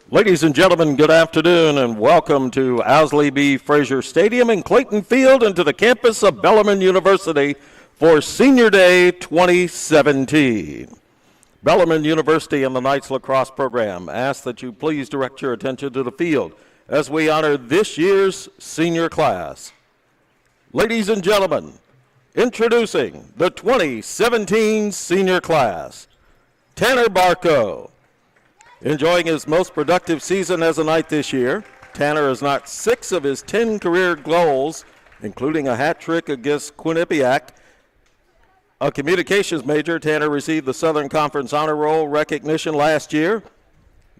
Ladies and gentlemen, good afternoon and welcome to Owsley B. Frazier Stadium in Clayton Field and to the campus of Bellarmine University for Senior Day 2017. Bellarmine University and the Knights Lacrosse program ask that you please direct your attention to the field as we honor this year's senior class. Ladies and gentlemen, introducing the 2017 senior class, Tanner Barco. Enjoying his most productive season as a Knight this year, Tanner has knocked 6 of his 10 career goals, including a hat trick against Quinnipiac. A communications major, Tanner received the Southern Conference Honor Roll recognition last year.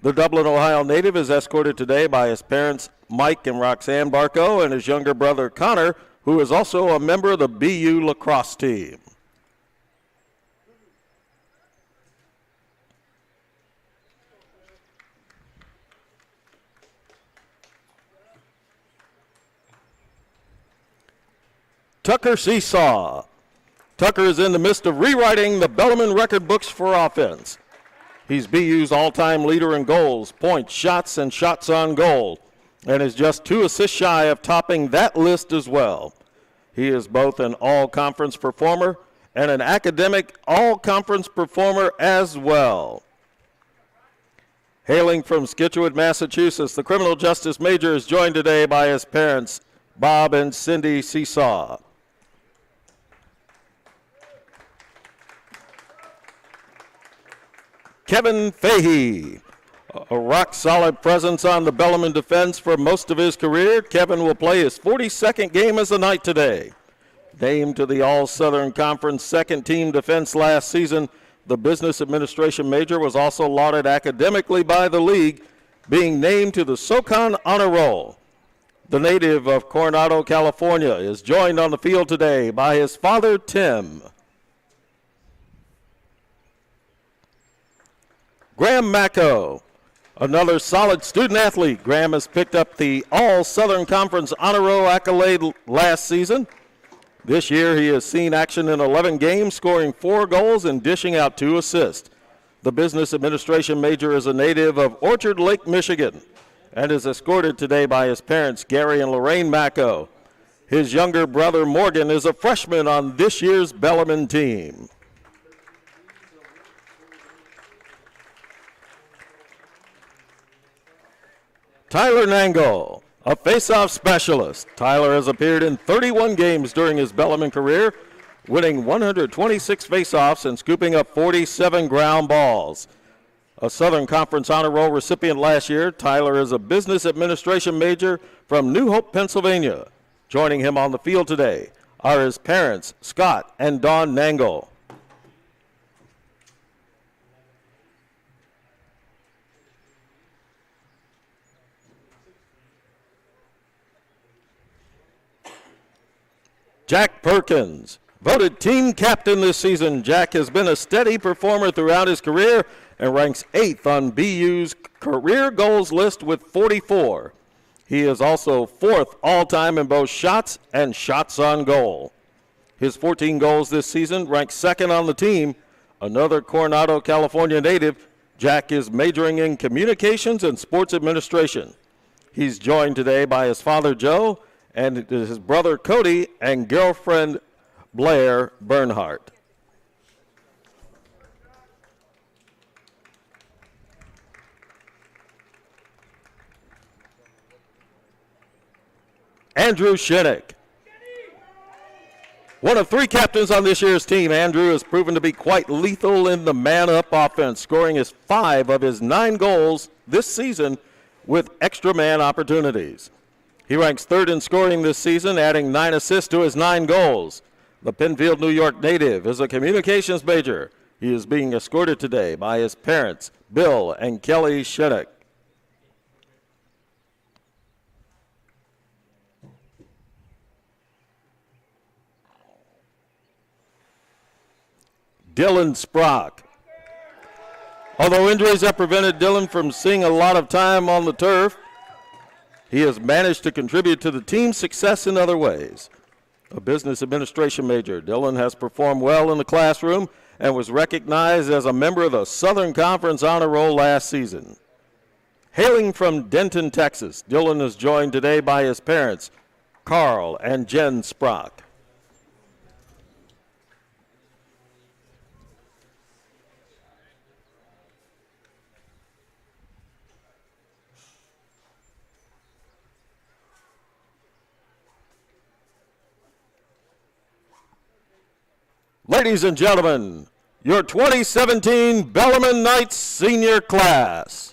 The Dublin, Ohio native is escorted today by his parents, Mike and Roxanne Barco, and his younger brother, Connor, who is also a member of the BU lacrosse team. Tucker Seesaw. Tucker is in the midst of rewriting the Bellarmine record books for offense. He's BU's all-time leader in goals, points, shots, and shots on goal, and is just 2 assists shy of topping that list as well. He is both an all-conference performer and an academic all-conference performer as well. Hailing from Scituate, Massachusetts, the criminal justice major is joined today by his parents, Bob and Cindy Seesaw. Kevin Fahey, a rock-solid presence on the Bellarmine defense for most of his career. Kevin will play his 42nd game as a Knight today. Named to the All-Southern Conference second-team defense last season, the business administration major was also lauded academically by the league, being named to the SoCon Honor Roll. The native of Coronado, California, is joined on the field today by his father, Tim. Graham Macco, another solid student athlete. Graham has picked up the All-Southern Conference Honor Roll accolade last season. This year he has seen action in 11 games, scoring 4 goals and dishing out 2 assists. The business administration major is a native of Orchard Lake, Michigan, and is escorted today by his parents, Gary and Lorraine Macco. His younger brother, Morgan, is a freshman on this year's Bellarmine team. Tyler Nangle, a face-off specialist. Tyler has appeared in 31 games during his Bellarmine career, winning 126 face-offs and scooping up 47 ground balls. A Southern Conference Honor Roll recipient last year, Tyler is a business administration major from New Hope, Pennsylvania. Joining him on the field today are his parents, Scott and Dawn Nangle. Jack Perkins, voted team captain this season. Jack has been a steady performer throughout his career and ranks 8th on BU's career goals list with 44. He is also 4th all-time in both shots and shots on goal. His 14 goals this season ranks 2nd on the team. Another Coronado, California native, Jack is majoring in communications and sports administration. He's joined today by his father, Joe, and his brother Cody and girlfriend Blair Bernhardt. Andrew Shinnick, one of 3 captains on this year's team. Andrew has proven to be quite lethal in the man-up offense, scoring 5 of his 9 goals this season with extra man opportunities. He ranks 3rd in scoring this season, adding 9 assists to his 9 goals. The Penfield, New York native is a communications major. He is being escorted today by his parents, Bill and Kelly Shinnick. Dylan Sprock. Although injuries have prevented Dylan from seeing a lot of time on the turf, he has managed to contribute to the team's success in other ways. A business administration major, Dylan has performed well in the classroom and was recognized as a member of the Southern Conference Honor Roll last season. Hailing from Denton, Texas, Dylan is joined today by his parents, Carl and Jen Sprock. Ladies and gentlemen, your 2017 Bellarmine Knights senior class.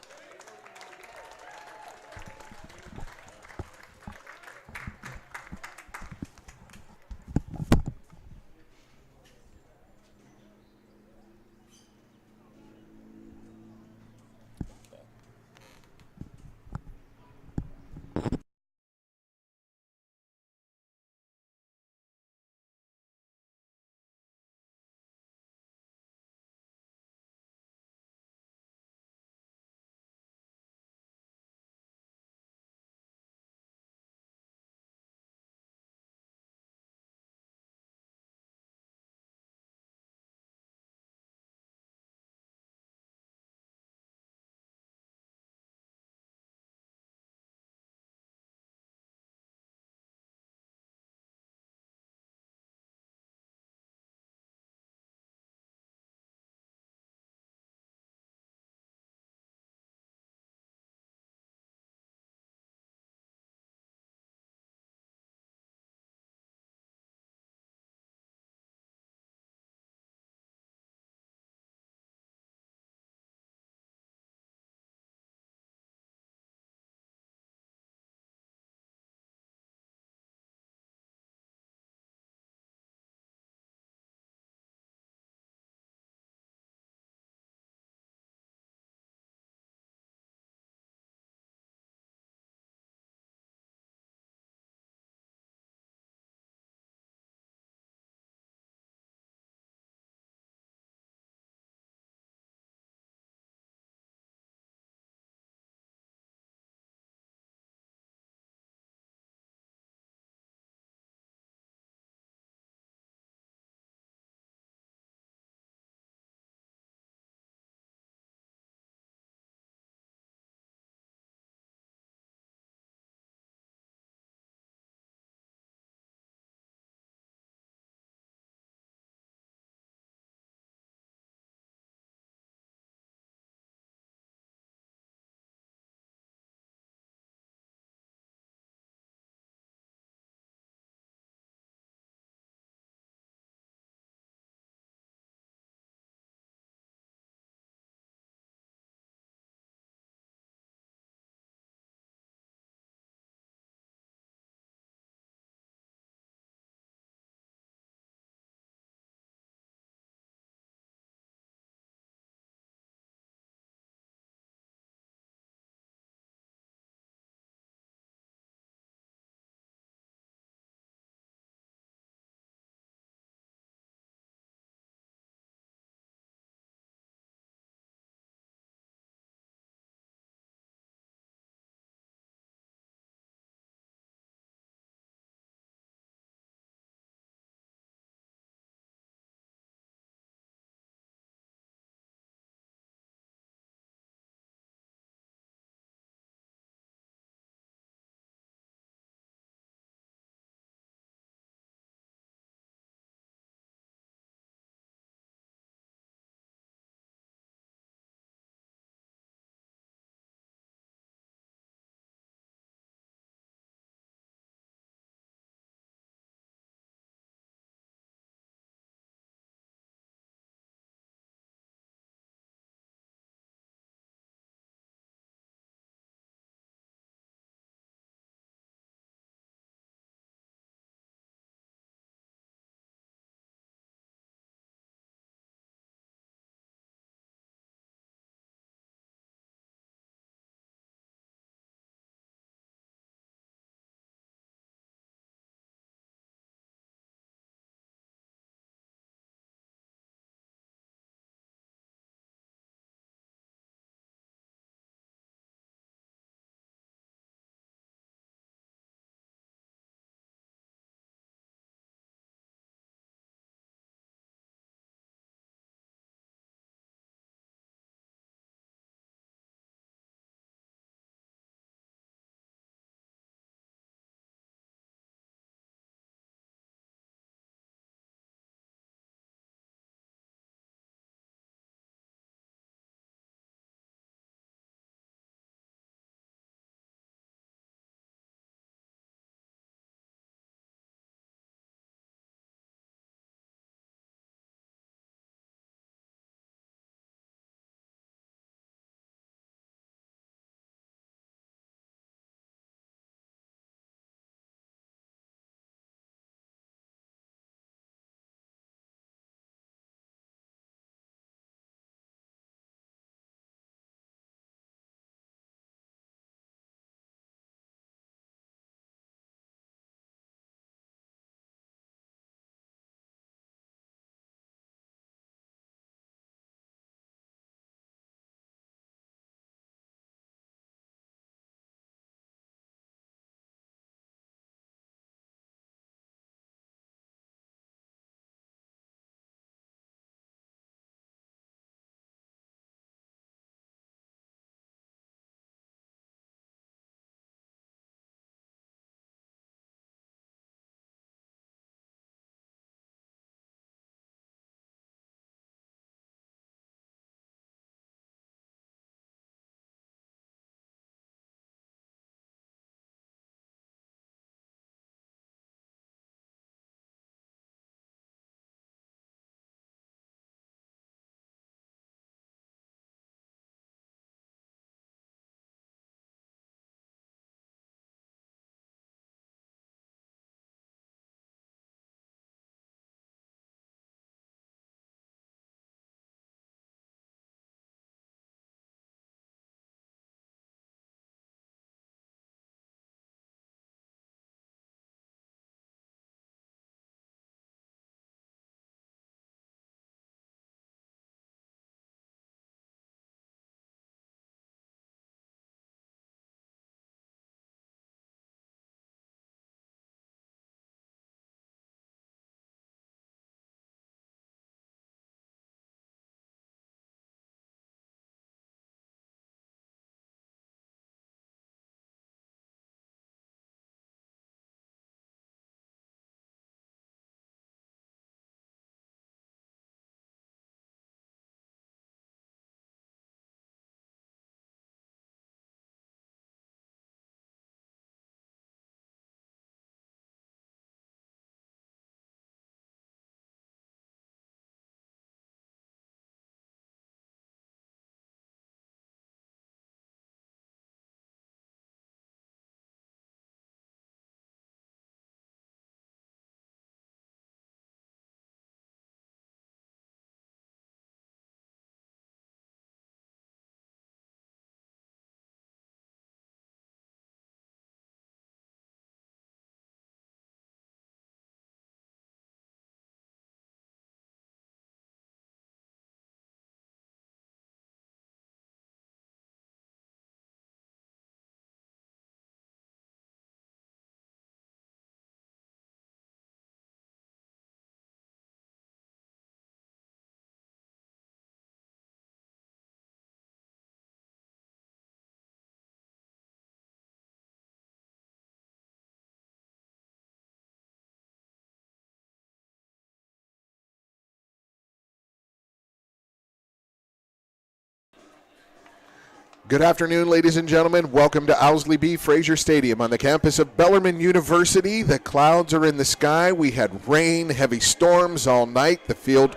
Good afternoon, ladies and gentlemen. Welcome to Owsley B. Frazier Stadium on the campus of Bellarmine University. The clouds are in the sky. We had rain, heavy storms all night. The field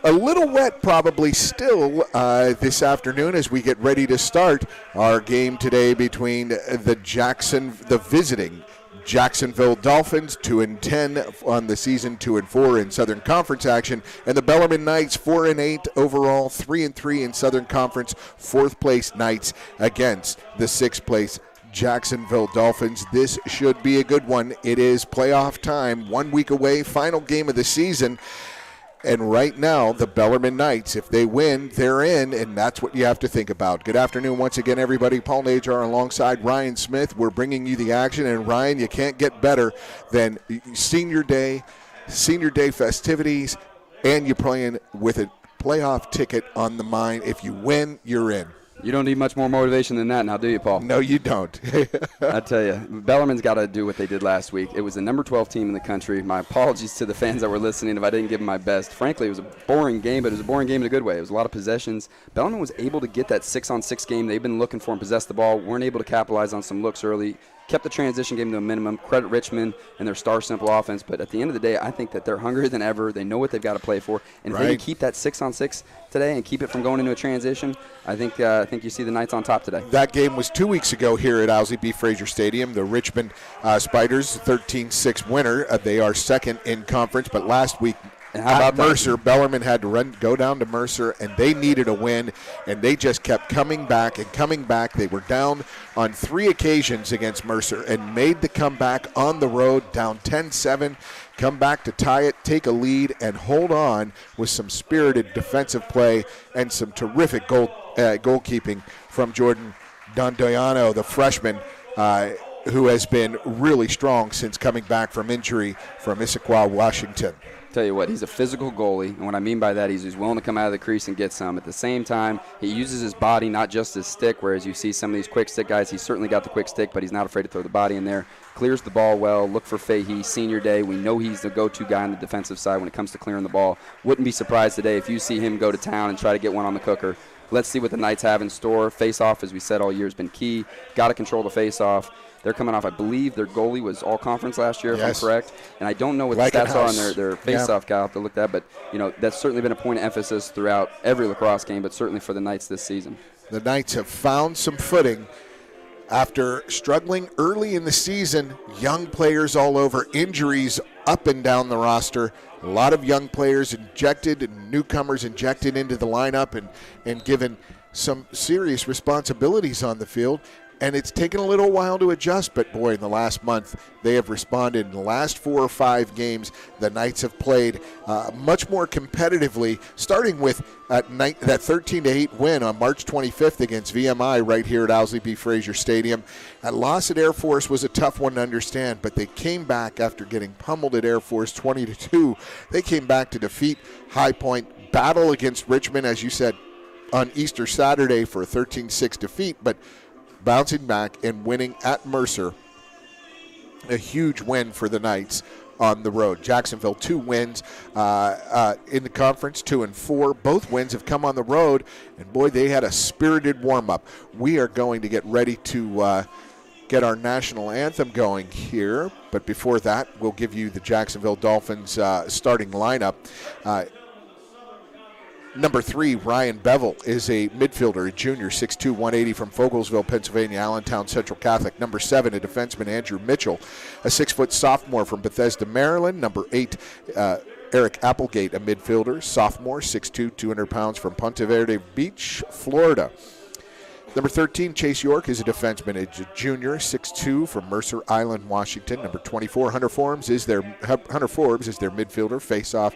a little wet probably still this afternoon as we get ready to start our game today between the visiting Jacksonville Dolphins, 2-10 on the season, 2-4 in Southern Conference action, and the Bellarmine Knights, 4-8 overall, 3-3 in Southern Conference, fourth place Knights against the sixth place Jacksonville Dolphins. This should be a good one. It is playoff time, 1 week away, final game of the season. And right now, the Bellarmine Knights, if they win, they're in, and that's what you have to think about. Good afternoon once again, everybody. Paul Najar alongside Ryan Smith. We're bringing you the action, and Ryan, you can't get better than senior day festivities, and you're playing with a playoff ticket on the mind. If you win, you're in. You don't need much more motivation than that now, do you, Paul? No, you don't. I tell you, Bellarmine's got to do what they did last week. It was the number 12 team in the country. My apologies to the fans that were listening if I didn't give them my best. Frankly, it was a boring game, but it was a boring game in a good way. It was a lot of possessions. Bellarmine was able to get that 6-on-6 game they've been looking for and possess the ball, weren't able to capitalize on some looks early, kept the transition game to a minimum, credit Richmond and their star simple offense. But at the end of the day, I think that they're hungrier than ever. They know what they've got to play for. And if they can keep that 6-on-6 today and keep it from going into a transition, I think you see the Knights on top today. That game was 2 weeks ago here at Owsley B. Frazier Stadium. The Richmond Spiders, 13-6 winner. They are second in conference, but last week at Mercer, Bellarmine had to go down to Mercer, and they needed a win, and they just kept coming back and coming back. They were down on 3 occasions against Mercer and made the comeback on the road, down 10-7, come back to tie it, take a lead, and hold on with some spirited defensive play and some terrific goalkeeping from Jordan Dondoyano, the freshman, who has been really strong since coming back from injury from Issaquah, Washington. Tell you what, he's a physical goalie, and what I mean by that, he's willing to come out of the crease and get some. At the same time, he uses his body, not just his stick, whereas you see some of these quick stick guys, he's certainly got the quick stick, but he's not afraid to throw the body in there. Clears the ball well. Look for Fahey, senior day. We know he's the go-to guy on the defensive side when it comes to clearing the ball. Wouldn't be surprised today if you see him go to town and try to get one on the cooker. Let's see what the Knights have in store. Face-off, as we said all year, has been key. Got to control the face-off. They're coming off, I believe their goalie was all-conference last year, if I'm correct. And I don't know what the stats are on their face-off guy. I'll have to look at that. But, that's certainly been a point of emphasis throughout every lacrosse game, but certainly for the Knights this season. The Knights have found some footing after struggling early in the season. Young players all over, injuries up and down the roster. A lot of young players injected and newcomers injected into the lineup and given some serious responsibilities on the field. And it's taken a little while to adjust, but boy, in the last month, they have responded. In the last 4 or 5 games, the Knights have played much more competitively, starting with that 13-8 win on March 25th against VMI right here at Owsley B. Frazier Stadium. That loss at Air Force was a tough one to understand, but they came back after getting pummeled at Air Force 20-2. They came back to defeat High Point, battle against Richmond, as you said, on Easter Saturday for a 13-6 defeat, but bouncing back and winning at Mercer, a huge win for the Knights on the road. Jacksonville, 2 wins in the conference, 2-4. Both wins have come on the road, and boy, they had a spirited warm-up. We are going to get ready to get our national anthem going here, but before that, we'll give you the Jacksonville Dolphins starting lineup. Number 3, Ryan Bevel, is a midfielder, a junior, 6'2", 180 from Fogelsville, Pennsylvania, Allentown Central Catholic. Number 7, a defenseman, Andrew Mitchell, a 6-foot sophomore from Bethesda, Maryland. Number 8, Eric Applegate, a midfielder, sophomore, 6'2", 200 pounds from Ponte Verde Beach, Florida. Number 13, Chase York, is a defenseman, a junior, 6'2", from Mercer Island, Washington. Number 24, Hunter Forbes is their midfielder, face-off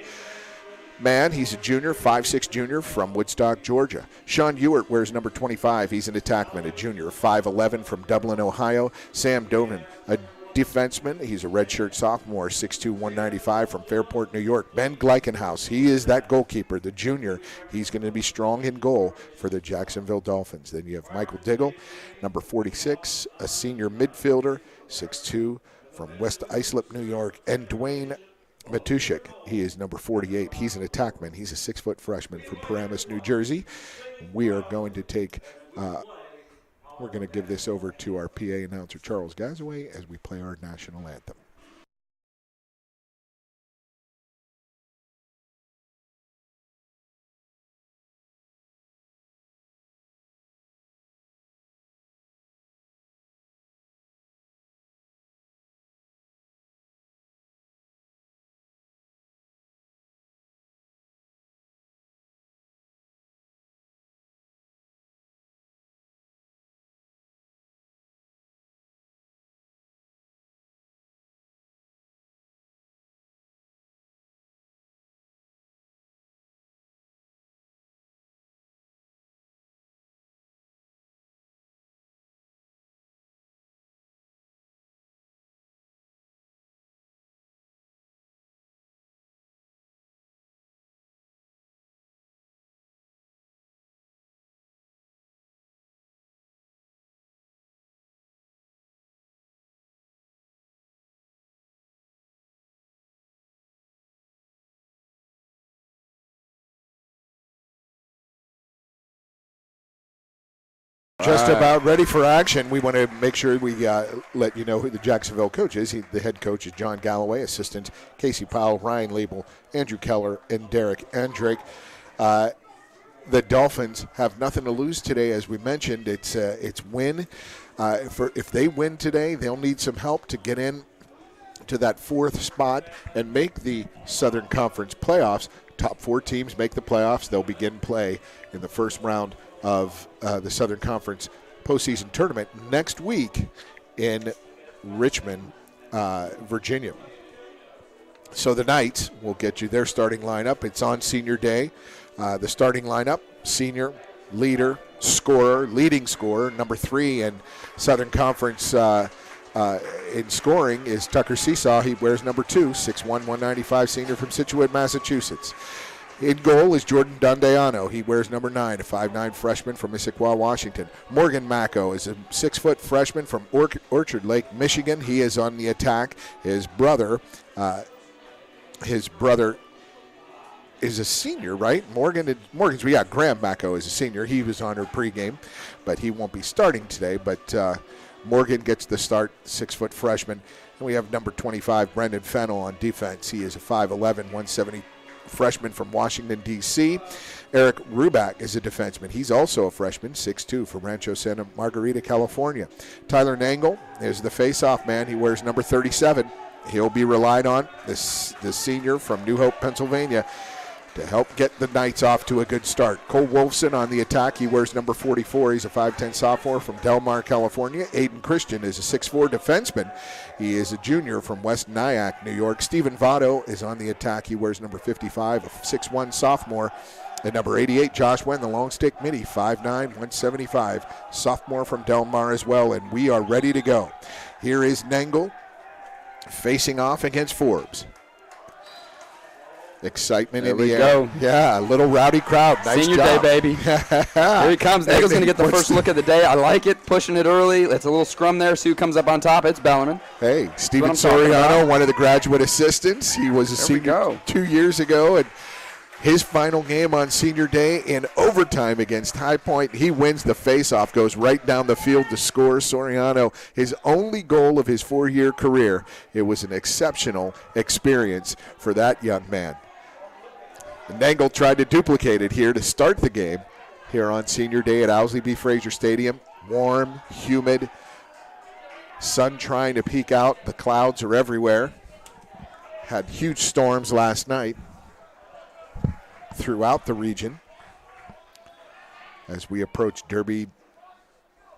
man. He's a junior, 5'6" junior from Woodstock, Georgia. Sean Ewart wears number 25. He's an attackman, a junior, 5'11" from Dublin, Ohio. Sam Doven, a defenseman. He's a redshirt sophomore, 6'2", 195 from Fairport, New York. Ben Gleichenhaus, he is that goalkeeper, the junior. He's going to be strong in goal for the Jacksonville Dolphins. Then you have Michael Diggle, number 46, a senior midfielder, 6'2", from West Islip, New York. And Dwayne Matushik, he is number 48. He's an attackman. He's a 6-foot freshman from Paramus, New Jersey. We are going to take We're going to give this over to our PA announcer, Charles Gazaway, as we play our national anthem. Just about ready for action. We want to make sure we let you know who the Jacksonville coach is. The head coach is John Galloway, assistant Casey Powell, Ryan Liebel, Andrew Keller, and Derek Andrake. The Dolphins have nothing to lose today, as we mentioned. It's win. If they win today, they'll need some help to get in to that fourth spot and make the Southern Conference playoffs. Top 4 teams make the playoffs. They'll begin play in the first round of the Southern Conference postseason tournament next week in Richmond, Virginia. So the Knights will get you their starting lineup. It's on Senior Day. The starting lineup, senior, leader, scorer, leading scorer, number 3 in Southern Conference in scoring is Tucker Seesaw. He wears number 2, 6'1", 195 senior from Scituate, Massachusetts. In goal is Jordan Dundeano. He wears number 9, a 5'9" freshman from Issaquah, Washington. Morgan Macco is a 6-foot freshman from Orchard Lake, Michigan. He is on the attack. His brother is a senior, right? Morgan's Graham Macco is a senior. He was on her pregame, but he won't be starting today. But Morgan gets the start, 6-foot freshman. And we have number 25, Brendan Fennell, on defense. He is a 5'11", 170 freshman from Washington, D.C. Eric Ruback is a defenseman. He's also a freshman, 6'2", from Rancho Santa Margarita, California. Tyler Nangle is the face-off man. He wears number 37. He'll be relied on, this senior from New Hope, Pennsylvania, to help get the Knights off to a good start. Cole Wolfson on the attack. He wears number 44. He's a 5'10" sophomore from Del Mar, California. Aiden Christian is a 6'4" defenseman. He is a junior from West Nyack, New York. Stephen Votto is on the attack. He wears number 55, a 6'1" sophomore. And number 88, Josh Wen, the long stick midi, 5'9", 175, sophomore from Del Mar as well. And we are ready to go. Here is Nangle facing off against Forbes. Excitement there in the air. Go. Yeah, a little rowdy crowd. Nice Senior job. day, baby. Here he comes. Nagle's going to get the first look of the day. I like it, pushing it early. It's a little scrum there. Sue comes up on top. It's Bellarmine. Hey, Steven Soriano, one of the graduate assistants. He was a senior 2 years ago, and his final game on Senior Day in overtime against High Point, he wins the faceoff, goes right down the field to score. Soriano, his only goal of his 4-year career. It was an exceptional experience for that young man. And Nangle tried to duplicate it here to start the game here on Senior Day at Owsley B. Frazier Stadium. Warm, humid, sun trying to peek out. The clouds are everywhere. Had huge storms last night throughout the region as we approach Derby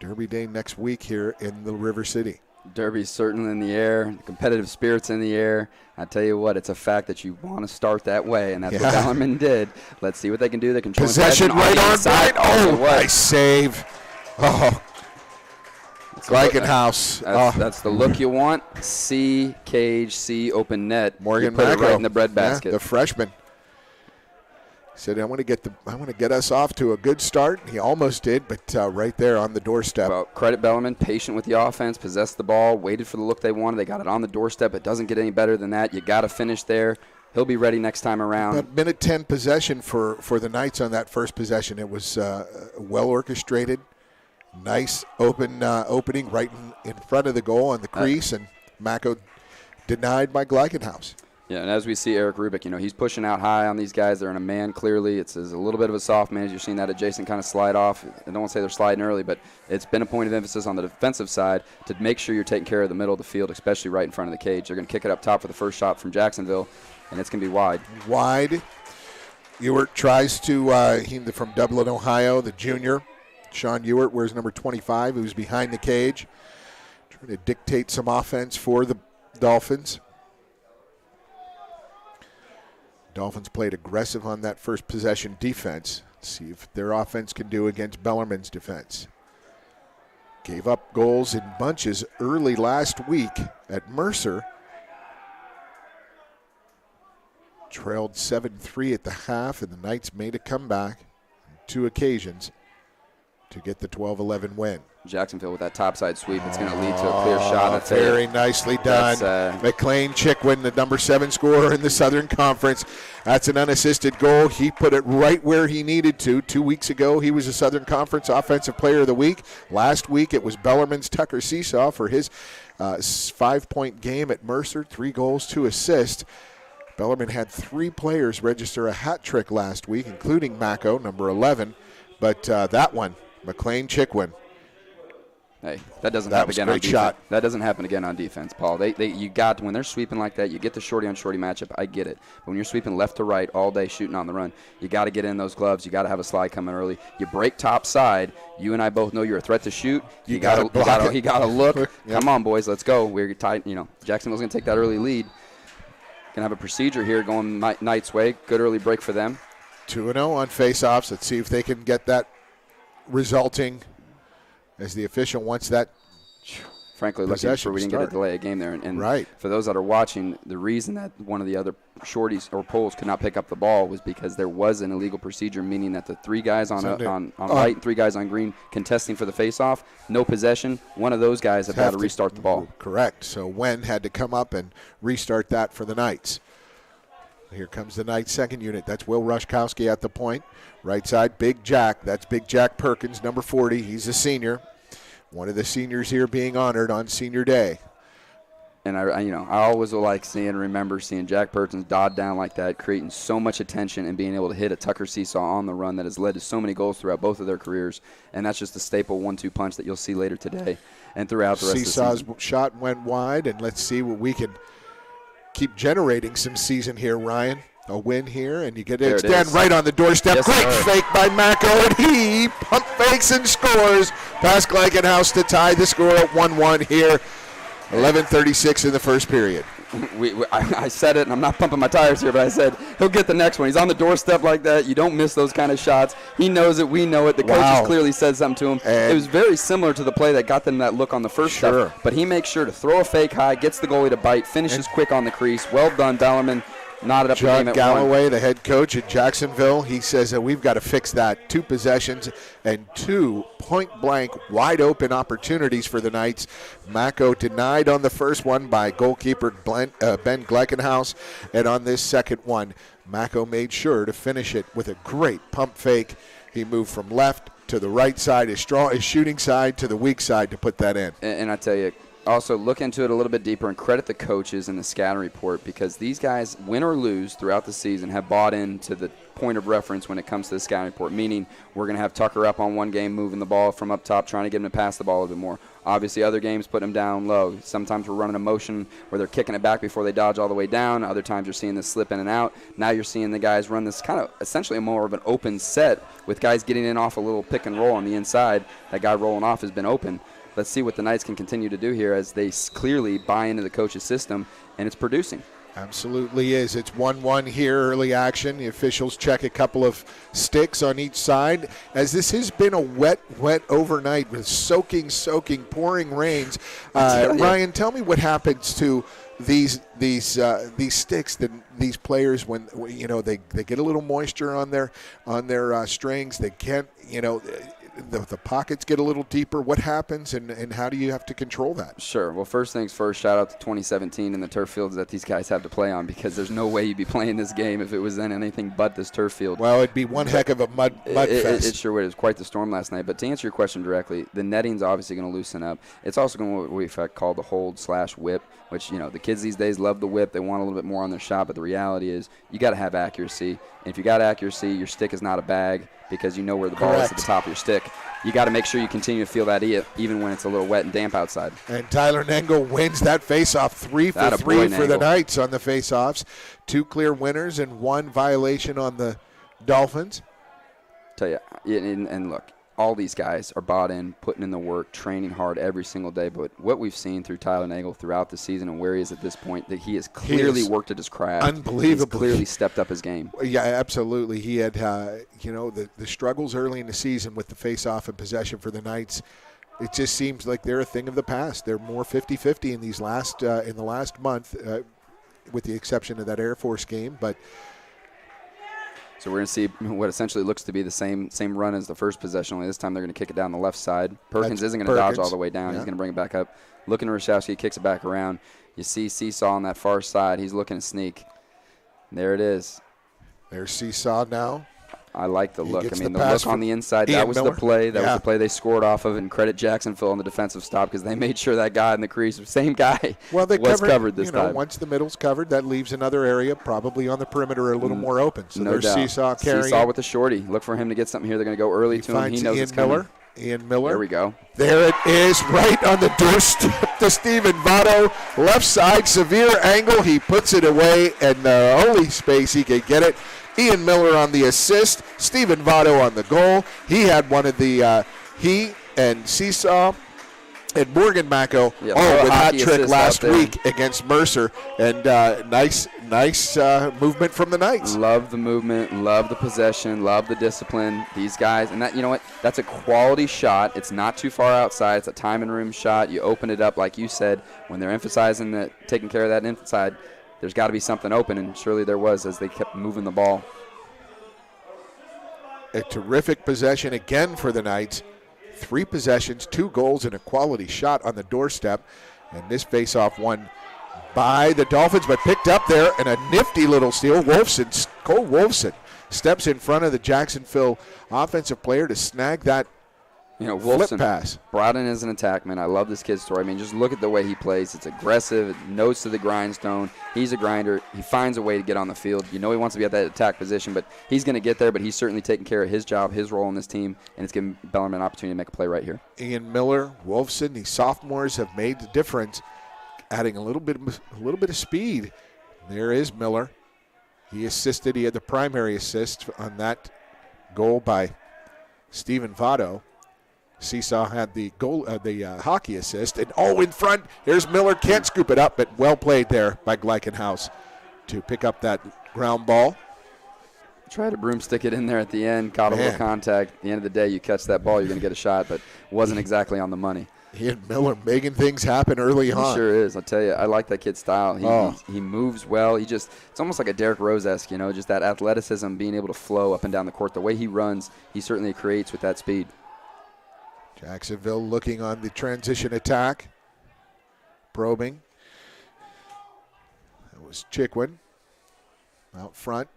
Day next week here in the River City. Derby's certainly in the air. The competitive spirit's in the air. I tell you what, it's a fact that you want to start that way, and that's what Bellarmine did. Let's see what they can do. They control possession right on side. Oh, nice save. Oh, Gleichenhaus. That's the look you want. C, cage, C, open net. Morgan put it Macco, right in the breadbasket. The freshman. Said, I want to get us off to a good start. He almost did, but right there on the doorstep. Well, credit Bellarmine, patient with the offense, possessed the ball, waited for the look they wanted. They got it on the doorstep. It doesn't get any better than that. You got to finish there. He'll be ready next time around. About minute 10 possession for the Knights on that first possession. It was well orchestrated, Nice opening right in front of the goal on the crease, and Mako denied by Gleichenhaus. Yeah, and as we see Eric Rubik, he's pushing out high on these guys. They're in a man clearly. It's a little bit of a soft man. As you're seeing that adjacent kind of slide off. I don't want to say they're sliding early, but it's been a point of emphasis on the defensive side to make sure you're taking care of the middle of the field, especially right in front of the cage. They're going to kick it up top for the first shot from Jacksonville, and it's going to be wide. Wide. Ewert tries to, from Dublin, Ohio, the junior. Sean Ewert wears number 25, who's behind the cage, trying to dictate some offense for the Dolphins. Dolphins played aggressive on that first possession defense. See if their offense can do against Bellarmine's defense. Gave up goals in bunches early last week at Mercer. Trailed 7-3 at the half, and the Knights made a comeback on 2 occasions to get the 12-11 win. Jacksonville with that topside sweep. It's going to lead to a clear shot. Very nicely done. McLean Chickwin, the number 7 scorer in the Southern Conference. That's an unassisted goal. He put it right where he needed to. 2 weeks ago, he was a Southern Conference Offensive Player of the Week. Last week, it was Bellarmine's Tucker Seesaw for his 5-point game at Mercer. 3 goals, 2 assists. Bellarmine had 3 players register a hat trick last week, including Mako, number 11. But that one, McLean Chickwin. Hey, that doesn't happen again on defense. Shot. That doesn't happen again on defense, Paul. When they're sweeping like that, you get the shorty on shorty matchup. I get it. But when you're sweeping left to right all day, shooting on the run, you got to get in those gloves. You got to have a slide coming early. You break top side. You and I both know you're a threat to shoot. You got to look. Yep. Come on, boys, let's go. We're tight. Jacksonville's gonna take that early lead. Gonna have a procedure here going Knights' way. Good early break for them. 2-0 on faceoffs. Let's see if they can get that resulting. As the official wants that. Frankly, lucky for we didn't get a delay of game there. And right. For those that are watching, the reason that one of the other shorties or poles could not pick up the ball was because there was an illegal procedure, meaning that the 3 guys on right and 3 guys on green contesting for the faceoff, no possession. One of those guys have had to restart the ball. Correct. So Wen had to come up and restart that for the Knights. Here comes the Knights' second unit. That's Will Rushkowski at the point. Right side, Big Jack. That's Big Jack Perkins, number 40. He's a senior. One of the seniors here being honored on Senior Day. And I always remember seeing Jack Perkins dot down like that, creating so much attention and being able to hit a Tucker Seesaw on the run that has led to so many goals throughout both of their careers. And that's just a staple 1-2 punch that you'll see later today and throughout the rest of the season. Seesaw's shot went wide, and let's see what we can keep generating some season here, Ryan. A win here, and you get to extend right on the doorstep. Yes, Great fake by Mako, and he pump fakes and scores past Gleichenhaus to tie the score at 1-1 here. 11:36 in the first period. I said it, and I'm not pumping my tires here, but I said he'll get the next one. He's on the doorstep like that. You don't miss those kind of shots. He knows it. We know it. The coaches clearly said something to him. And it was very similar to the play that got them that look on the first stuff. But he makes sure to throw a fake high, gets the goalie to bite, finishes quick on the crease. Well done, Bellarmine. Knotted up the game at Galloway, 1. the head coach at Jacksonville, he says that we've got to fix that. 2 possessions and 2 point-blank, wide-open opportunities for the Knights. Mako denied on the first one by goalkeeper Ben Gleichenhaus, and on this second one, Mako made sure to finish it with a great pump fake. He moved from left to the right side, his shooting side to the weak side to put that in. And I tell you, also look into it a little bit deeper and credit the coaches in the scouting report, because these guys, win or lose throughout the season, have bought into the point of reference when it comes to the scouting report, meaning we're going to have Tucker up on one game, moving the ball from up top, trying to get him to pass the ball a little bit more. Obviously, other games put him down low. Sometimes we're running a motion where they're kicking it back before they dodge all the way down. Other times you're seeing this slip in and out. Now you're seeing the guys run this kind of essentially more of an open set with guys getting in off a little pick and roll on the inside. That guy rolling off has been open. Let's see what the Knights can continue to do here as they clearly buy into the coach's system, and it's producing. Absolutely is. It's 1-1 here, early action. The officials check a couple of sticks on each side, as this has been a wet overnight with soaking, pouring rains. Ryan, tell me what happens to these sticks that these players, when they get a little moisture on their strings. They can't, the pockets get a little deeper? What happens, and how do you have to control that? Sure. Well, first things first, shout out to 2017 and the turf fields that these guys have to play on, because there's no way you'd be playing this game if it was in anything but this turf field. Well, it'd be one heck of a mud fest. It sure would. It was quite the storm last night. But to answer your question directly, the netting's obviously going to loosen up. It's also going to what we call the hold/whip, which, the kids these days love the whip. They want a little bit more on their shot, but the reality is you got to have accuracy. And if you got accuracy, your stick is not a bag, because you know where the ball is at the top of your stick. You got to make sure you continue to feel that even when it's a little wet and damp outside. And Tyler Nengel wins that face-off, 3 for 3 for the Knights on the face-offs. 2 clear winners and 1 violation on the Dolphins. Tell you, and look, all these guys are bought in, putting in the work, training hard every single day. But what we've seen through Tyler Nagel throughout the season and where he is at this point, that he has clearly worked at his craft. Unbelievable. He's clearly stepped up his game. Yeah, absolutely. He had, the struggles early in the season with the face-off and possession for the Knights. It just seems like they're a thing of the past. They're more 50-50 in the last month, with the exception of that Air Force game. But so we're going to see what essentially looks to be the same run as the first possession, only this time they're going to kick it down the left side. Perkins isn't going to dodge all the way down. Yeah. He's going to bring it back up. Looking at Rashowski, kicks it back around. You see Seesaw on that far side. He's looking to sneak. There it is. There's Seesaw now. I like the look. The look on the inside, that was the play. That was the play they scored off of, and credit Jacksonville on the defensive stop, because they made sure that guy in the crease, same guy, was covered this time. Once the middle's covered, that leaves another area probably on the perimeter a little more open. So no there's doubt. Seesaw carrying. Seesaw with the shorty. Look for him to get something here. They're going to go early to him. He knows it's coming. Ian Miller. There we go. There it is, right on the doorstep to Stephen Votto. Left side, severe angle. He puts it away, and the only space he could get it. Ian Miller on the assist. Stephen Votto on the goal. He had one of the he and Seesaw and Morgan Macco with that trick last week against Mercer. And nice movement from the Knights. Love the movement, love the possession, love the discipline. These guys, and that, you know what? That's a quality shot. It's not too far outside. It's a time and room shot. You open it up, like you said, when they're emphasizing that, taking care of that inside. There's got to be something open, and surely there was as they kept moving the ball. A terrific possession again for the Knights. 3 possessions, 2 goals, and a quality shot on the doorstep. And this faceoff won by the Dolphins, but picked up there, and a nifty little steal. Cole Wolfson steps in front of the Jacksonville offensive player to snag that Wolfson flip pass. Brought in as an attackman. I love this kid's story. Just look at the way he plays. It's aggressive, nose to the grindstone. He's a grinder. He finds a way to get on the field. He wants to be at that attack position, but he's going to get there, but he's certainly taking care of his job, his role in this team, and it's giving Bellarmine an opportunity to make a play right here. Ian Miller, Wolfson, these sophomores have made the difference, adding a little bit of speed. There is Miller. He assisted. He had the primary assist on that goal by Stephen Votto. Seesaw had the goal, the hockey assist, and in front. Here's Miller, can't scoop it up, but well played there by Gleichenhaus to pick up that ground ball. Try to broomstick it in there at the end, caught a little contact. At the end of the day, you catch that ball, you're going to get a shot, but wasn't exactly on the money. He and Miller making things happen early on. He sure is. I'll tell you, I like that kid's style. He moves well. It's almost like a Derrick Rose-esque, just that athleticism, being able to flow up and down the court. The way he runs, he certainly creates with that speed. Jacksonville looking on the transition attack. Probing. That was Chickwin out front.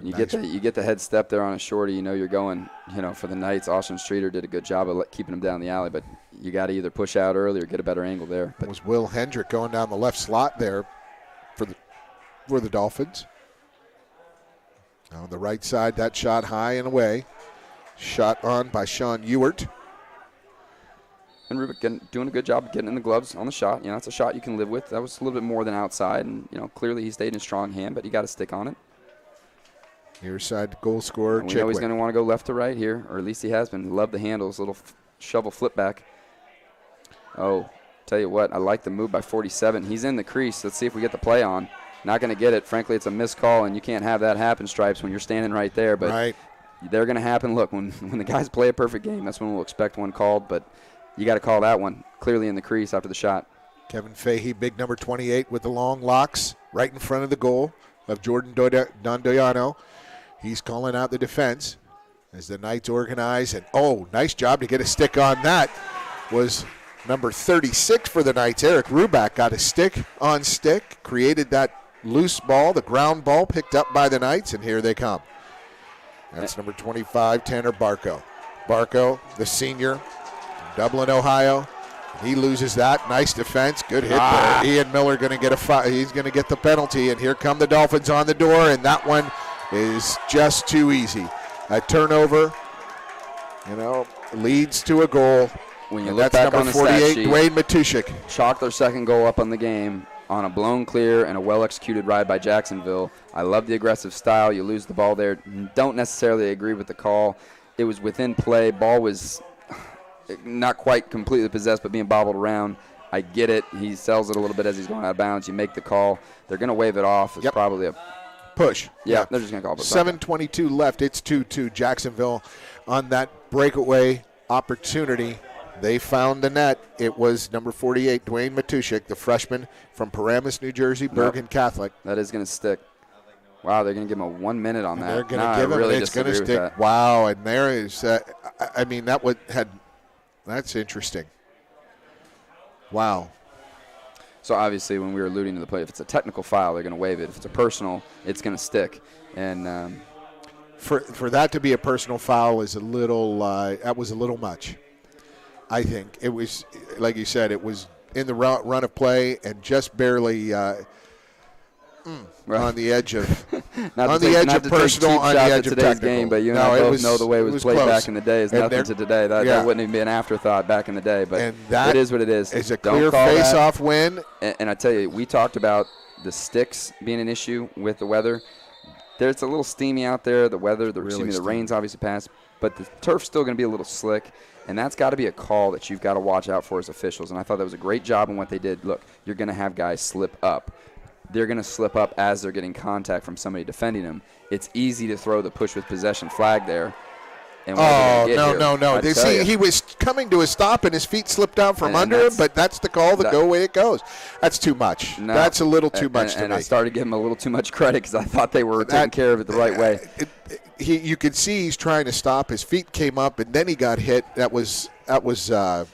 You get the head step there on a shorty. You're going, for the Knights. Austin Streeter did a good job of keeping him down the alley, but you got to either push out early or get a better angle there. That was Will Hendrick going down the left slot there for the Dolphins. On the right side, that shot high and away. Shot on by Sean Ewert. And Rubik doing a good job of getting in the gloves on the shot. It's a shot you can live with. That was a little bit more than outside, and clearly he stayed in strong hand, but you got to stick on it. Near side goal scorer, we know he's going to want to go left to right here, or at least he has been. Love the handles, little shovel flip back. Tell you what, I like the move by 47. He's in the crease. Let's see if we get the play on. Not going to get it. Frankly, it's a missed call, and you can't have that happen, Stripes, when you're standing right there. But right. They're going to happen. Look, when the guys play a perfect game, that's when we'll expect one called, but you got to call that one clearly in the crease after the shot. Kevin Fahey, big number 28 with the long locks right in front of the goal of Jordan Dondoyano. He's calling out the defense. as the Knights organize. And, nice job to get a stick on that. Was number 36 for the Knights. Eric Ruback got a stick on stick, created that loose ball, the ground ball picked up by the Knights, and here they come. That's number 25, Tanner Barco. Barco, the senior from Dublin, Ohio. He loses that. Nice defense. Good hit there. Ian Miller going to get he's going to get the penalty, and here come the Dolphins on the door, and that one is just too easy. A turnover, leads to a goal. When you and look that's back number on the 48, stat sheet, Dwayne Matuszek. chalked their second goal up on the game on a blown clear and a well-executed ride by Jacksonville. I love the aggressive style. You lose the ball there. Don't necessarily agree with the call. It was within play. Ball was not quite completely possessed, but being bobbled around. I get it. He sells it a little bit as he's going out of bounds. You make the call. They're going to wave it off. It's probably a push. Yeah, they're just going to call it. 7:22 left. It's 2-2. Jacksonville on that breakaway opportunity. They found the net. It was number 48, Dwayne Matuszek, the freshman from Paramus, New Jersey, Bergen Catholic. That is going to stick. Wow, they're going to give him a 1 minute on that. They're going to give him, really and it's going to disagree with stick. that. Wow, and there is, that's interesting. Wow. So obviously, when we were alluding to the play, if it's a technical foul, they're going to waive it. If it's a personal, it's going to stick. And for that to be a personal foul is a little. That was a little much. I think it was, like you said, it was in the run of play and just barely on the edge of personal, on the edge of technical. Game, but you and I both know the way it was played back in the day is nothing to today. That wouldn't even be an afterthought back in the day, but it is what it is. It's a clear face-off win. And I tell you, we talked about the sticks being an issue with the weather. It's a little steamy out there. The weather, the rain's obviously passed, but the turf's still going to be a little slick. And that's got to be a call that you've got to watch out for as officials. And I thought that was a great job in what they did. Look, you're going to have guys slip up. They're going to slip up as they're getting contact from somebody defending them. It's easy to throw the push with possession flag there. And no. See, he was coming to a stop and his feet slipped out from under him, but that's the call, the way it goes. That's too much. No, that's a little too much to me. And I started giving him a little too much credit because I thought they were taking care of it the right way. You could see he's trying to stop. His feet came up, and then he got hit. That was a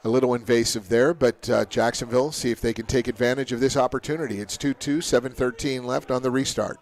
little invasive there, but Jacksonville, see if they can take advantage of this opportunity. It's 2-2, 7:13 left on the restart.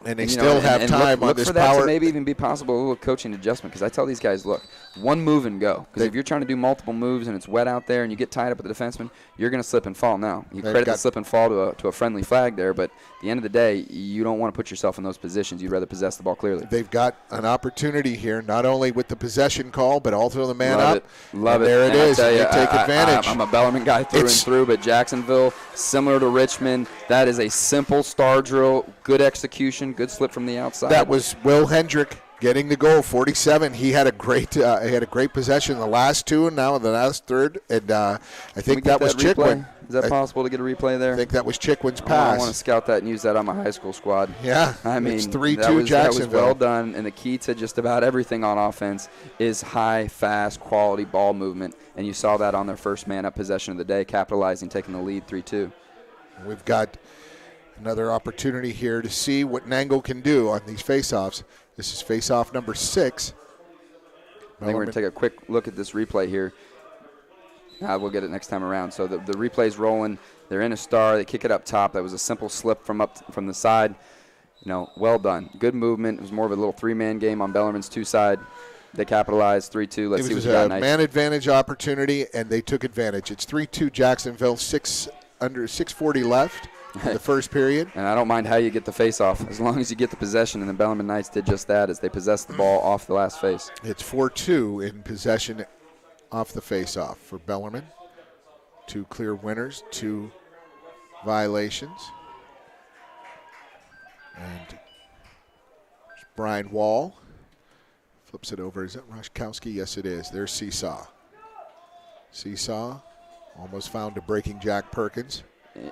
And they still have time look on this for that power. To maybe even be possible a little coaching adjustment, because I tell these guys, look, one move and go. Because if you're trying to do multiple moves and it's wet out there and you get tied up with the defenseman, you're going to slip and fall. Now, you credit the slip and fall to a friendly flag there, but at the end of the day, you don't want to put yourself in those positions. You'd rather possess the ball clearly. They've got an opportunity here, not only with the possession call, but also the man up. Love it. There it is. They take advantage. I'm a Bellarmine guy through and through, but Jacksonville, similar to Richmond, that is a simple star drill, good execution, good slip from the outside. That was Will Hendrick getting the goal, 47. He had a great possession in the last two, and now in the last third. And I think that was Chickwin. Is that possible to get a replay there? I think that was Chickwin's pass. I want to scout that and use that on my high school squad. Yeah, I mean, it's 3-2 Jacksonville. That was well done, and the key to just about everything on offense is high, fast, quality ball movement, and you saw that on their first man-up possession of the day, capitalizing, taking the lead 3-2. We've got another opportunity here to see what Nangle can do on these faceoffs. This is faceoff number 6. I think we're going to take a quick look at this replay here. We'll get it next time around. So the replay's rolling. They're in a star. They kick it up top. That was a simple slip from the side. Well done. Good movement. It was more of a little three-man game on Bellarmine's two side. They capitalized 3-2. Let's see what you got. It was a man advantage opportunity, and they took advantage. It's 3-2 Jacksonville. 6:40 left. The first period. And I don't mind how you get the face-off, as long as you get the possession, and the Bellarmine Knights did just that as they possessed the ball off the last face. It's 4-2 in possession off the face-off for Bellarmine. 2 clear winners, 2 violations. And Brian Wall flips it over. Is that Roszkowski? Yes, it is. There's Seesaw. Seesaw almost found a breaking Jack Perkins.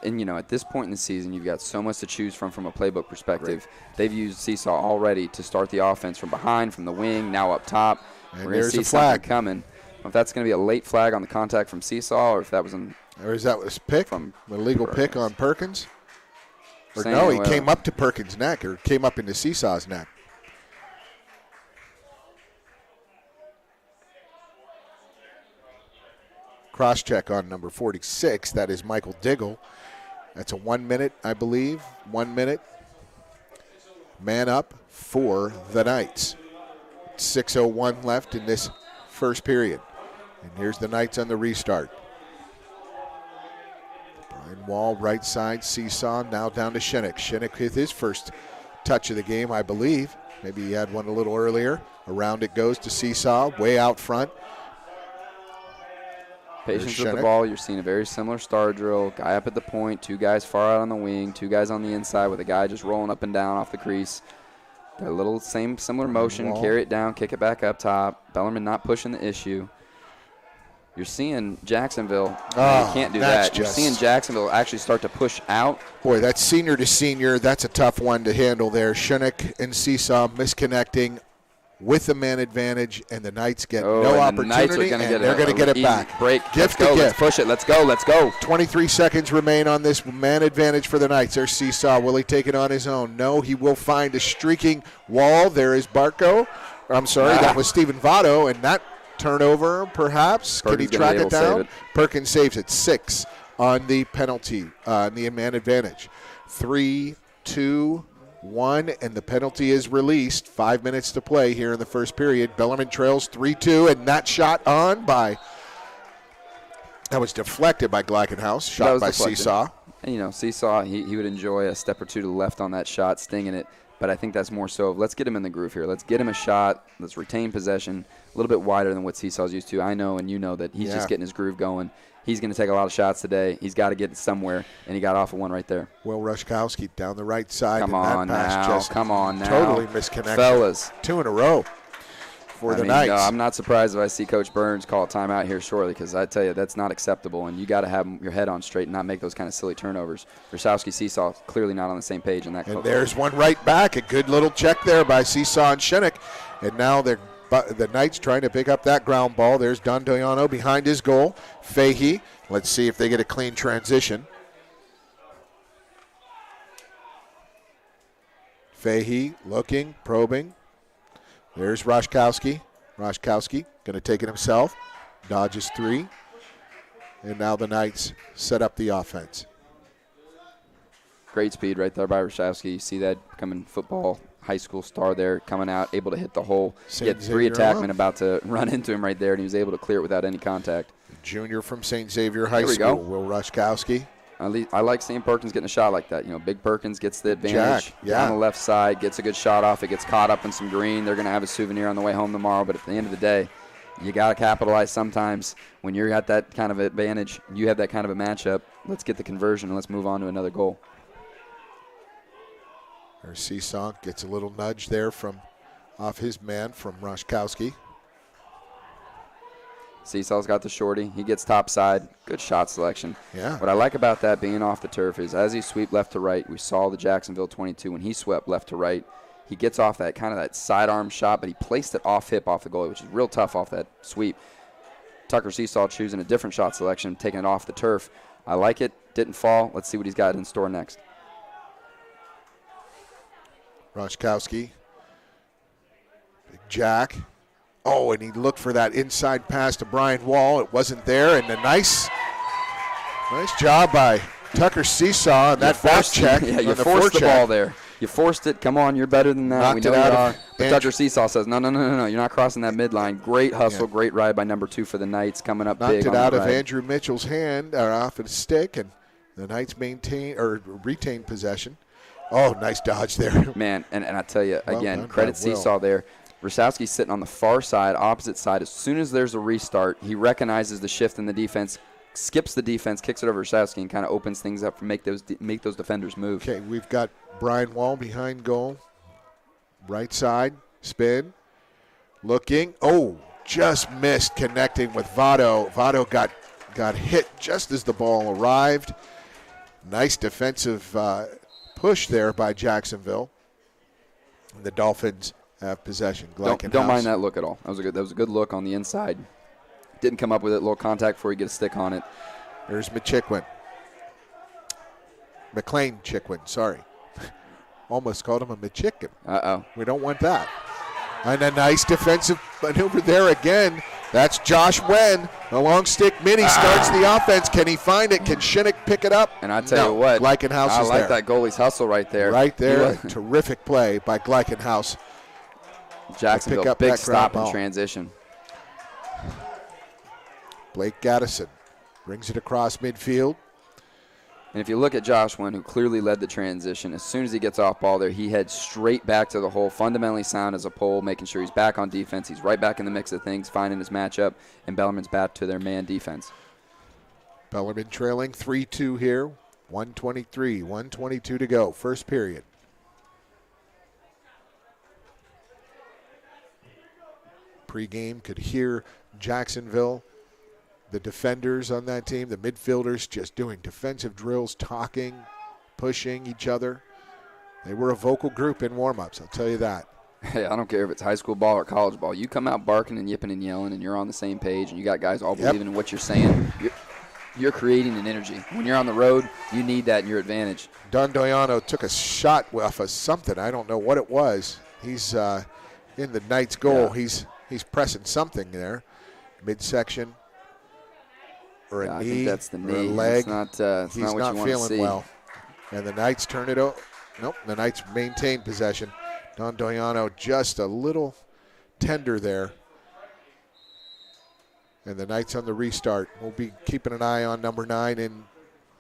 And, at this point in the season, you've got so much to choose from a playbook perspective. Right. They've used Seesaw already to start the offense from behind, from the wing, now up top. And we're going to see something coming. If that's going to be a late flag on the contact from Seesaw, or if that was or is that was pick from a legal pick on Perkins? Or no, he came up to Perkins' neck, or came up into Seesaw's neck. cross-check on number 46. That is Michael Diggle. That's a 1 minute, I believe. 1 minute. Man up for the Knights. 6:01 left in this first period. And here's the Knights on the restart. Brian Wall, right side, seesaw, now down to Shinnick. Shinnick with his first touch of the game, I believe. Maybe he had one a little earlier. Around it goes to seesaw, way out front. Patience with the ball. You're seeing a very similar star drill. Guy up at the point, 2 guys far out on the wing, 2 guys on the inside with a guy just rolling up and down off the crease. A little similar motion, carry it down, kick it back up top. Bellarmine not pushing the issue. You're seeing Jacksonville. You can't do that. You're seeing Jacksonville actually start to push out. Boy, that's senior to senior. That's a tough one to handle there. Shinnick and seesaw misconnecting with the man advantage, and the Knights get no opportunity, and they're going to get it back. Break. Gift to gift. gift. Let's push it. Let's go. Let's go. 23 seconds remain on this man advantage for the Knights. There's Seesaw. Will he take it on his own? No, he will find a streaking Wall. There is Barco. I'm sorry, that was Stephen Votto, and that turnover, perhaps. Can he track it down? Perkins saves it. 6 on the penalty, the man advantage. 3, 2, 1, and the penalty is released. 5 minutes to play here in the first period. Bellarmine trails 3-2, and that shot on by, that was deflected by Gleichenhaus, shot by deflected. Seesaw. And, Seesaw, he would enjoy a step or two to the left on that shot, stinging it. But I think that's more so of let's get him in the groove here. Let's get him a shot. Let's retain possession a little bit wider than what Seesaw's used to. I know and you know that he's just getting his groove going. He's going to take a lot of shots today. He's got to get it somewhere, and he got off of one right there. Will Rushkowski down the right side. Come on now. Totally misconnected. Fellas. 2 in a row for the Knights. No, I'm not surprised if I see Coach Burns call a timeout here shortly, because I tell you, that's not acceptable, and you got to have your head on straight and not make those kind of silly turnovers. Rushkowski, Seesaw, clearly not on the same page in that. And there's one right back. A good little check there by Seesaw and Shinnick. And now the Knights trying to pick up that ground ball. There's Don Doyano behind his goal. Fahey. Let's see if they get a clean transition. Fahey looking, probing. There's Rushkowski. Rushkowski going to take it himself. Dodges 3. And now the Knights set up the offense. Great speed right there by Rushkowski. You see that coming football high school star there coming out, able to hit the hole. He had 3 attackmen about to run into him right there, and he was able to clear it without any contact. Junior from St. Xavier High School, Will Rushkowski. I like seeing Perkins getting a shot like that. Big Perkins gets the advantage on the left side, gets a good shot off. It gets caught up in some green. They're going to have a souvenir on the way home tomorrow, but at the end of the day, you got to capitalize sometimes. When you're at that kind of advantage, you have that kind of a matchup, let's get the conversion and let's move on to another goal. There's Seesaw, gets a little nudge there from off his man from Rushkowski. Seesaw's got the shorty. He gets top side. Good shot selection. Yeah. What I like about that being off the turf is as he sweep left to right, we saw the Jacksonville 22 when he swept left to right. He gets off that kind of that sidearm shot, but he placed it off hip off the goalie, which is real tough off that sweep. Tucker Seesaw choosing a different shot selection, taking it off the turf. I like it. Didn't fall. Let's see what he's got in store next. Rushkowski. Big Jack. Oh, and he looked for that inside pass to Brian Wall. It wasn't there, and a nice job by Tucker Seesaw on that back check. Yeah, you forced the ball there. You forced it. Come on, you're better than that. Knocked we know you are. But Tucker Seesaw says, no, you're not crossing that midline. Great hustle, great ride by number 2 for the Knights, coming up big. Knocked it out of Andrew Mitchell's hand, or off his stick, and the Knights retain possession. Oh, nice dodge there. Man, and I tell you, again, credit Seesaw there. Rusowski's sitting on the far side, opposite side. As soon as there's a restart, he recognizes the shift in the defense, skips the defense, kicks it over to Rusowski, and kind of opens things up for make those defenders move. Okay, we've got Brian Wall behind goal. Right side, spin. Looking. Oh, just missed connecting with Votto. Votto got hit just as the ball arrived. Nice defensive push there by Jacksonville. The Dolphins have possession. Don't mind that look at all. That was a good look on the inside. Didn't come up with it. A little contact before you get a stick on it. There's McChiquin. McLean Chiquin, sorry. Almost called him a McChicken. Uh-oh. We don't want that. And a nice defensive maneuver there again. That's Josh Wen. The long stick mini starts the offense. Can he find it? Can Shinnick pick it up? And I tell you what, Gleichenhaus I is like there. that goalie's hustle right there. Right there. Terrific play by Gleichenhaus. Jacksonville, pick up big that stop ground in ball. transition. Blake Gaddison brings it across midfield. And if you look at Josh Wynn, who clearly led the transition, as soon as he gets off ball there, he heads straight back to the hole, fundamentally sound as a pole, making sure he's back on defense. He's right back in the mix of things, finding his matchup, and Bellarmine's back to their man defense. Bellarmine trailing 3-2 here. 1:23, 1:22 to go. First period. Pre-game could hear Jacksonville, the defenders on that team, the midfielders just doing defensive drills, talking, pushing each other. They were a vocal group in warm-ups, I'll tell you that. Hey, I don't care if it's high school ball or college ball. You come out barking and yipping and yelling, and you're on the same page, and you got guys all believing in what you're saying. You're creating an energy. When you're on the road, you need that in your advantage. Don Doyano took a shot off of something. I don't know what it was. He's in the Knights' goal. Yeah. He's pressing something there, midsection, or a I knee, think that's the or knee. a leg. It's not He's what not you want to feeling see. well. And the Knights turn it over. Nope, the Knights maintain possession. Don Doyano just a little tender there. And the Knights on the restart. We'll be keeping an eye on number 9 in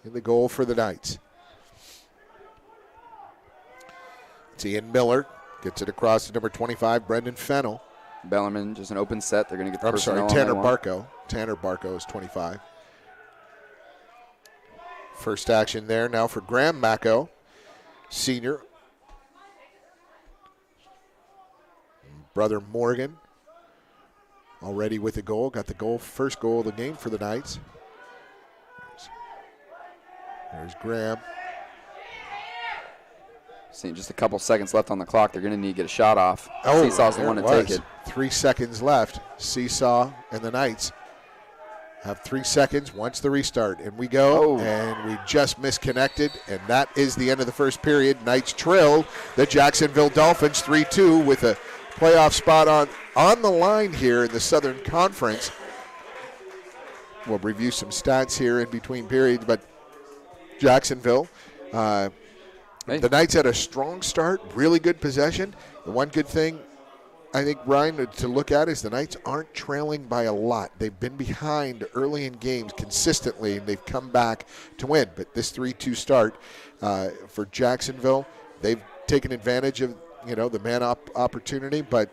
the goal for the Knights. It's Ian Miller. Gets it across to number 25, Brendan Fennell. Bellarmine, just an open set. They're going to get the I'm sorry, personnel Tanner on that one. Barco. Tanner Barco is 25. First action there now for Graham Macco, senior. Brother Morgan already with a goal. Got the goal, first goal of the game for the Knights. There's Graham. See, just a couple seconds left on the clock. They're going to need to get a shot off. Oh, Seesaw's the there one to was. take it. 3 seconds left. Seesaw and the Knights have 3 seconds once the restart. And we go, and we just misconnected, and that is the end of the first period. Knights trail the Jacksonville Dolphins 3-2 with a playoff spot on the line here in the Southern Conference. We'll review some stats here in between periods, but Jacksonville, the Knights had a strong start, really good possession. The one good thing I think, Ryan, to look at is the Knights aren't trailing by a lot. They've been behind early in games consistently, and they've come back to win. But this 3-2 start for Jacksonville, they've taken advantage of the man-up opportunity, but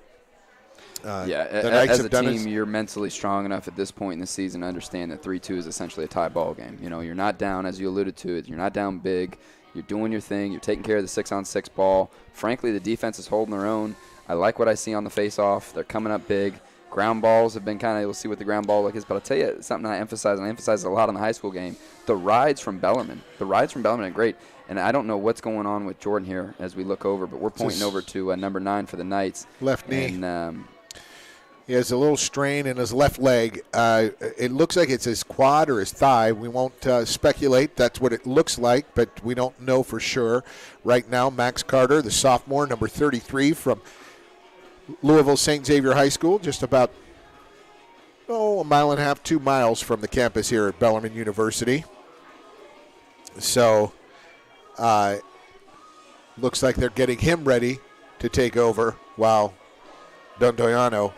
the Knights as have a done team, you're mentally strong enough at this point in the season to understand that 3-2 is essentially a tie ball game. You're not down, as you alluded to. You're not down big. You're doing your thing. You're taking care of the 6-on-6 ball. Frankly, the defense is holding their own. I like what I see on the face-off. They're coming up big. Ground balls have been we'll see what the ground ball look is. But I'll tell you something I emphasize, and I emphasize it a lot in the high school game, the rides from Bellarmine. The rides from Bellarmine are great. And I don't know what's going on with Jordan here as we look over, but we're pointing over to number 9 for the Knights. Left knee. And, he has a little strain in his left leg. It looks like it's his quad or his thigh. We won't speculate. That's what it looks like, but we don't know for sure. Right now, Max Carter, the sophomore, number 33 from Louisville St. Xavier High School, just about a mile and a half, 2 miles from the campus here at Bellarmine University. So, looks like they're getting him ready to take over while Don Doyano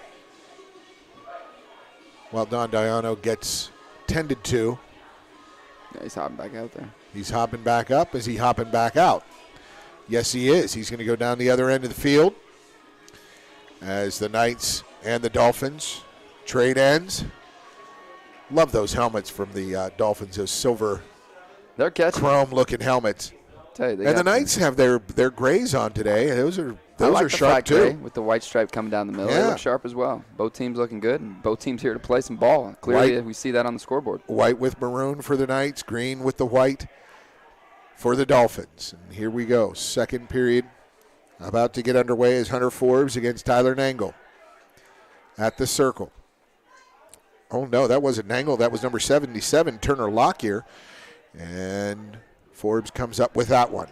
gets tended to. yeah, he's hopping back out there. He's hopping back up. Is he hopping back out? Yes, he is. He's going to go down the other end of the field as the Knights and the Dolphins trade ends. Love those helmets from the Dolphins, those silver They're catching. chrome-looking helmets. Tell you, And the Knights have their grays on today. Those are I like the sharp flat too. gray with the white stripe coming down the middle. They Yeah. look sharp as well. Both teams looking good, and both teams here to play some ball. Clearly, White. we see that on the scoreboard. White with maroon for the Knights, green with the white for the Dolphins. And here we go. Second period about to get underway as Hunter Forbes against Tyler Nangle at the circle. Oh, no, that wasn't Nangle. That was number 77, Turner Lockyer. And Forbes comes up with that one.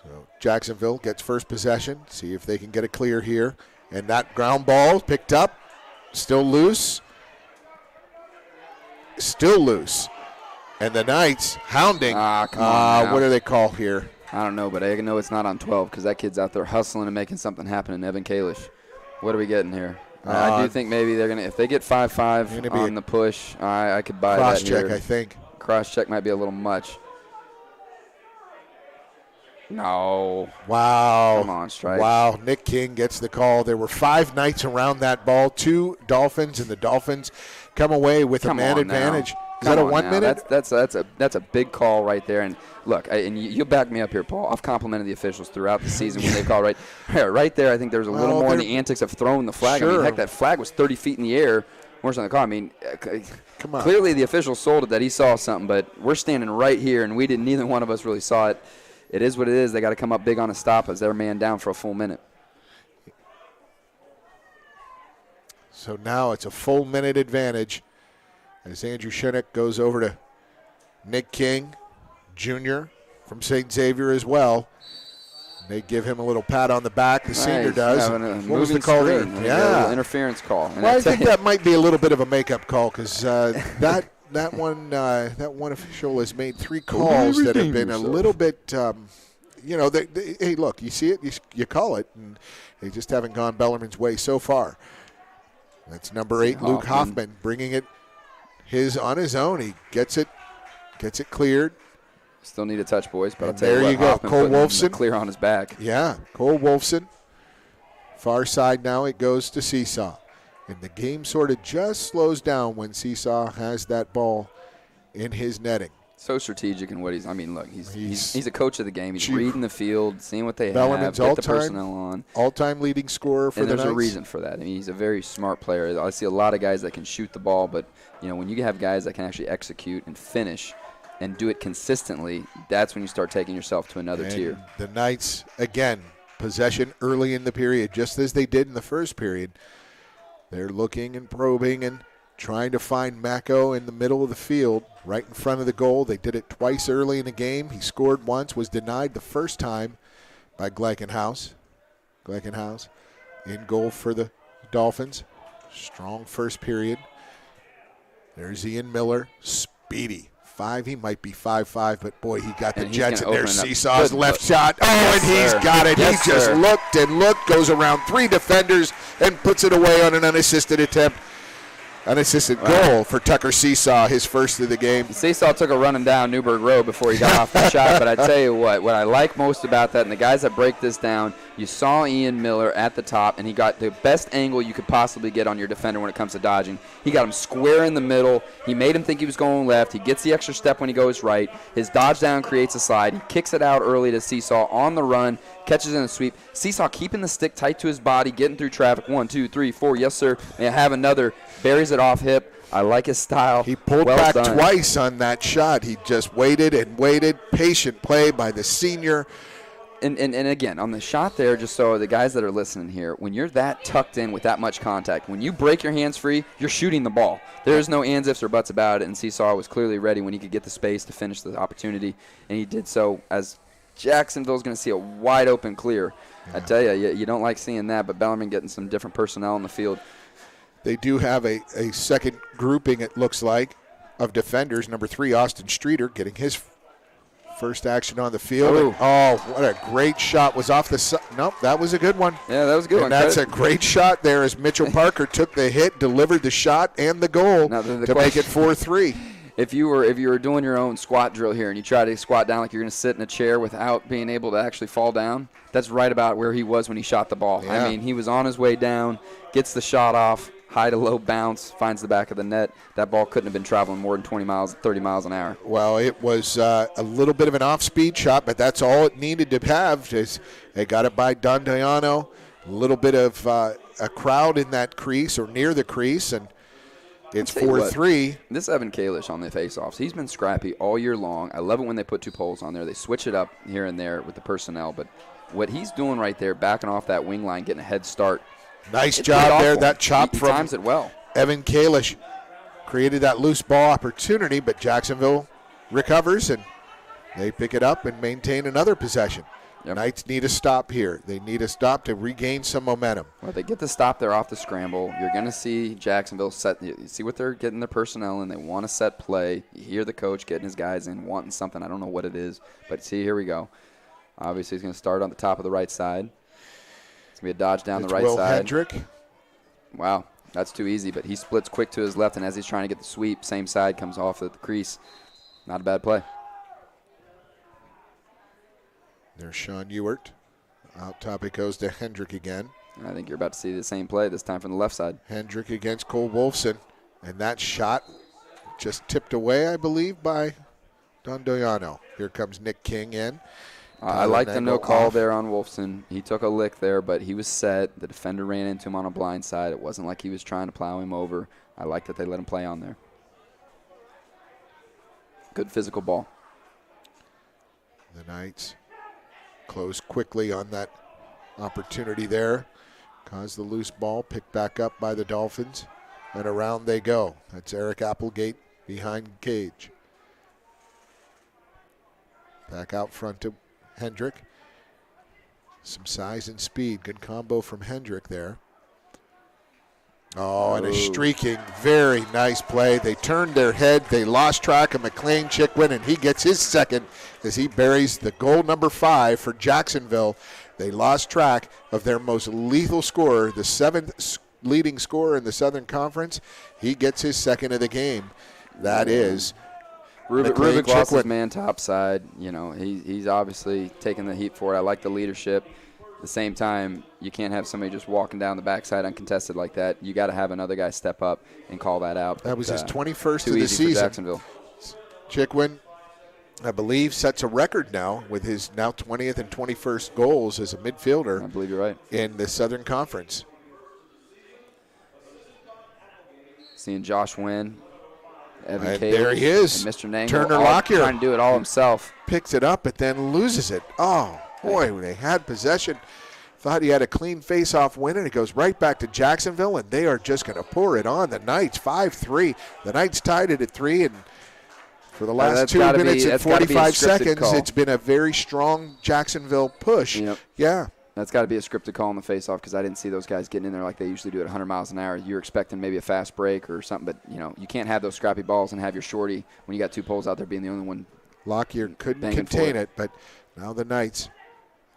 So Jacksonville gets first possession. See if they can get a clear here. And that ground ball picked up Still loose. Still loose. And the Knights hounding. Come on now. What do they call here? I don't know, but I know it's not on 12 because that kid's out there hustling and making something happen in Evan Kalish. What are we getting here? I do think maybe they're going to – if they get 5-5 on the push, I could buy that here. Cross-check, I think. Cross-check might be a little much. No. Wow. Come on, Strike. Wow. Nick King gets the call. There were 5 Knights around that ball, 2 Dolphins, and the Dolphins come away with a man advantage. Is that a 1 minute? That's a big call right there. And look, and you back me up here, Paul. I've complimented the officials throughout the season when they've called right there. I think there's a little more in the antics of throwing the flag. Sure. I mean, heck, that flag was 30 feet in the air. Worse than the call. I mean, come on. Clearly the official sold it that he saw something, but we're standing right here, and neither one of us really saw it. It is what it is. They got to come up big on a stop as they're man down for a full minute. So now it's a full minute advantage as Andrew Shinnick goes over to Nick King, Jr. from St. Xavier as well. They give him a little pat on the back. The senior does. What was the call there? Yeah. Interference call. And well, I think that might be a little bit of a makeup call because that one official has made 3 calls that have been a little bit, hey, look, you see it, you call it, and they just haven't gone Bellarmine's way so far. That's number 8, Luke Hoffman, bringing it on his own. He gets it cleared. Still need a touch, boys, but I'll tell there you what, go, Cole Wolfson. Clear on his back. Yeah, Cole Wolfson. Far side now, it goes to Seesaw. And the game sort of just slows down when Seesaw has that ball in his netting. So strategic in what he's. I mean, look, he's a coach of the game. He's reading the field, seeing what they Bellarmine's have, get the personnel on. All-time leading scorer for the Knights. And there's a reason for that. I mean, he's a very smart player. I see a lot of guys that can shoot the ball, but when you have guys that can actually execute and finish and do it consistently, that's when you start taking yourself to another tier. The Knights, again, possession early in the period, just as they did in the first period. They're looking and probing and trying to find Mako in the middle of the field, right in front of the goal. They did it twice early in the game. He scored once, was denied the first time by Gleichenhaus. Gleichenhaus in goal for the Dolphins. Strong first period. There's Ian Miller, speedy. 5, he might be 5'5", but boy, he got the Jets, and there's Seesaw's left shot. Oh, and he's got it. He just looked and looked, goes around 3 defenders, and puts it away on an unassisted attempt. Unassisted goal for Tucker Seesaw, his first of the game. Seesaw took a running down Newburgh Road before he got off the shot, but I tell you what I like most about that, and the guys that break this down, you saw Ian Miller at the top, and he got the best angle you could possibly get on your defender when it comes to dodging. He got him square in the middle. He made him think he was going left. He gets the extra step when he goes right. His dodge down creates a slide. He kicks it out early to Seesaw on the run, catches in a sweep. Seesaw keeping the stick tight to his body, getting through traffic. 1, 2, 3, 4. Yes, sir. May I have another? Buries it off hip. I like his style. He pulled back twice on that shot. He just waited and waited. Patient play by the senior. And again, on the shot there, just so the guys that are listening here, when you're that tucked in with that much contact, when you break your hands free, you're shooting the ball. There's no ands, ifs, or buts about it, and Seesaw was clearly ready when he could get the space to finish the opportunity, and he did so as Jacksonville's going to see a wide-open clear. Yeah. I tell you don't like seeing that, but Bellarmine getting some different personnel in the field. They do have a second grouping, it looks like, of defenders. Number 3, Austin Streeter, getting his first action on the field. Oh, what a great shot. Was off the side. Nope, that was a good one. Yeah, that was a good one. And that's a great shot there as Mitchell Parker took the hit, delivered the shot and the goal to make it 4-3. If you were doing your own squat drill here and you try to squat down like you're going to sit in a chair without being able to actually fall down, that's right about where he was when he shot the ball. Yeah. I mean, he was on his way down, gets the shot off, high to low bounce, finds the back of the net. That ball couldn't have been traveling more than 30 miles an hour. Well, it was a little bit of an off-speed shot, but that's all it needed to have. They got it by Dondiano. A little bit of a crowd in that crease or near the crease, and it's 4-3. This Evan Kalish on the faceoffs, he's been scrappy all year long. I love it when they put 2 poles on there. They switch it up here and there with the personnel, but what he's doing right there, backing off that wing line, getting a head start. Nice job there. That chop he from times it well. Evan Kalish created that loose ball opportunity, but Jacksonville recovers, and they pick it up and maintain another possession. Yep. Knights need a stop here. They need a stop to regain some momentum. Well, they get the stop there off the scramble. You're going to see Jacksonville set. You see what they're getting their personnel in. They want to set play. You hear the coach getting his guys in, wanting something. I don't know what it is, but see, here we go. Obviously, he's going to start on the top of the right side. It's going to be a dodge down the right Will side. Hendrick. Wow, that's too easy, but he splits quick to his left, and as he's trying to get the sweep, same side comes off at the crease. Not a bad play. There's Sean Ewert. Out top it goes to Hendrick again. I think you're about to see the same play this time from the left side. Hendrick against Cole Wolfson. And that shot just tipped away, I believe, by Don Doyano. Here comes Nick King in. I like the no call off. there on Wolfson. He took a lick there, but he was set. The defender ran into him on a blind side. It wasn't like he was trying to plow him over. I like that they let him play on there. Good physical ball. The Knights close quickly on that opportunity there. Caused the loose ball, picked back up by the Dolphins, and around they go. That's Eric Applegate behind cage. Back out front to Hendrick. Some size and speed. Good combo from Hendrick there. Oh, and a streaking, very nice play. They turned their head. They lost track of McLean Chickwin, and he gets his second as he buries the goal number 5 for Jacksonville. They lost track of their most lethal scorer, the 7th leading scorer in the Southern Conference. He gets his second of the game. That is Rubik lost his man top side. You know, he's obviously taking the heat for it. I like the leadership. At the same time, you can't have somebody just walking down the backside uncontested like that. You got to have another guy step up and call that out. That was his 21st too of the easy for season. Jacksonville. Chickwin, I believe, sets a record now with his now 20th and 21st goals as a midfielder. I believe you're right. In the Southern Conference. Seeing Josh Wynn, Evan And Cage, there he is. and Mr. Nangle, Turner all Lockyer. trying to do it all himself. Picks it up, but then loses it. Oh, boy, when they had possession. Thought he had a clean face-off win, and it goes right back to Jacksonville, and they are just going to pour it on the Knights, 5-3. The Knights tied it at 3, and for the last 2 minutes and 45 seconds, call. It's been a very strong Jacksonville push. Yep. Yeah. That's got to be a scripted call on the face-off because I didn't see those guys getting in there like they usually do at 100 miles an hour. You're expecting maybe a fast break or something, but you can't have those scrappy balls and have your shorty when you got 2 poles out there being the only one. Lockyer couldn't contain it, but now the Knights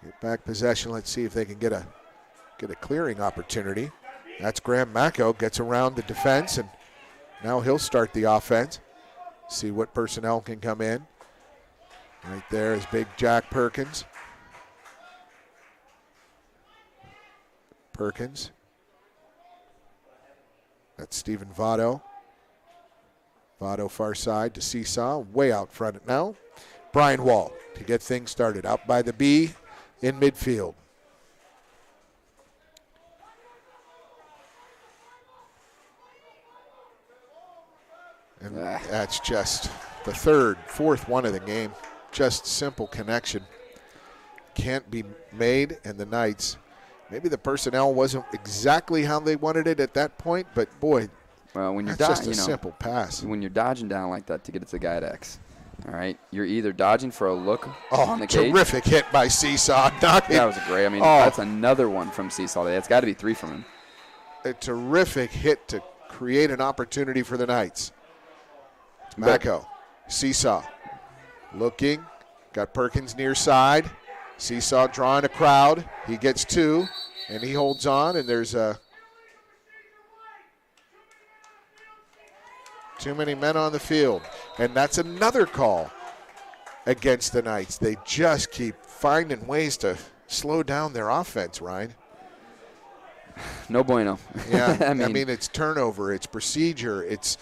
get back possession. Let's see if they can get a clearing opportunity. That's Graham Macko, gets around the defense, and now he'll start the offense. See what personnel can come in. Right there is big Jack Perkins. That's Stephen Votto. Votto far side to Seesaw, way out front now. Brian Wall to get things started. Out by the B in midfield. And that's just the fourth one of the game. Just simple connection. Can't be made, and the Knights, maybe the personnel wasn't exactly how they wanted it at that point, but boy, well, when you're that's just a simple pass. When you're dodging down like that to get it to the guy at X, all right, you're either dodging for a look Oh, on the cage. terrific hit by Seesaw. That was great. I mean, that's another one from Seesaw. That's got to be 3 from him. A terrific hit to create an opportunity for the Knights. It's Macko. Seesaw looking. Got Perkins near side. Seesaw drawing a crowd. He gets 2, and he holds on, and there's too many men on the field. And that's another call against the Knights. They just keep finding ways to slow down their offense, Ryan. No bueno. Yeah, I mean, it's turnover, it's procedure, it's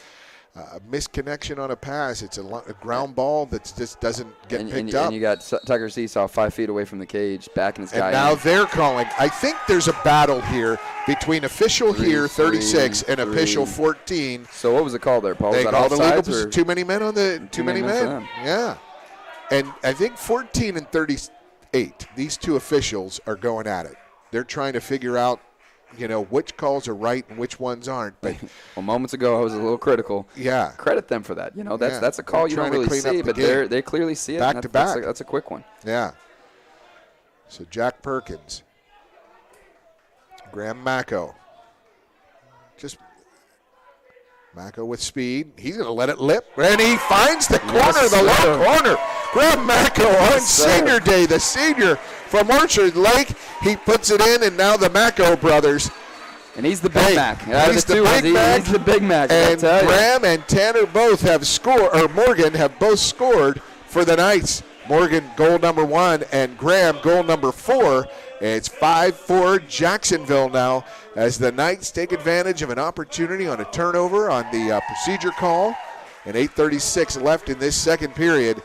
a misconnection on a pass, it's a ground ball that just doesn't get picked up. And you got Tucker Seesaw 5 feet away from the cage, backing his guy And now in. they're calling. I think there's a battle here between official here, 36, and official 14. So what was the call there, Paul? They was that called illegal offsides, or too many men on the too many for men. them. Yeah, and I think 14 and 38. These two officials are going at it. They're trying to figure out, which calls are right and which ones aren't. But well, moments ago I was a little critical. Yeah, credit them for that. That's a call They're you don't trying to really clean up see, the but game. they clearly see it. Back and to that's back. That's a quick one. Yeah. So Jack Perkins. Graham Macco. Just Macco with speed. He's going to let it lip. And he finds the corner, the low corner. Graham Macco on senior day, the senior from Orchard Lake. He puts it in, and now the Macco brothers. And he's the Big Mac. He's the Big Mac. He's the Big Mac. And Graham and Tanner both have scored, or Morgan have both scored for the Knights. Morgan goal number 1 and Graham goal number 4. It's 5-4 Jacksonville now as the Knights take advantage of an opportunity on a turnover on the procedure call. And 8:36 left in this second period.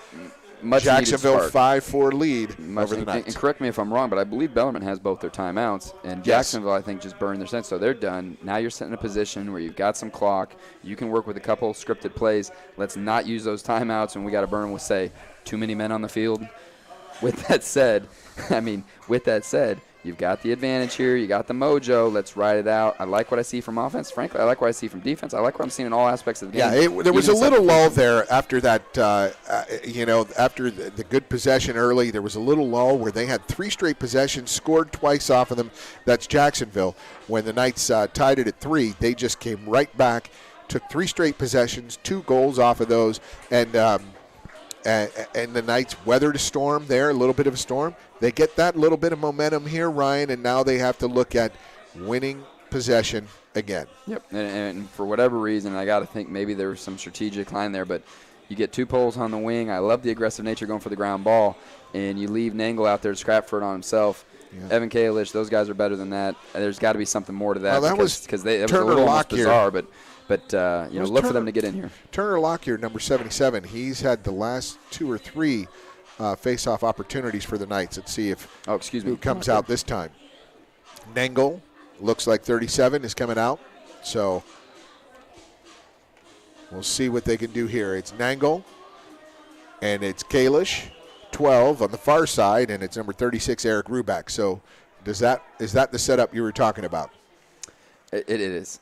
Jacksonville 5-4 lead over the Knights. And correct me if I'm wrong, but I believe Bellarmine has both their timeouts. And Jacksonville, I think, just burned their sense. So they're done. Now you're sitting in a position where you've got some clock. You can work with a couple scripted plays. Let's not use those timeouts, and we got to burn with, say, too many men on the field. With that said, you've got the advantage here. You got the mojo. Let's ride it out. I like what I see from offense. Frankly, I like what I see from defense. I like what I'm seeing in all aspects of the game. Yeah, there was a little lull there after that, after the good possession early. There was a little lull where they had 3 straight possessions, scored twice off of them. That's Jacksonville. When the Knights tied it at 3, they just came right back, took 3 straight possessions, 2 goals off of those, and the Knights weathered a storm there, a little bit of a storm. They get that little bit of momentum here, Ryan, and now they have to look at winning possession again. Yep, and for whatever reason, I got to think maybe there was some strategic line there, but you get 2 poles on the wing. I love the aggressive nature going for the ground ball, and you leave Nangle out there to scrap for it on himself. Yeah. Evan Kalish, those guys are better than that. There's got to be something more to that. Well, because that was a little almost bizarre, but look for them to get in here. Turner Lockyer, number 77, he's had the last 2 or 3 face-off opportunities for the Knights. Let's see if who comes out this time. Nangle, looks like 37 is coming out. So we'll see what they can do here. It's Nangle, and it's Kalish, 12 on the far side, and it's number 36, Eric Ruback. So is that the setup you were talking about? It is.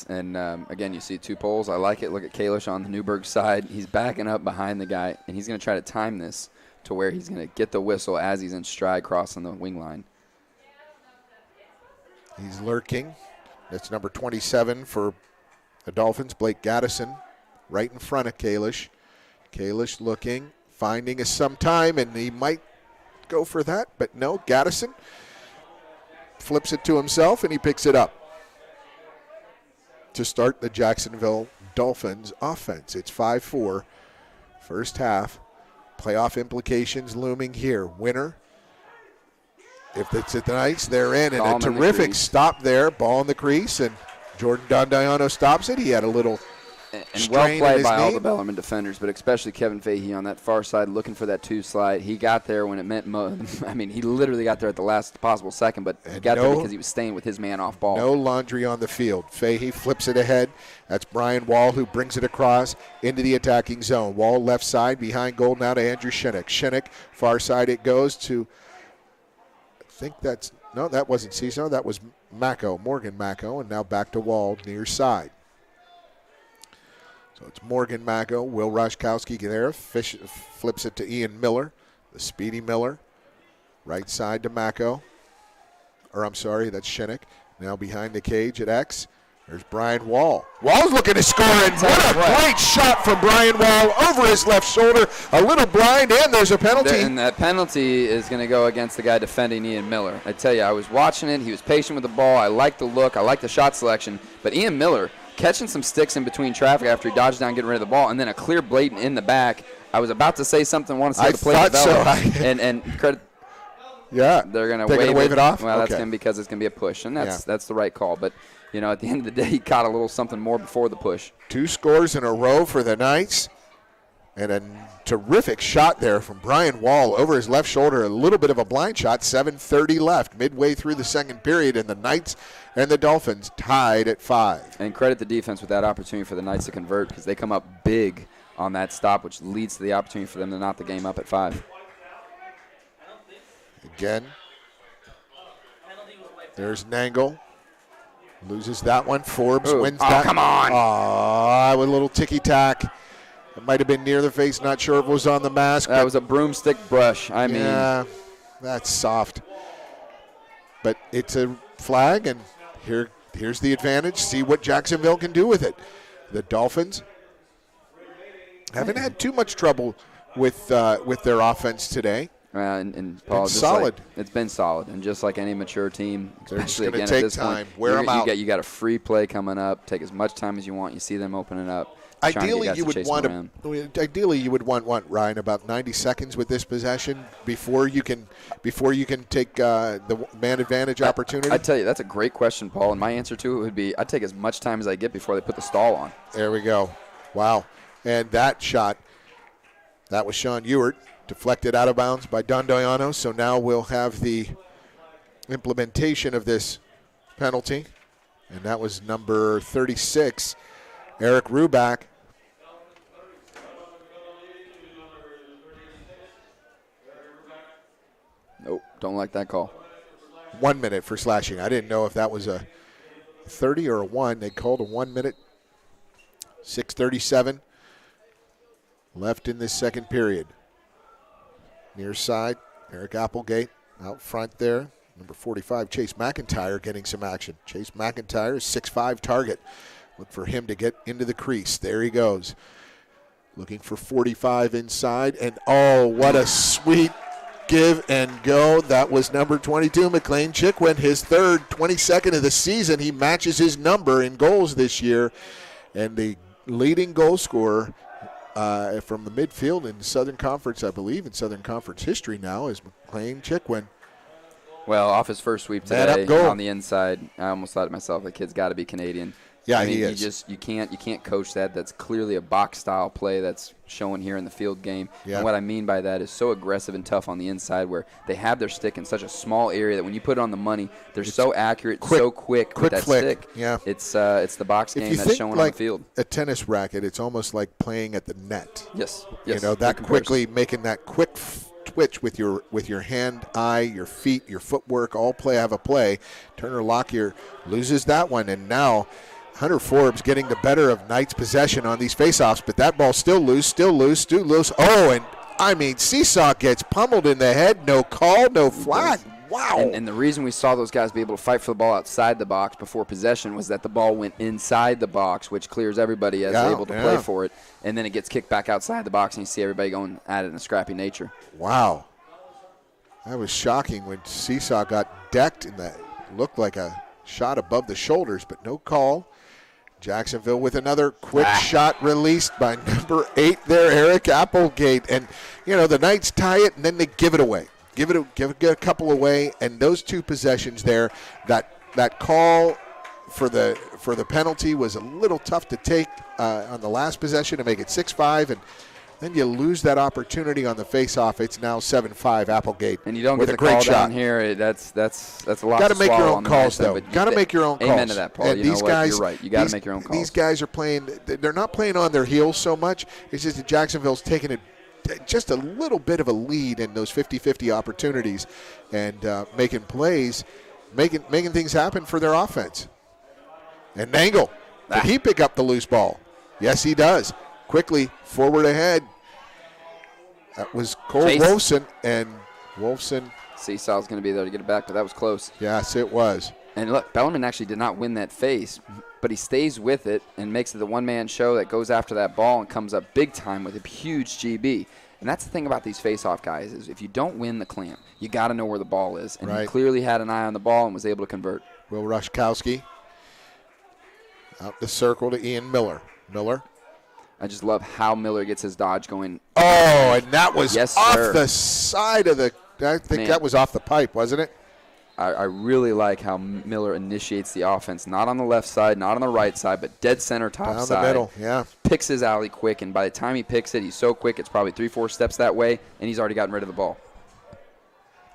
And, again, you see 2 poles. I like it. Look at Kalish on the Newburgh side. He's backing up behind the guy, and he's going to try to time this to where he's going to get the whistle as he's in stride crossing the wing line. He's lurking. That's number 27 for the Dolphins, Blake Gaddison, right in front of Kalish. Kalish looking, finding us some time, and he might go for that, but no, Gaddison flips it to himself, and he picks it up to start the Jacksonville Dolphins offense. It's 5-4, first half. Playoff implications looming here. Winner, if it's at the Knights, they're in. And a terrific stop there. Ball in the crease, and Jordan Dondiano stops it. He had a little and well played by all the Bellarmine defenders, but especially Kevin Fahey on that far side looking for that 2 slide. He got there when it meant he literally got there at the last possible second, but he got there because he was staying with his man off ball. No laundry on the field. Fahey flips it ahead. That's Brian Wall who brings it across into the attacking zone. Wall left side behind goal now to Andrew Shinnick. Shinnick, far side it goes to, that wasn't Ciso. That was Macco, Morgan Macco, and now back to Wall near side. So it's Morgan Macco, Will Roszkowski there, flips it to Ian Miller, the speedy Miller. Right side to Macco. That's Shinnick. Now behind the cage at X. There's Brian Wall. Wall's looking to score, and what a great shot from Brian Wall over his left shoulder. A little blind, and there's a penalty. And that penalty is going to go against the guy defending Ian Miller. I tell you, I was watching it. He was patient with the ball. I like the look. I like the shot selection. But Ian Miller catching some sticks in between traffic after he dodged down, getting rid of the ball, and then a clear blatant in the back. I was about to say something. Want to see the play develop. And credit. Yeah, they're going to wave it off. Well, that's going to be because it's going to be a push, and that's the right call. But at the end of the day, he caught a little something more before the push. 2 scores in a row for the Knights, and a terrific shot there from Brian Wall over his left shoulder. A little bit of a blind shot. 7:30 left, midway through the second period, and the Knights and the Dolphins tied at 5. And credit the defense with that opportunity for the Knights to convert because they come up big on that stop, which leads to the opportunity for them to knot the game up at 5. Again, there's Nangle. Loses that one. Forbes wins that. Oh, come on. With a little ticky-tack. It might have been near the face. Not sure if it was on the mask. That was a broomstick brush. Yeah, that's soft. But it's a flag, and here's the advantage. See what Jacksonville can do with it. The Dolphins haven't had too much trouble with their offense today. And Paul, it's just solid. It's been solid, and just like any mature team, They're just especially gonna again take at this time, point, wear 'em out. You got a free play coming up. Take as much time as you want. You see them opening up. Ideally, you would want what, Ryan, about 90 seconds with this possession before you can take the man advantage opportunity. I tell you, that's a great question, Paul. And my answer to it would be, I'd take as much time as I get before they put the stall on. There we go. Wow. And that shot, that was Sean Ewert, deflected out of bounds by Dondoiano. So now we'll have the implementation of this penalty. And that was number 36, Eric Ruback. Nope, don't like that call. 1 minute for slashing. I didn't know if that was a 30 or a 1. They called a 1 minute. 6:37 left in this second period. Near side, Eric Applegate out front there. Number 45, Chase McIntyre getting some action. Chase McIntyre, 6'5" target. Look for him to get into the crease. There he goes. Looking for 45 inside. And, oh, what a sweet give and go. That was number 22, McLean Chickwin, his third, 22nd of the season. He matches his number in goals this year. And the leading goal scorer from the midfield in Southern Conference, I believe, in Southern Conference history now, is McLean Chickwin. Well, off his first sweep today on the inside, I almost thought to myself, the kid's got to be Canadian. Yeah, I mean, he is. You can't coach that. That's clearly a box style play that's showing here in the field game. Yeah. And what I mean by that is so aggressive and tough on the inside, where they have their stick in such a small area that when you put it on the money, they're so accurate, so quick with that flick. stick. Yeah, it's the box game that's showing like on the field. A tennis racket, it's almost like playing at the net. Yes. You know, that quickly making that quick twitch with your hand, eye, your feet, your footwork, all have a play. Turner Lockyer loses that one, and now Hunter Forbes getting the better of Knight's possession on these faceoffs, but that ball's still loose. Oh, and I mean, Seesaw gets pummeled in the head. No call, no flag. Wow. And the reason we saw those guys be able to fight for the ball outside the box before possession was that the ball went inside the box, which clears everybody as they're able to play for it. And then it gets kicked back outside the box, and you see everybody going at it in a scrappy nature. Wow. That was shocking when Seesaw got decked, and that looked like a shot above the shoulders, but no call. Jacksonville with another quick shot released by number 8 there, Eric Applegate. And, you know, the Knights tie it, and then they give it away. Give a couple away, and those two possessions there, that call for the penalty was a little tough to take on the last possession to make it 6-5, and then you lose that opportunity on the face-off. It's now 7-5 Applegate. And you don't with get a the great call shot down here. That's a lot. Got to make your own on the calls, side, though. but Got to make your own calls. Amen to that, Paul. And you these know guys, what? You're right. You got to make your own calls. These guys are playing. They're not playing on their heels so much. It's just that Jacksonville's taking it just a little bit of a lead in those 50-50 opportunities, and making plays, making things happen for their offense. And Nangle, did he pick up the loose ball? Yes, he does. Quickly forward ahead. That was Cole Wolfson, and Wolfson. Seesaw's going to be there to get it back, but that was close. Yes, it was. And look, Bellarmine actually did not win that face, but he stays with it and makes it the one-man show that goes after that ball and comes up big time with a huge GB. And that's the thing about these face-off guys is if you don't win the clamp, you got to know where the ball is. And he clearly had an eye on the ball and was able to convert. Will Rushkowski out the circle to Ian Miller. Miller. I just love how Miller gets his dodge going. Oh, and that was off the side of the – I think that was off the pipe, wasn't it? I really like how Miller initiates the offense, not on the left side, not on the right side, but dead center, top down side. Down the middle, yeah. Picks his alley quick, and by the time he picks it, he's so quick it's probably 3-4 steps that way, and he's already gotten rid of the ball.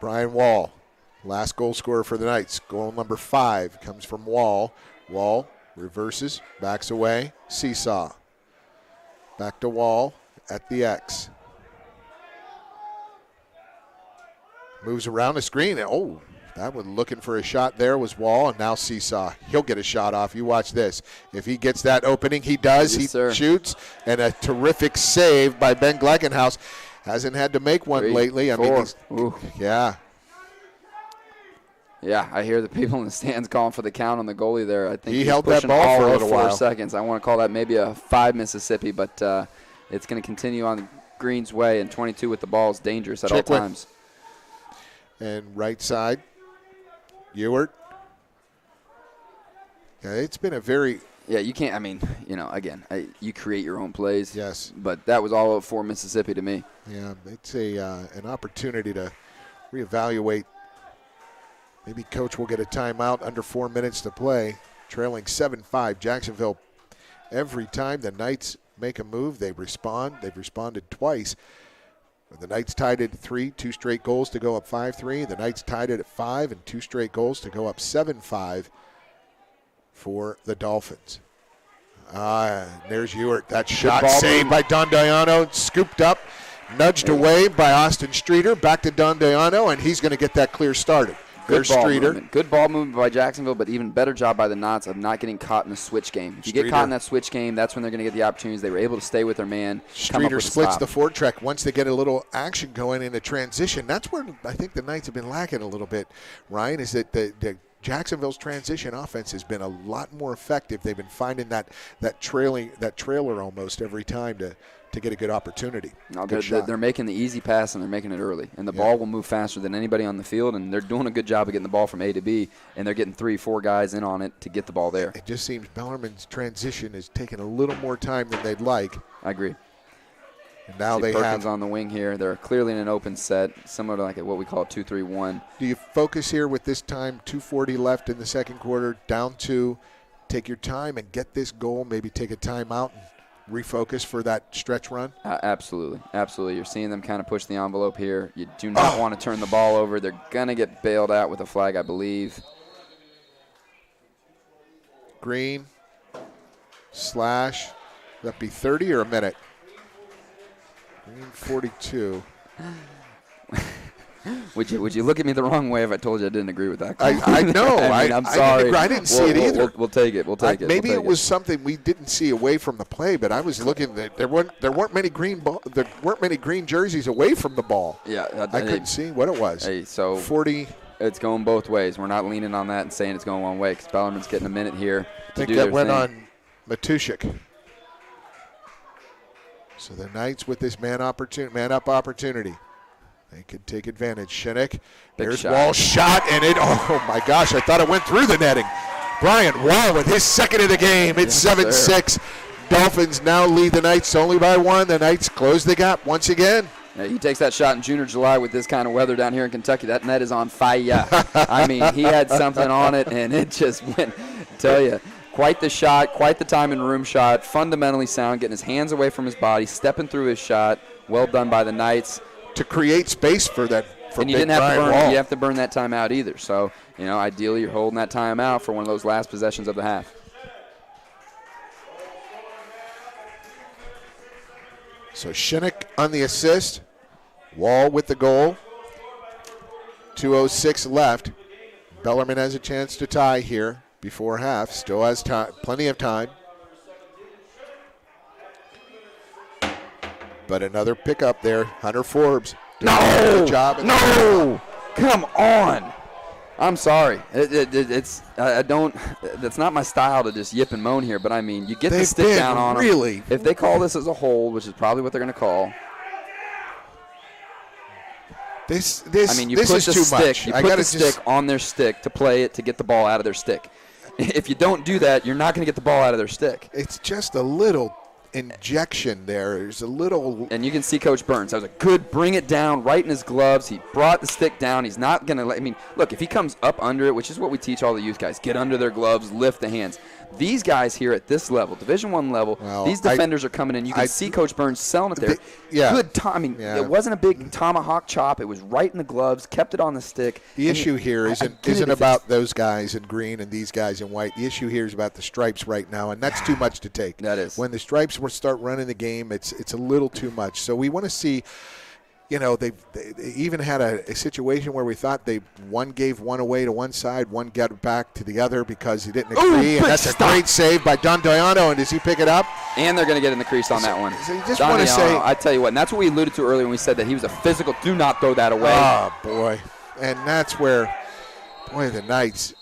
Brian Wall, last goal scorer for the Knights. Goal number 5 comes from Wall. Wall reverses, backs away, Seesaw. Back to Wall at the X. Moves around the screen. Oh, that one looking for a shot there was Wall, and now Seesaw. He'll get a shot off. You watch this. If he gets that opening, he does. Yes, sir. Shoots, and a terrific save by Ben Gleckenhaus. Hasn't had to make one 3, lately. 4. Yeah. Yeah, I hear the people in the stands calling for the count on the goalie there. I think He he's held that pushing ball all for a of little 4 while. seconds. I want to call that maybe a 5 Mississippi, but it's going to continue on Green's way, and 22 with the ball is dangerous at all Chickwith. times. And right side, Ewert. Yeah, it's been a very Yeah, you can't. I mean, again, you create your own plays. Yes. But that was all for Mississippi to me. Yeah, it's an opportunity to reevaluate. Maybe coach will get a timeout under 4 minutes to play, trailing 7-5. Jacksonville, every time the Knights make a move, they respond. They've responded twice. The Knights tied it at 3, 2 straight goals to go up 5-3. The Knights tied it at 5 and 2 straight goals to go up 7-5 for the Dolphins. There's Ewert. That shot saved by Don Diano, scooped up, nudged away by Austin Streeter. Back to Don Diano, and he's going to get that clear started. There's Streeter. Good ball movement by Jacksonville, but even better job by the Knots of not getting caught in the switch game. If you get caught in that switch game, that's when they're going to get the opportunities. They were able to stay with their man. Streeter splits the forecheck once they get a little action going in a transition. That's where I think the Knights have been lacking a little bit, Ryan, is that the Jacksonville's transition offense has been a lot more effective. They've been finding that trailer almost every time to get a good opportunity. No, they're making the easy pass, and they're making it early. And the ball will move faster than anybody on the field, and they're doing a good job of getting the ball from A to B, and they're getting 3-4 guys in on it to get the ball there. It just seems Bellarmine's transition is taking a little more time than they'd like. I agree. And now Perkins on the wing here. They're clearly in an open set, similar to like what we call a 2-3-1. Do you focus here with this time, 2:40 left in the second quarter, down 2, take your time and get this goal, maybe take a timeout and refocus for that stretch run? Absolutely. Absolutely. You're seeing them kind of push the envelope here. You do not want to turn the ball over. They're going to get bailed out with a flag, I believe. Green, slash, that be 30 or a minute? Green 42. Would you look at me the wrong way if I told you I didn't agree with that? I know. I'm sorry. I didn't see it either. We'll take it. We'll take it. Maybe it was something we didn't see away from the play, but I was looking. There weren't many green jerseys away from the ball. Yeah, I couldn't see what it was. Hey, so 40. It's going both ways. We're not leaning on that and saying it's going one way because Bellarmine's getting a minute here to do their thing. I think that went on Matushik. So the Knights with this man up opportunity. They could take advantage. Shinnick, there's Wall's shot, and oh my gosh, I thought it went through the netting. Brian Wall with his second of the game. It's 7-6. Dolphins now lead the Knights only by 1. The Knights close the gap once again. Yeah, he takes that shot in June or July with this kind of weather down here in Kentucky. That net is on fire. I mean, he had something on it, and it just went. I tell you, quite the shot, quite the time and room shot. Fundamentally sound, getting his hands away from his body, stepping through his shot. Well done by the Knights. To create space for that. And you didn't have to burn that time out either. So, ideally you're holding that time out for one of those last possessions of the half. So Shinnick on the assist. Wall with the goal. 2:06 left. Bellarmine has a chance to tie here before half. Still has time, plenty of time. But another pickup there. Hunter Forbes doing a good job. Come on. I'm sorry. That's not my style to just yip and moan here, but I mean, you get the stick down on them. Really? If they call this as a hold, which is probably what they're going to call. You push the stick. You put the stick on their stick to play it to get the ball out of their stick. If you don't do that, you're not going to get the ball out of their stick. It's just a little injection there. There's a little. And you can see Coach Burns. That was a good bring it down right in his gloves. He brought the stick down. He's not going to let. I mean, look, if he comes up under it, which is what we teach all the youth guys, get under their gloves, lift the hands. These guys here at this level, Division I level, these defenders are coming in. You can see Coach Burns selling it there. Good timing. It wasn't a big tomahawk chop. It was right in the gloves, kept it on the stick. The issue here isn't about those guys in green and these guys in white. The issue here is about the stripes right now, and that's too much to take. That is. When the stripes start running the game, it's a little too much. So we want to see. They even had a situation where we thought one gave one away to one side, one got it back to the other because he didn't agree. And that's a great save by Don Diano. And does he pick it up? And they're going to get in the crease on that one. So you just want to say, I tell you what, and that's what we alluded to earlier when we said that he was a physical. Do not throw that away. Oh boy, and that's where Boy, the Knights.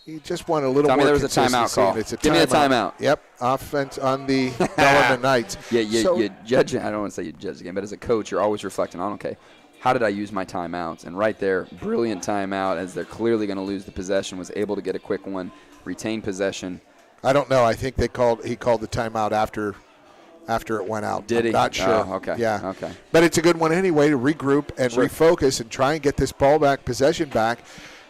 You just want a little Tell me more there was a timeout consistency, call. and it's a Give me a timeout. Yep, offense on the Bellarmine Knights. Yeah, you So- judge. I don't want to say you judge the game, but as a coach, you're always reflecting on, okay, how did I use my timeouts? And right there, brilliant timeout, as they're clearly going to lose the possession, was able to get a quick one, retain possession. I don't know. I think he called the timeout after it went out. Did he? I'm not sure. Oh, okay. Yeah. Okay. But it's a good one anyway to regroup and Sure. refocus and try and get this ball back, possession back.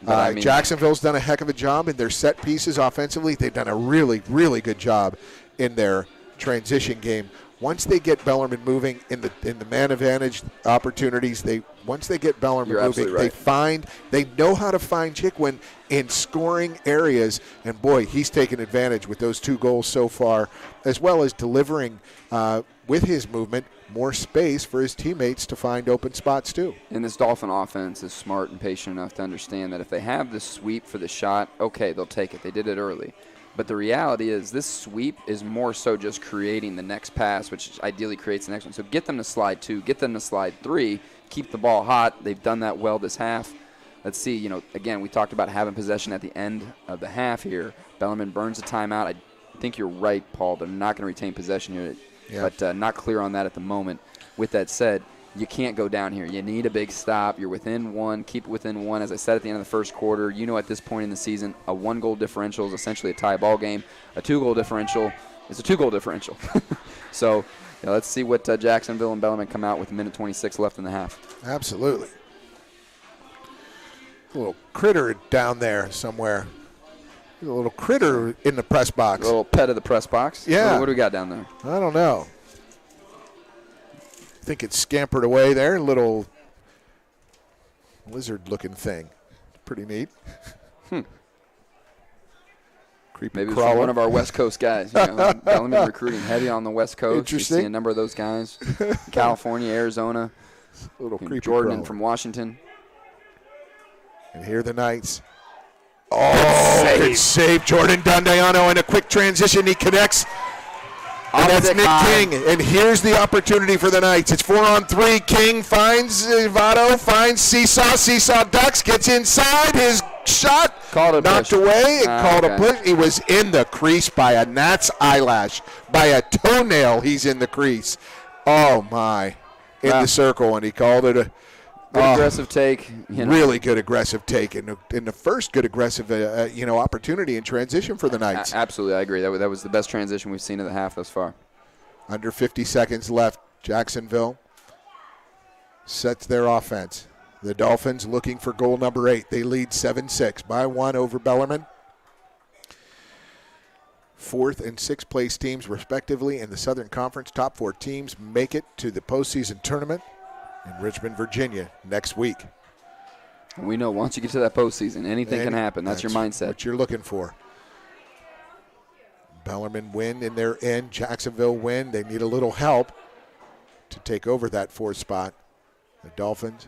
But I mean- Jacksonville's done a heck of a job in their set pieces offensively. They've done a really, really good job in their transition game. Once they get Bellarmine moving in the man advantage opportunities, once they get Bellarmine You're moving, absolutely right. they know how to find Chickwin in scoring areas, and boy, he's taken advantage with those 2 goals so far, as well as delivering with his movement more space for his teammates to find open spots too. And this Dolphin offense is smart and patient enough to understand that if they have the sweep for the shot, okay, they'll take it. They did it early. But the reality is this sweep is more so just creating the next pass, which ideally creates the next one. So get them to slide 2, get them to slide 3, keep the ball hot. They've done that well this half. Let's see, again, we talked about having possession at the end of the half here. Bellarmine burns a timeout. I think you're right, Paul. They're not going to retain possession here, but not clear on that at the moment. With that said, you can't go down here. You need a big stop. You're within 1. Keep it within 1. As I said at the end of the first quarter, at this point in the season, a 1-goal differential is essentially a tie ball game. A 2-goal differential is a 2-goal differential. So let's see what Jacksonville and Bellarmine come out with 1:26 left in the half. Absolutely. A little critter down there somewhere. A little critter in the press box. A little pet of the press box. Yeah. What do we got down there? I don't know. I think it scampered away there. A little lizard-looking thing. Pretty neat. Creepy Maybe it's crawler. from one of our West Coast guys. Bellarmine recruiting heavy on the West Coast. Interesting. You see a number of those guys. California, Arizona, A little creepy Jordan crawler. from Washington. And here are the Knights. Oh, good save. Jordan Dondaiano in a quick transition. He connects. And that's Nick King. And here's the opportunity for the Knights. It's 4-on-3. King finds Votto, finds Seesaw. Seesaw ducks, gets inside. His shot Called a knocked push. away. It called a Okay. push. He was in the crease by a gnat's eyelash. By a toenail, he's in the crease. Oh, my. In Wow. the circle, and he called it a Good aggressive take. really good aggressive take, and the first good aggressive opportunity in transition for the Knights. Absolutely, I agree. That was the best transition we've seen in the half thus far. Under 50 seconds left. Jacksonville sets their offense. The Dolphins looking for goal number 8. They lead 7-6 by 1 over Bellarmine. 4th and 6th place teams, respectively, in the Southern Conference. Top 4 teams make it to the postseason tournament in Richmond, Virginia, next week. We know once you get to that postseason, anything can happen. That's your mindset. What you're looking for. Bellarmine win in their end. Jacksonville win. They need a little help to take over that 4th spot. The Dolphins,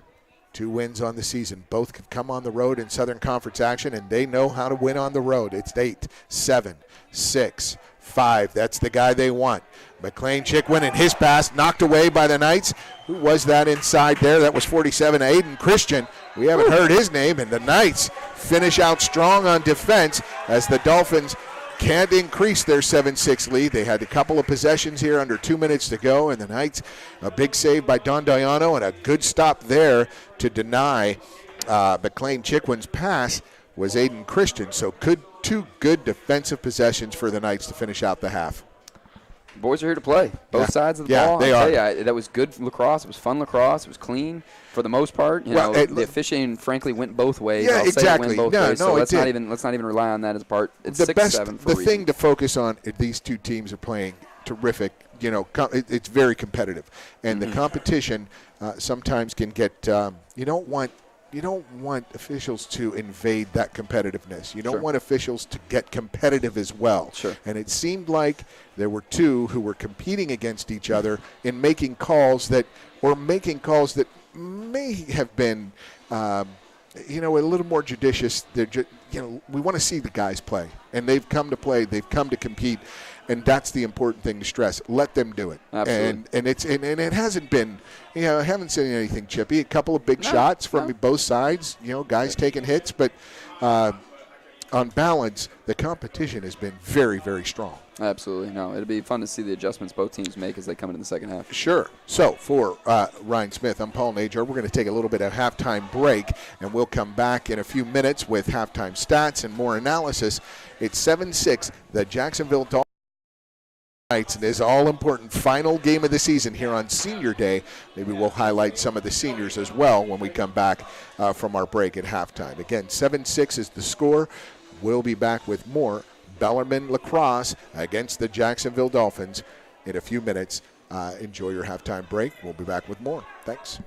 2 wins on the season. Both could come on the road in Southern Conference action, and they know how to win on the road. It's 8, 7, 6, 5. That's the guy they want. McLean Chickwin and his pass knocked away by the Knights. Who was that inside there? That was 47, Aiden Christian. We haven't heard his name, and the Knights finish out strong on defense as the Dolphins can't increase their 7-6 lead. They had a couple of possessions here under 2 minutes to go, and the Knights, a big save by Dondaiano and a good stop there to deny McLean Chickwin's pass was Aiden Christian. So 2 good defensive possessions for the Knights to finish out the half. Boys are here to play. Both sides of the ball. they I'll are. tell you, that was good lacrosse. It was fun lacrosse. It was clean for the most part. The officiating, frankly, went both ways. Yeah, I'll say exactly. it went both No, ways. no, So it let's not did. even rely on that as a part. It's The 6-7 for a the reason. thing to focus on, these 2 teams are playing terrific. It's very competitive, and the competition sometimes can get. You don't want officials to invade that competitiveness. You don't Sure. want officials to get competitive as well. Sure. And it seemed like there were 2 who were competing against each other in making calls that may have been a little more judicious. We want to see the guys play, and they've come to play. They've come to compete, and that's the important thing to stress. Let them do it. Absolutely. And it hasn't been, I haven't seen anything chippy. A couple of big shots from both sides. Guys taking hits, but on balance, the competition has been very, very strong. Absolutely. No, it'll be fun to see the adjustments both teams make as they come into the second half. Sure. So for Ryan Smith, I'm Paul Najar. We're going to take a little bit of halftime break, and we'll come back in a few minutes with halftime stats and more analysis. It's 7-6, the Jacksonville Dolphins. And this all-important final game of the season here on Senior Day. Maybe we'll highlight some of the seniors as well when we come back from our break at halftime. Again, 7-6 is the score. We'll be back with more Bellarmine lacrosse against the Jacksonville Dolphins in a few minutes. Enjoy your halftime break. We'll be back with more. Thanks.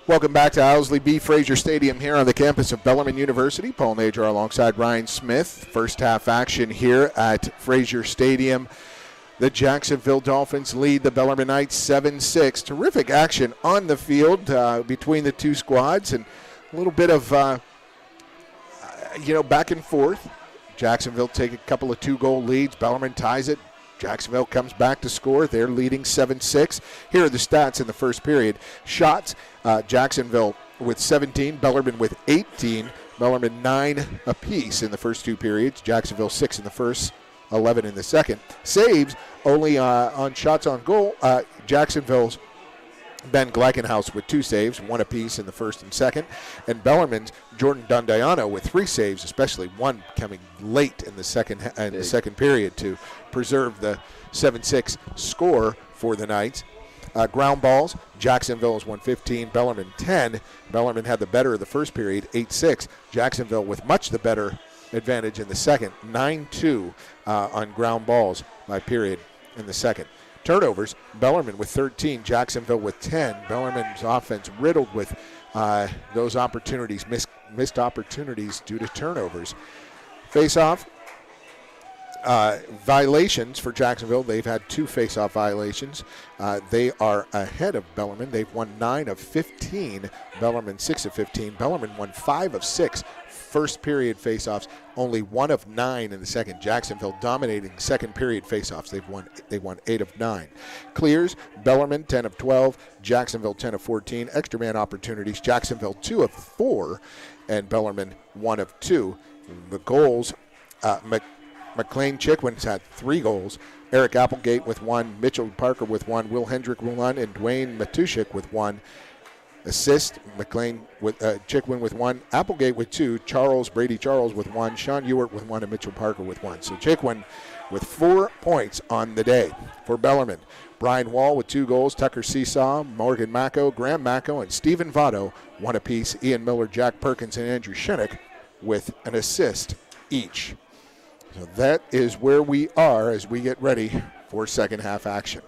Welcome back to Owsley B. Frazier Stadium here on the campus of Bellarmine University. Paul Najar alongside Ryan Smith. First half action here at Frazier Stadium. The Jacksonville Dolphins lead the Bellarmine Knights 7-6. Terrific action on the field between the two squads, and a little bit of, back and forth. Jacksonville take a couple of two-goal leads. Bellarmine ties it. Jacksonville comes back to score. They're leading 7-6. Here are the stats in the first period. Shots, Jacksonville with 17, Bellarmine with 18. Bellarmine 9 apiece in the first two periods. Jacksonville 6 in the first, 11 in the second. Saves, only on shots on goal, Jacksonville's Ben Gleichenhaus with 2 saves, 1 apiece in the first and second. And Bellarmine's Jordan Dondayano with 3 saves, especially one coming late in the second period to preserve the 7-6 score for the Knights. Ground balls, Jacksonville has won 15, Bellarmine 10. Bellarmine had the better of the first period, 8-6. Jacksonville with much the better advantage in the second, 9-2 on ground balls by period in the second. Turnovers, Bellarmine with 13, Jacksonville with 10. Bellarmine's offense riddled with those opportunities, missed opportunities due to turnovers. Face-off, violations for Jacksonville. They've had 2 face-off violations. They are ahead of Bellarmine. They've won 9 of 15. Bellarmine 6 of 15. Bellarmine won 5 of 6 first period face-offs. Only 1 of 9 in the second. Jacksonville dominating second period face-offs. They won 8 of 9. Clears, Bellarmine 10 of 12. Jacksonville 10 of 14. Extra man opportunities. Jacksonville 2 of 4, and Bellarmine 1 of 2. The goals. McLean Chickwin's had 3 goals. Eric Applegate with 1, Mitchell Parker with 1, Will Hendrick with 1, and Dwayne Matushik with 1. Assist, McLean with Chickwin with 1, Applegate with 2, Brady Charles with 1, Sean Ewart with 1, and Mitchell Parker with 1. So Chickwin with 4 points on the day for Bellarmine. Brian Wall with 2 goals, Tucker Seesaw, Morgan Macco, Graham Macco, and Stephen Votto 1 apiece. Ian Miller, Jack Perkins, and Andrew Shinnick with an assist each. So that is where we are as we get ready for second half action.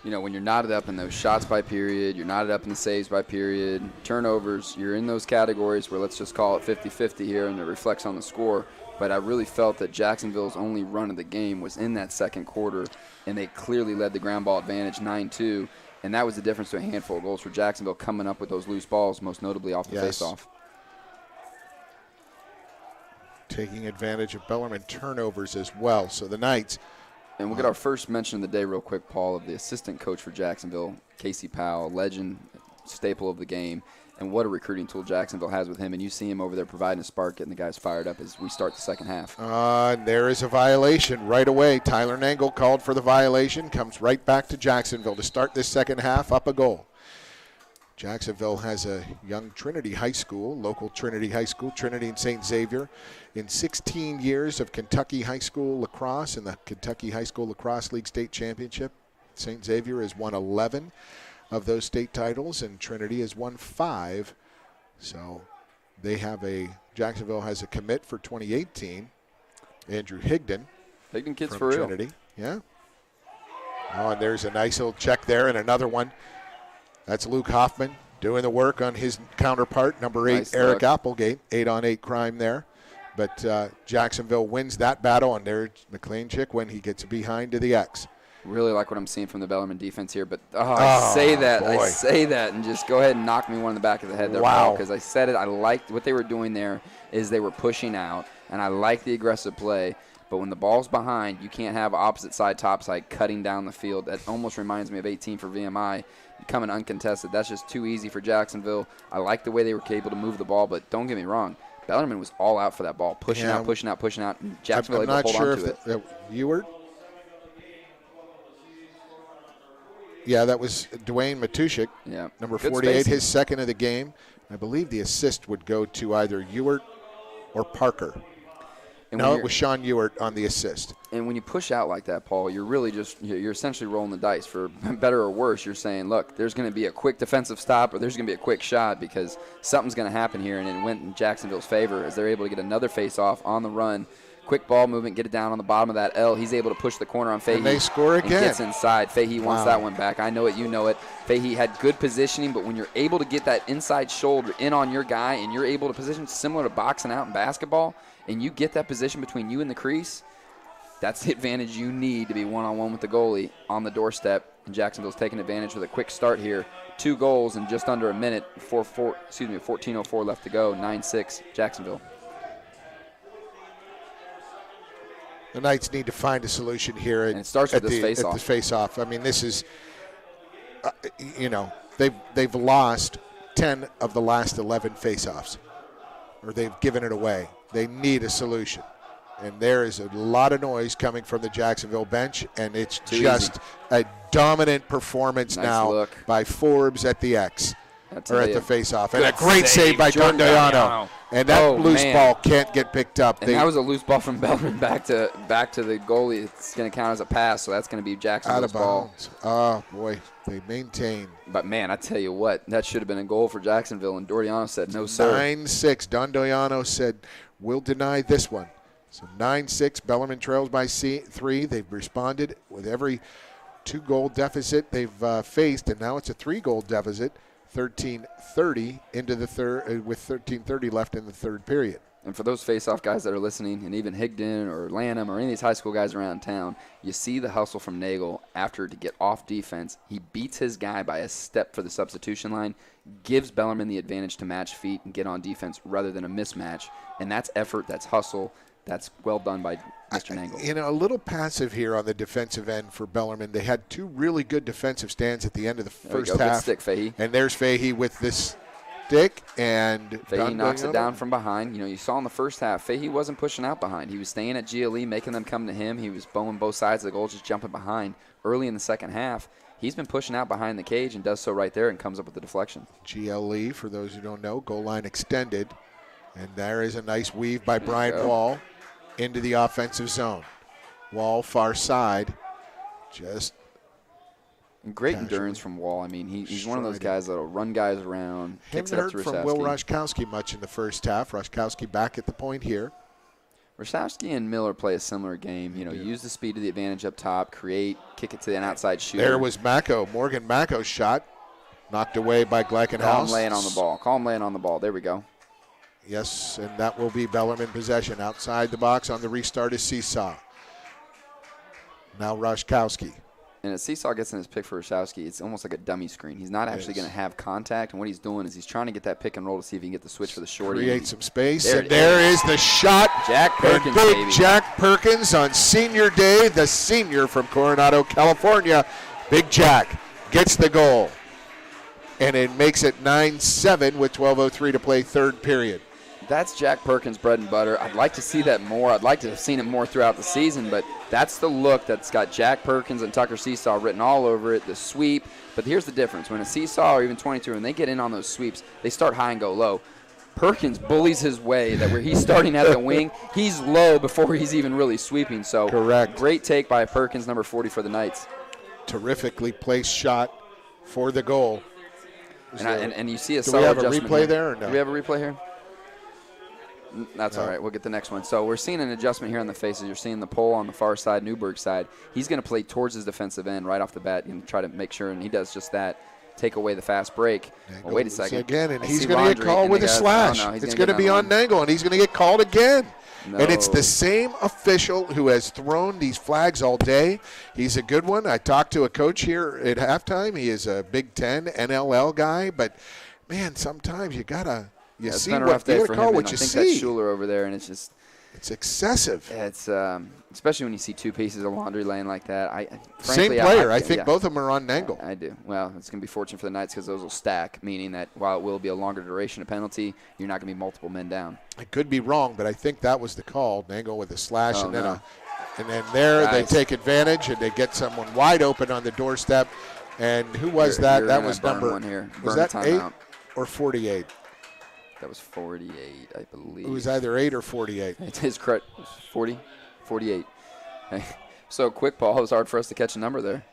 You know, when you're knotted up in those shots by period, you're knotted up in the saves by period, turnovers, you're in those categories where let's just call it 50-50 here, and it reflects on the score. But I really felt that Jacksonville's only run of the game was in that second quarter, and they clearly led the ground ball advantage 9-2. And that was the difference to a handful of goals for Jacksonville coming up with those loose balls, most notably off the faceoff. Taking advantage of Bellarmine turnovers as well. So the Knights. And we'll get our first mention of the day real quick, Paul, of the assistant coach for Jacksonville, Casey Powell, legend, staple of the game. And what a recruiting tool Jacksonville has with him. And you see him over there providing a spark, getting the guys fired up as we start the second half. There is a violation right away. Tyler Nangle called for the violation. Comes right back to Jacksonville to start this second half, up a goal. Jacksonville has a young Trinity High School, local Trinity High School, Trinity and St. Xavier. In 16 years of Kentucky High School lacrosse and the Kentucky High School Lacrosse League State Championship, St. Xavier has won 11 of those state titles, and Trinity has won 5. So Jacksonville has a commit for 2018. Andrew Higdon. Higdon kids from for real. Trinity. Yeah. Oh, and there's a nice little check there and another one. That's Luke Hoffman doing the work on his counterpart, number 8, Nice Eric look. Applegate, 8-on-8 crime there. But Jacksonville wins that battle, and there's McLean Chickwin. He gets behind to the X. Really like what I'm seeing from the Bellarmine defense here, but I say that, and just go ahead and knock me one in the back of the head there, Wow. because I said it. I liked what they were doing there is they were pushing out, and I like the aggressive play. But when the ball's behind, you can't have opposite side, top side cutting down the field. That almost reminds me of 18 for VMI. Coming uncontested. That's just too easy for Jacksonville. I like the way they were able to move the ball, but don't get me wrong. Bellarmine was all out for that ball, pushing out. And Jacksonville I'm able not to hold sure on to if it. Ewart? Yeah, that was Dwayne Matushik, Yeah. number Good 48, spacing. his second of the game. I believe the assist would go to either Ewart or Parker. And No, when it you're- was Sean Ewart on the assist. And when you push out like that, Paul, you're really you're essentially rolling the dice. For better or worse, you're saying, look, there's going to be a quick defensive stop or there's going to be a quick shot because something's going to happen here. And it went in Jacksonville's favor as they're able to get another face-off on the run, quick ball movement, get it down on the bottom of that L. He's able to push the corner on Fahey. And they score again. And gets inside. Fahey wants that one back. I know it, you know it. Fahey had good positioning, but when you're able to get that inside shoulder in on your guy and you're able to position similar to boxing out in basketball, and you get that position between you and the crease, that's the advantage you need to be one-on-one with the goalie on the doorstep. And Jacksonville's taking advantage with a quick start here. 2 goals in just under a minute. 14:04 left to go. 9-6 Jacksonville. The Knights need to find a solution here And it starts with this face-off. At the face-off. I mean, this is, they've lost 10 of the last 11 face-offs, or they've given it away. They need a solution. And there is a lot of noise coming from the Jacksonville bench, and it's just a dominant performance now by Forbes at the X, or at the face-off. And a great save by Dondoyano. And that loose ball can't get picked up. And that was a loose ball from Bellarmine back to the goalie. It's going to count as a pass, so that's going to be Jacksonville's ball. Oh, boy, they maintain. But, man, I tell you what, that should have been a goal for Jacksonville, and Doriano said, no, sir. 9-6. Dondoyano said, we'll deny this one. So 9-6, Bellarmine trails by 3. They've responded with every 2-goal deficit they've faced, and now it's a 3-goal deficit, 13:30 into the third, with 13:30 left in the third period. And for those face-off guys that are listening, and even Higdon or Lanham or any of these high school guys around town, you see the hustle from Nagel after to get off defense. He beats his guy by a step for the substitution line, gives Bellarmine the advantage to match feet and get on defense rather than a mismatch. And that's effort, that's hustle. That's well done by Mr. Nagel. A little passive here on the defensive end for Bellarmine. They had 2 really good defensive stands at the end of the first half. Good stick, Fahey. And there's Fahey with this stick, and Fahey knocks it down from behind. You saw in the first half, Fahey wasn't pushing out behind. He was staying at GLE, making them come to him. He was bowing both sides of the goal, just jumping behind. Early in the second half, he's been pushing out behind the cage and does so right there and comes up with the deflection. GLE, for those who don't know, goal line extended. And there is a nice weave by Brian Wall into the offensive zone. Wall far side, just great endurance from Wall. I mean, he's one of those guys that'll run guys around. Haven't heard from Will Roszkowski much in the first half. Roszkowski back at the point here. Roszkowski and Miller play a similar game. Use the speed to the advantage up top, create, kick it to an outside shooter. There was Macco, Morgan Macco's shot, knocked away by Gleichenhaus. Call him laying on the ball. There we go. Yes, and that will be Bellarmine possession. Outside the box on the restart is Seesaw. Now Roszkowski. And as Seesaw gets in his pick for Roszkowski, it's almost like a dummy screen. He's not actually going to have contact, and what he's doing is he's trying to get that pick and roll to see if he can get the switch for the shorty. Create some space, and there is the shot. Jack Perkins, big baby. Jack Perkins on senior day, the senior from Coronado, California. Big Jack gets the goal. And it makes it 9-7 with 12:03 to play third period. That's Jack Perkins' bread and butter. I'd like to see that more. I'd like to have seen it more throughout the season, but that's the look that's got Jack Perkins and Tucker Seesaw written all over it, the sweep. But here's the difference. When a Seesaw or even 22, when they get in on those sweeps, they start high and go low. Perkins bullies his way that where he's starting at the wing, he's low before he's even really sweeping. So correct. Great take by Perkins, number 40 for the Knights. Terrifically placed shot for the goal. And you see a subtle adjustment. Do we have a replay here. there or no? Do we have a replay here? That's all right. We'll get the next one. So we're seeing an adjustment here on the faces. You're seeing the pole on the far side, Newberg side. He's going to play towards his defensive end right off the bat and try to make sure, and he does just that, take away the fast break. Well, wait a second. Again, and he's going to get called with a slash. It's going to be on Nagel, and he's going to get called again. No. And it's the same official who has thrown these flags all day. He's a good one. I talked to a coach here at halftime. He is a Big Ten NLL guy, but, man, sometimes you got to – You see what they call what you see. I think that's Schuler over there, and it's excessive. It's especially when you see 2 pieces of laundry laying like that. Same player. I think both of them are on Nagel. I do. Well, it's going to be fortunate for the Knights because those will stack, meaning that while it will be a longer duration of penalty, you're not going to be multiple men down. I could be wrong, but I think that was the call. Nagel with a slash and then there they take advantage and they get someone wide open on the doorstep. And who was that? That was number. Was that 8 or 48? That was 48, I believe. It was either 8 or 48. It is correct. 40, 48. So quick ball. It was hard for us to catch a number there.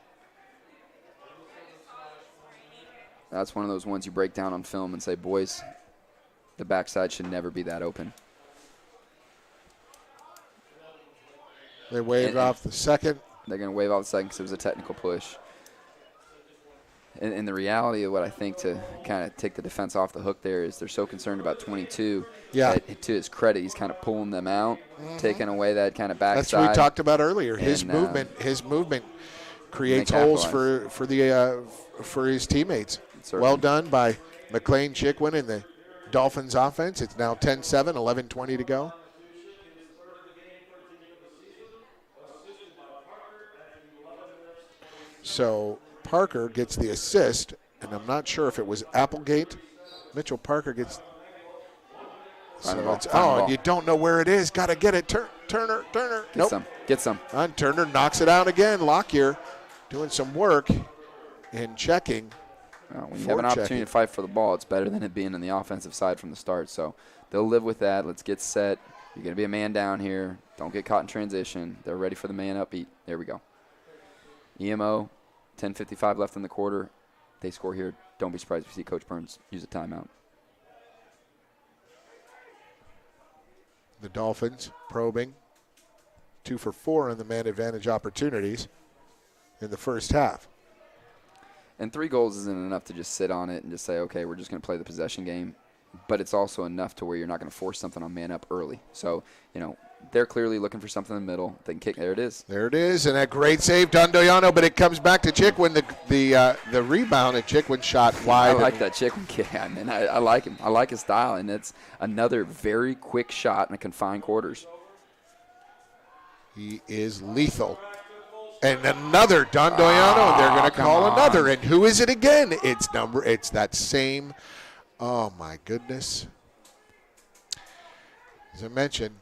That's one of those ones you break down on film and say, boys, the backside should never be that open. They waved off the second. They're going to wave off the second because it was a technical push. And the reality of what I think to kind of take the defense off the hook there is they're so concerned about 22 that, to his credit, he's kind of pulling them out, taking away that kind of backside. That's what we talked about earlier. His movement creates holes for his teammates. Certainly. Well done by McLean Chickwin in the Dolphins offense. It's now 10-7, 11:20 to go. So Parker gets the assist, and I'm not sure if it was Applegate. Mitchell Parker gets. You don't know where it is. Got to get it. Turner. Get some. And Turner knocks it out again. Lockyer doing some work and checking. When you have an opportunity to fight for the ball, it's better than it being on the offensive side from the start. So they'll live with that. Let's get set. You're going to be a man down here. Don't get caught in transition. They're ready for the man up beat. There we go. EMO, 10:55 left in the quarter. They score here. Don't be surprised if you see Coach Burns use a timeout. The Dolphins probing 2 for 4 on the man advantage opportunities in the first half. And 3 goals isn't enough to just sit on it and just say, okay, we're just going to play the possession game. But it's also enough to where you're not going to force something on man up early. So, they're clearly looking for something in the middle. They can kick. There it is. There it is, and a great save, Dondoyano, but it comes back to Chickwin. The rebound at Chickwin shot wide. I like that Chickwin kid. I like him. I like his style, and it's another very quick shot in the confined quarters. He is lethal. And another Dondoyano, and they're going to call another. And who is it again? It's that same. Oh my goodness! As I mentioned,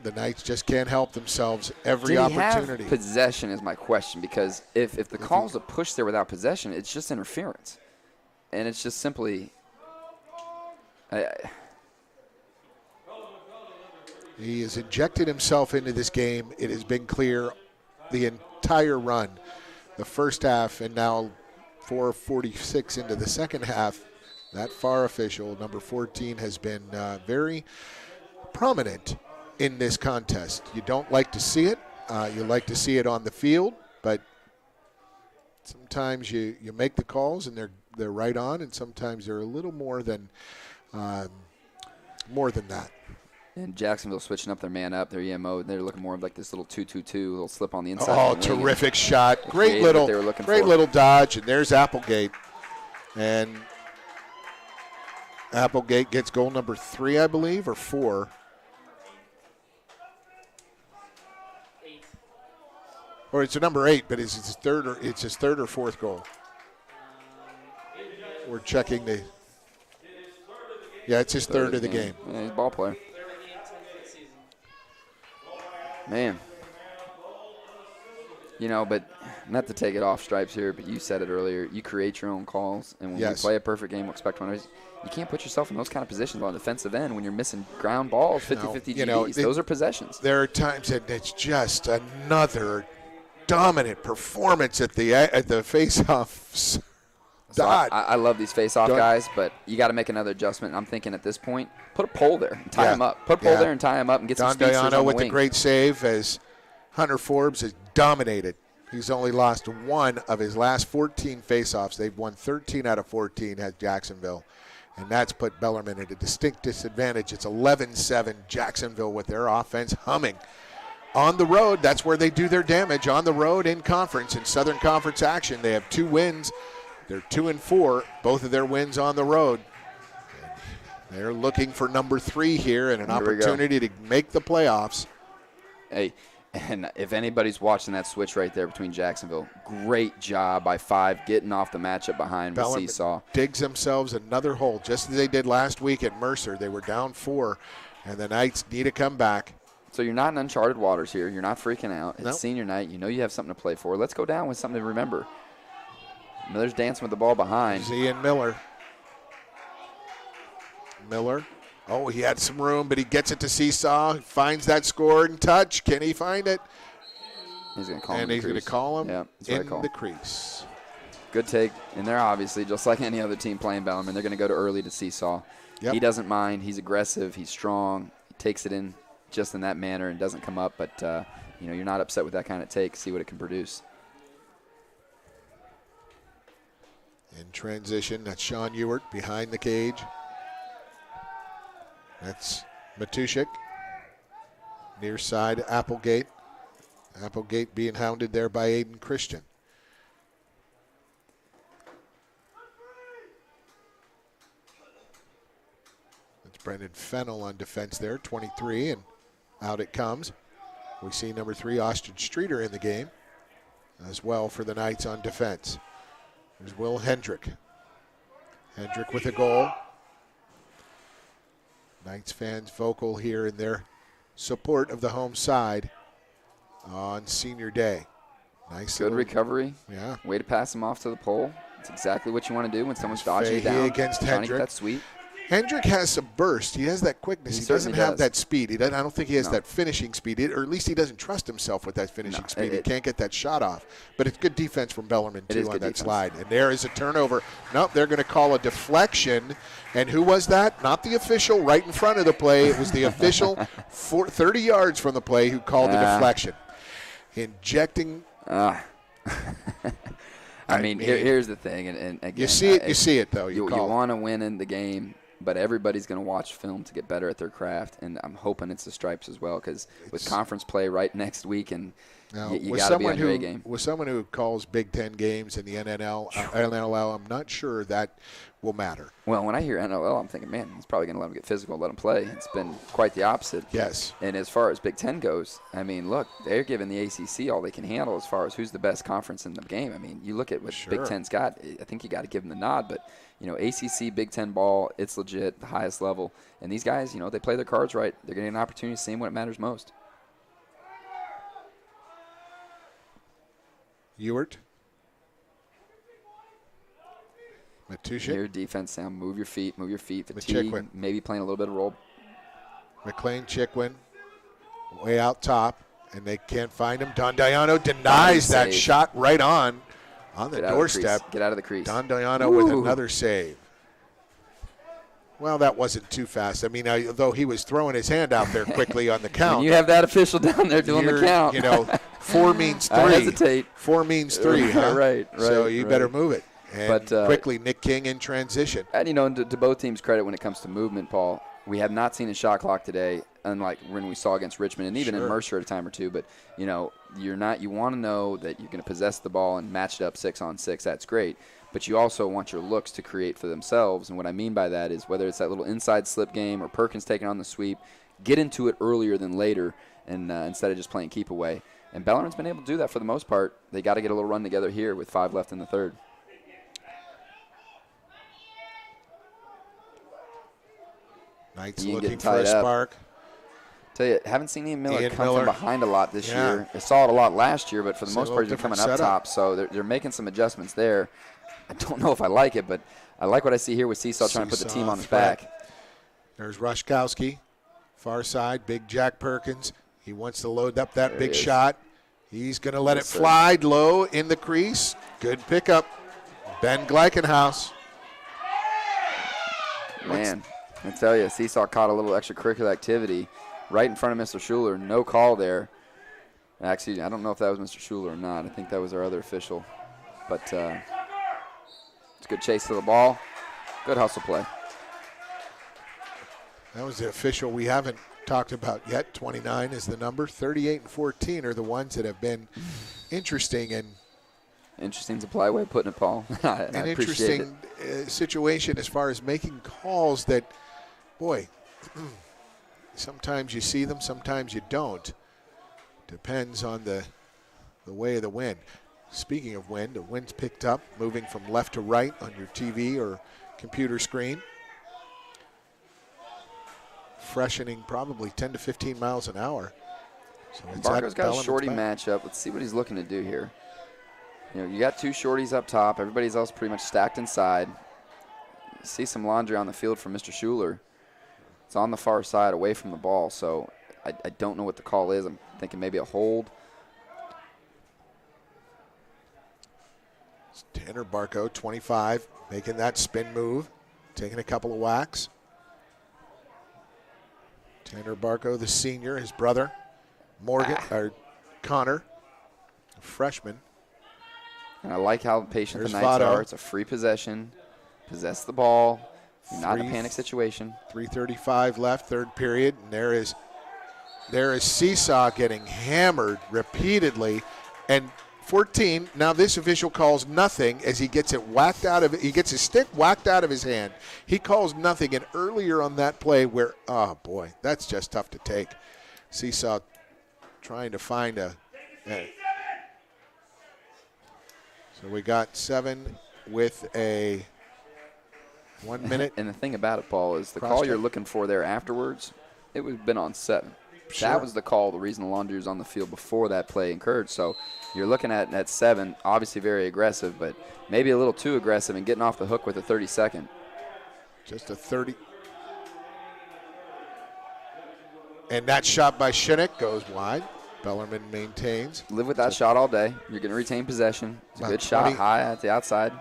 the Knights just can't help themselves every opportunity. Have possession is my question, because if the call's a push there without possession, it's just interference, and it's just simply. He has injected himself into this game. It has been clear the entire run, the first half, and now 4:46 into the second half. That FAR official, number 14, has been very prominent in this contest. You don't like to see it. You like to see it on the field, but sometimes you make the calls and they're right on, and sometimes they're a little more than that. And Jacksonville switching up their man up, their EMO. They're looking more like this little 2-2-2, little slip on the inside. Oh, terrific shot! Great little dodge, and there's Applegate, and Applegate gets goal number 3, I believe, or 4. 8. Or it's a number 8, but it's his third or fourth goal. We're checking the. Yeah, it's his third of the game. Yeah, he's a ball player. Man. But not to take it off Stripes here, but you said it earlier. You create your own calls, and when you play a perfect game, we'll expect one. You can't put yourself in those kind of positions on the defensive end when you're missing ground balls, 50-50 GDs. Those are possessions. There are times that it's just another dominant performance at the face-off dot. So I love these face-off guys, but you got to make another adjustment. I'm thinking at this point, put a pole there and tie him up. Put a pole there and tie him up and get some speedsters on the wing. with the great save as Hunter Forbes has dominated. He's only lost 1 of his last 14 face-offs. They've won 13 out of 14 at Jacksonville, and that's put Bellarmine at a distinct disadvantage. It's 11-7 Jacksonville with their offense humming. On the road, that's where they do their damage. On the road in conference, in Southern Conference action, they have 2 wins. They're 2-4, both of their wins on the road. And they're looking for number 3 here and an opportunity to make the playoffs. Hey, and if anybody's watching that switch right there between Jacksonville, great job by 5 getting off the matchup behind the seesaw. Digs themselves another hole, just as they did last week at Mercer. They were down 4, and the Knights need to come back. So you're not in uncharted waters here. You're not freaking out. It's senior night. You know you have something to play for. Let's go down with something to remember. Miller's dancing with the ball behind. Ian Miller. Oh, he had some room, but he gets it to Seesaw. Finds that score and touch. Can he find it? He's going to call him. And he's going to call him in the crease. Good take. And they're obviously, just like any other team playing Bellarmine, they're going to go to early to Seesaw. He doesn't mind. He's aggressive. He's strong. He takes it in just in that manner and doesn't come up. But, you're not upset with that kind of take. See what it can produce. In transition, that's Sean Ewert behind the cage. That's Matushik. Near side, Applegate. Applegate being hounded there by Aiden Christian. That's Brendan Fennell on defense there, 23, and out it comes. We see number 3, Austin Streeter, in the game as well for the Knights on defense. There's Will Hendrick. Hendrick with a goal. Knights fans vocal here in their support of the home side on senior day. Nice. Good recovery. Yeah. Way to pass him off to the pole. It's exactly what you want to do when someone's dodging you Fahey down. against Trying to Hendrick. get that sweep. Hendrick has some burst. He has that quickness. He doesn't certainly have does. that speed. I don't think he has No. that finishing speed, or at least he doesn't trust himself with that finishing No, speed. He it- can't get that shot off. But it's good defense from Bellarmine, It is too, on good that defense. slide. And there is a turnover. Nope, they're going to call a deflection. And who was that? Not the official right in front of the play. It was the official 30 yards from the play who called the deflection. Injecting. I mean, here's the thing, and again, You see it, though. You call it. want to win in the game, but everybody's going to watch film to get better at their craft, and I'm hoping it's the Stripes as well, because with conference play right next week, and Now, you with got to be someone on your who A game. with someone who calls Big Ten games in the NLL, I'm not sure that will matter. Well, when I hear NLL, I'm thinking, man, he's probably going to let him get physical, let him play. It's been quite the opposite. Yes. And as far as Big Ten goes, I mean, look, they're giving the ACC all they can handle as far as who's the best conference in the game. I mean, you look at what Big Ten's got, I think you got to give them the nod. But, ACC, Big Ten ball, it's legit, the highest level. And these guys, they play their cards right. They're getting an opportunity to see when it matters most. Ewert. Matushik. Your defense sound, move your feet. Fatigue, McChiquin. maybe playing a little bit of role. McLean Chickwin. Way out top. And they can't find him. Don Diano denies that save. shot right on the Get out of the doorstep. crease. Get out of the crease. Don Diano with another save. Well, that wasn't too fast. I mean, though he was throwing his hand out there quickly on the count. When you have that official down there doing the count. 4 means 3. I hesitate. 4 means 3, huh? Right. So you better move it. And But, quickly, Nick King in transition. And, to both teams' credit when it comes to movement, Paul, we have not seen a shot clock today, unlike when we saw against Richmond and even in Mercer at a time or two. But, you want to know that you're going to possess the ball and match it up 6-on-6. That's great. But you also want your looks to create for themselves. And what I mean by that is whether it's that little inside slip game or Perkins taking on the sweep, get into it earlier than later and instead of just playing keep away. And Bellarmine's been able to do that for the most part. They got to get a little run together here with 5 left in the third. Knights Ian looking getting for a tied up. spark. Tell you, haven't seen Ian Miller come Miller. from behind a lot this Yeah. year. I saw it a lot last year, but for the It's a most little part, he's been different coming up setup. top. So they're making some adjustments there. I don't know if I like it, but I like what I see here with Seesaw trying to put the team on his threat. back. There's Rushkowski, far side, big Jack Perkins. He wants to load up that There big he is. shot. He's going to let Yes, it sir. fly low in the crease. Good pickup. Ben Gleichenhaus. Man, I tell you, Seesaw caught a little extracurricular activity right in front of Mr. Schuler. No call there. Actually, I don't know if that was Mr. Schuler or not. I think that was our other official. But it's a good chase to the ball. Good hustle play. That was the official we haven't talked about yet. 29 is the number. 38 and 14 are the ones that have been interesting and Interesting supply way of putting it, Paul. I an appreciate it. interesting situation as far as making calls that, boy, sometimes you see them, sometimes you don't. Depends on the way of the wind. Speaking of wind, the wind's picked up, moving from left to right on your TV or computer screen. Freshening probably 10 to 15 miles an hour. So it's Barco's at got a Bellarmine's shorty back. matchup. Let's see what he's looking to do here. You got 2 shorties up top. Everybody's else pretty much stacked inside. You see some laundry on the field from Mr. Schuler. It's on the far side away from the ball, so I don't know what the call is. I'm thinking maybe a hold. It's Tanner Barco, 25, making that spin move, taking a couple of whacks. Tanner Barco, the senior, his brother, Morgan, or Connor, a freshman. And I like how patient There's the Knights Votto. are. It's a free possession. Possess the ball. You're not in a Three- panic situation. 3:35 left, third period, and there is Seesaw getting hammered repeatedly, and 14. Now this official calls nothing as he gets it whacked out of it. He gets his stick whacked out of his hand. He calls nothing, and earlier on that play where, oh boy, that's just tough to take. Seesaw trying to find a. So we got 7 with a 1 minute. And the thing about it, Paul, is the Cross call check. you're looking for there afterwards, it would have been on 7. Sure. That was the call, the reason the Laundry was on the field before that play occurred. So you're looking at 7, obviously very aggressive, but maybe a little too aggressive and getting off the hook with a 30-second. Just a 30. And that shot by Shinnick goes wide. Bellarmine maintains. Live with that shot all day. You're going to retain possession. It's a About good shot 20. high at the outside.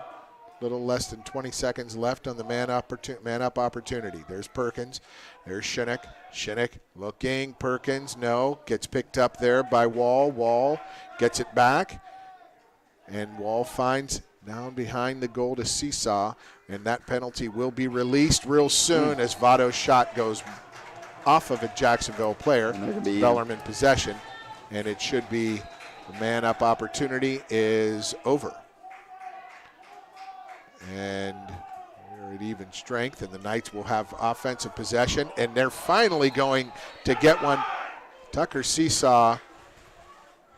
Little less than 20 seconds left on the man up opportunity. There's Perkins. There's Shinnick. Shinnick looking. Perkins, no. Gets picked up there by Wall. Wall gets it back. And Wall finds down behind the goal to Seesaw. And that penalty will be released real soon as Votto's shot goes off of a Jacksonville player. And they're gonna be- Bellarmine possession. And it should be the man up opportunity is over. And we're at even strength, and the Knights will have offensive possession, and they're finally going to get one. Tucker Seesaw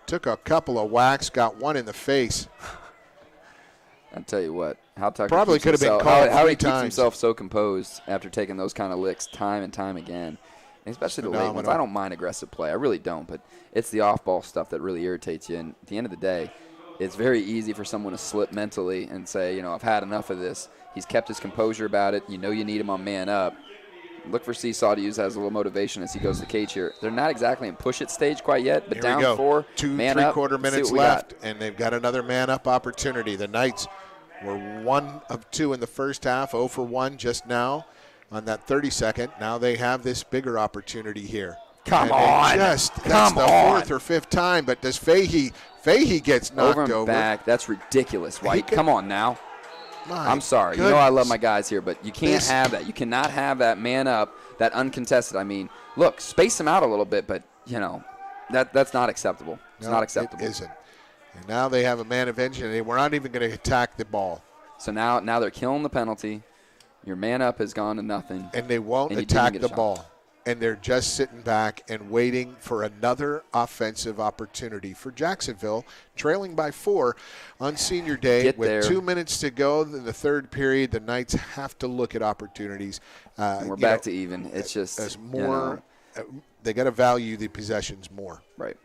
took a couple of whacks, got one in the face. I'll tell you what, how Tucker Probably keeps could have been himself- called how he 3 keeps times. himself so composed after taking those kind of licks time and time again. And especially the late ones. Phenomenal. I don't mind aggressive play. I really don't, but it's the off-ball stuff that really irritates you. And at the end of the day, it's very easy for someone to slip mentally and say, I've had enough of this. He's kept his composure about it. You need him on man up. Look for Seesaw to use that as a little motivation as he goes to cage here. They're not exactly in push-it stage quite yet, but Here down we go. 4, 2 man up, three-quarter see minutes what we got. left, and they've got another man-up opportunity. The Knights were 1 of 2 in the first half, 0 for 1 just now on that 30-second. Now they have this bigger opportunity here. Come And they on. that's Come the on. 4th or 5th time, but does Fahey gets knocked Over and back. That's ridiculous, White. could- Come on now. My I'm sorry. goodness. I love my guys here, but you can't This- have that. You cannot have that man up, that uncontested. I mean, look, space them out a little bit, but, that's not acceptable. It's No, not acceptable. It isn't. And now they have a man advantage, and we're not even going to attack the ball. So now they're killing the penalty. Your man up has gone to nothing. And they won't And you didn't attack get a the shot. ball. And they're just sitting back and waiting for another offensive opportunity for Jacksonville, trailing by 4 on senior day. Get With there. 2 minutes to go in the third period, the Knights have to look at opportunities. And we're back to even. It's just as more. They got to value the possessions more. Right.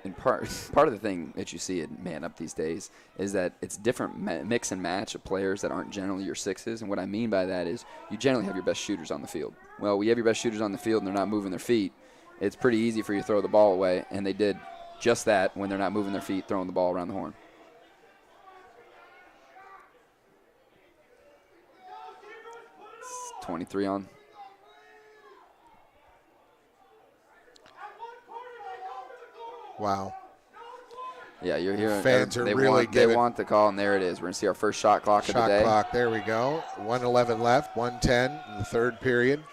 And part of the thing that you see in man up these days is that it's different mix and match of players that aren't generally your 6s. And what I mean by that is you generally have your best shooters on the field. Well, we have your best shooters on the field and they're not moving their feet. It's pretty easy for you to throw the ball away, and they did just that when they're not moving their feet, throwing the ball around the horn. It's 23 on. Wow. Yeah, you're hearing Fans are they really they giving- want the call, and there it is. We're going to see our first shot clock of the Shot day. clock. There we go. 1:11 left. 1:10 in the third period.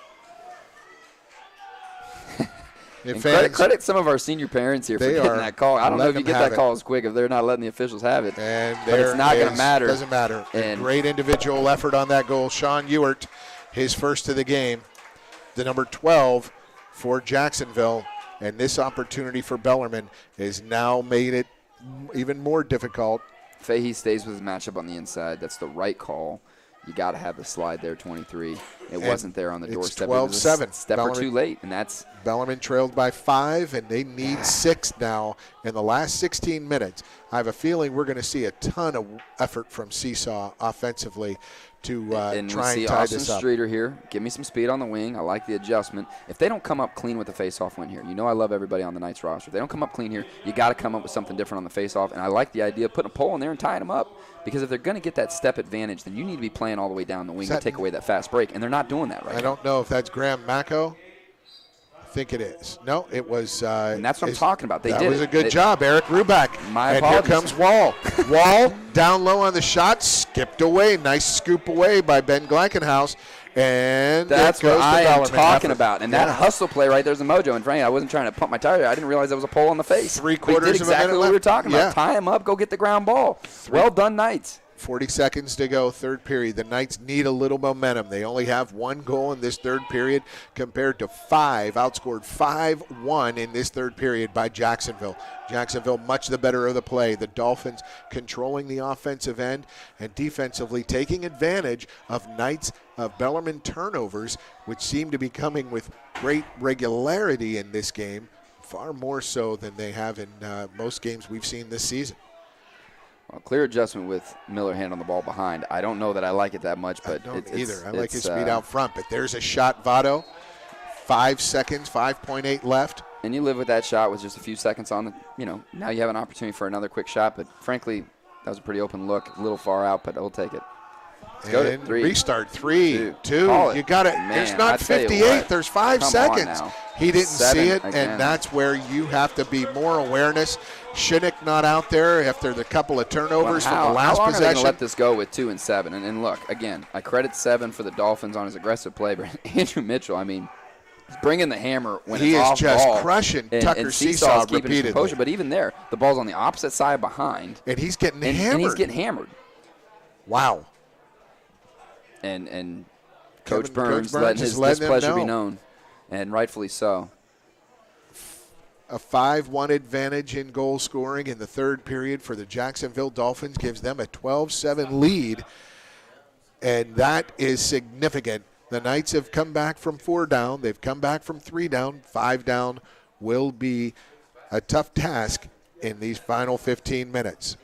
And If credit some of our senior parents here for They getting are that call. I don't know if letting you them get have that it. call as quick if they're not letting the officials have it. And But it's not going to matter. Doesn't matter. And- Great individual effort on that goal. Sean Ewert, his first of the game, the number 12 for Jacksonville. And this opportunity for Bellarmine has now made it even more difficult. Fahey stays with his matchup on the inside. That's the right call. You got to have the slide there, 23. It And wasn't there on the it's doorstep. It was a 12-7. step or Bellarmine- two late, and that's Bellarmine trailed by 5, and they need 6 now in the last 16 minutes. I have a feeling we're going to see a ton of effort from Seesaw offensively to And try we see and tie Austin this up. Streeter here. Give me some speed on the wing. I like the adjustment. If they don't come up clean with the face-off win here, you know I love everybody on the Knights roster. If they don't come up clean here, you got to come up with something different on the face-off. And I like the idea of putting a pole in there and tying them up. Because if they're going to get that step advantage, then you need to be playing all the way down the wing to take away that fast break. And they're not doing that right now. I don't know if that's Graham Macco. I think it is. No, it was. And that's what I'm talking about. They that did was it. a good job, Eric Ruback. My and here apologies. comes Wall. Wall down low on the shot, skipped away. Nice scoop away by Ben Gleichenhaus. And That's there what goes I the am Bellarmine talking effort. about. And Yeah. that hustle play right there's a mojo. And frankly, I wasn't trying to pump my tire. I didn't realize there was a pole on the face. Three-quarters But he did of a exactly minute what we were left. talking Yeah. about. Tie him up, go get the ground ball. Well done, Knights. 40 seconds to go, third period. The Knights need a little momentum. They only have one goal in this third period compared to 5, outscored 5-1 in this third period by Jacksonville. Jacksonville much the better of the play. The Dolphins controlling the offensive end and defensively taking advantage of Bellarmine turnovers, which seem to be coming with great regularity in this game, far more so than they have in most games we've seen this season. Well, clear adjustment with Miller handling the ball behind. I don't know that I like it that much, but I don't it's either. I like his it's, speed out front, but there's a shot, Votto. 5 seconds, 5.8 left. And you live with that shot with just a few seconds on the, now you have an opportunity for another quick shot, but frankly, that was a pretty open look, a little far out, but I'll take it. Let's go to And 3. restart. 3, 2. Call it. You got it. Man, There's I not tell you 58. what. There's 5 Come on seconds. now. He didn't 7 see it, again. and that's where you have to be more awareness. Shinnick not out there after the couple of turnovers from the last how long possession. are they going to let this go with 2 and 7? And look, again, I credit 7 for the Dolphins on his aggressive play, but Andrew Mitchell, I mean, he's bringing the hammer when He it's is off just ball. crushing and, Tucker and Seesaw keeping his repeatedly. composure, but even there, the ball's on the opposite side behind, And he's getting and hammered. he's getting hammered. Wow. And Coach Coach Burns Burns letting is his letting them displeasure be know. known, and rightfully so. A 5-1 advantage in goal scoring in the third period for the Jacksonville Dolphins gives them a 12-7 lead, and that is significant. The Knights have come back from 4 down. They've come back from 3 down. 5 down will be a tough task in these final 15 minutes.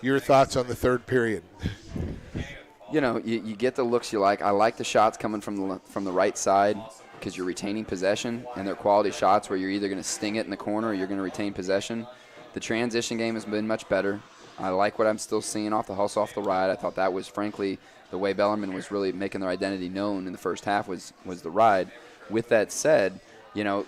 Your thoughts on the third period? You get the looks you like. I like the shots coming from the right side because you're retaining possession, and they're quality shots where you're either going to sting it in the corner or you're going to retain possession. The transition game has been much better. I like what I'm still seeing off the hustle, off the ride. I thought that was, frankly, the way Bellarmine was really making their identity known in the first half was the ride. With that said,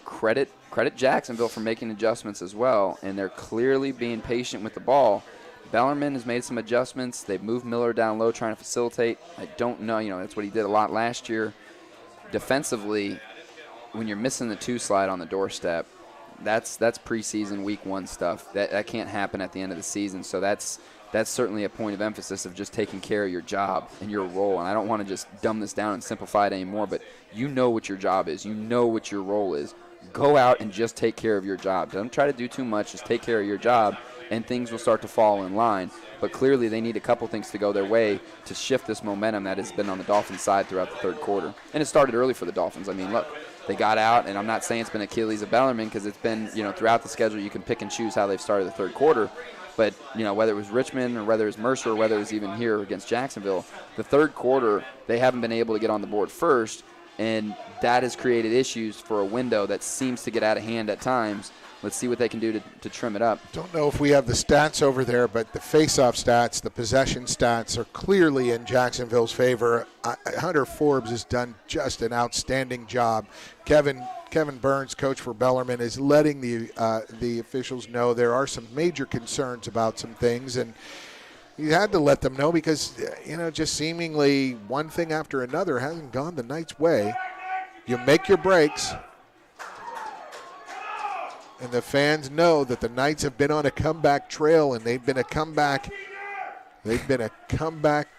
credit Jacksonville for making adjustments as well, and they're clearly being patient with the ball. Bellarmine has made some adjustments. They've moved Miller down low trying to facilitate. I don't know, that's what he did a lot last year. Defensively, when you're missing the 2 slide on the doorstep, that's preseason week 1 stuff. That can't happen at the end of the season. So that's certainly a point of emphasis of just taking care of your job and your role. And I don't want to just dumb this down and simplify it anymore, but you know what your job is. You know what your role is. Go out and just take care of your job. Don't try to do too much. Just take care of your job, and things will start to fall in line. But clearly they need a couple things to go their way to shift this momentum that has been on the Dolphins' side throughout the third quarter. And it started early for the Dolphins. I mean, look, they got out, and I'm not saying it's been Achilles of Bellarmine because it's been, throughout the schedule you can pick and choose how they've started the third quarter. But, whether it was Richmond or whether it was Mercer or whether it was even here against Jacksonville, the third quarter they haven't been able to get on the board first, and that has created issues for a window that seems to get out of hand at times. Let's see what they can do to trim it up. Don't know if we have the stats over there, but the face-off stats, the possession stats are clearly in Jacksonville's favor. Hunter Forbes has done just an outstanding job. Kevin Burns, coach for Bellarmine, is letting the officials know there are some major concerns about some things, and he had to let them know because, just seemingly one thing after another hasn't gone the Knights' way. You make your breaks. And the fans know that the Knights have been on a comeback trail, and they've been a comeback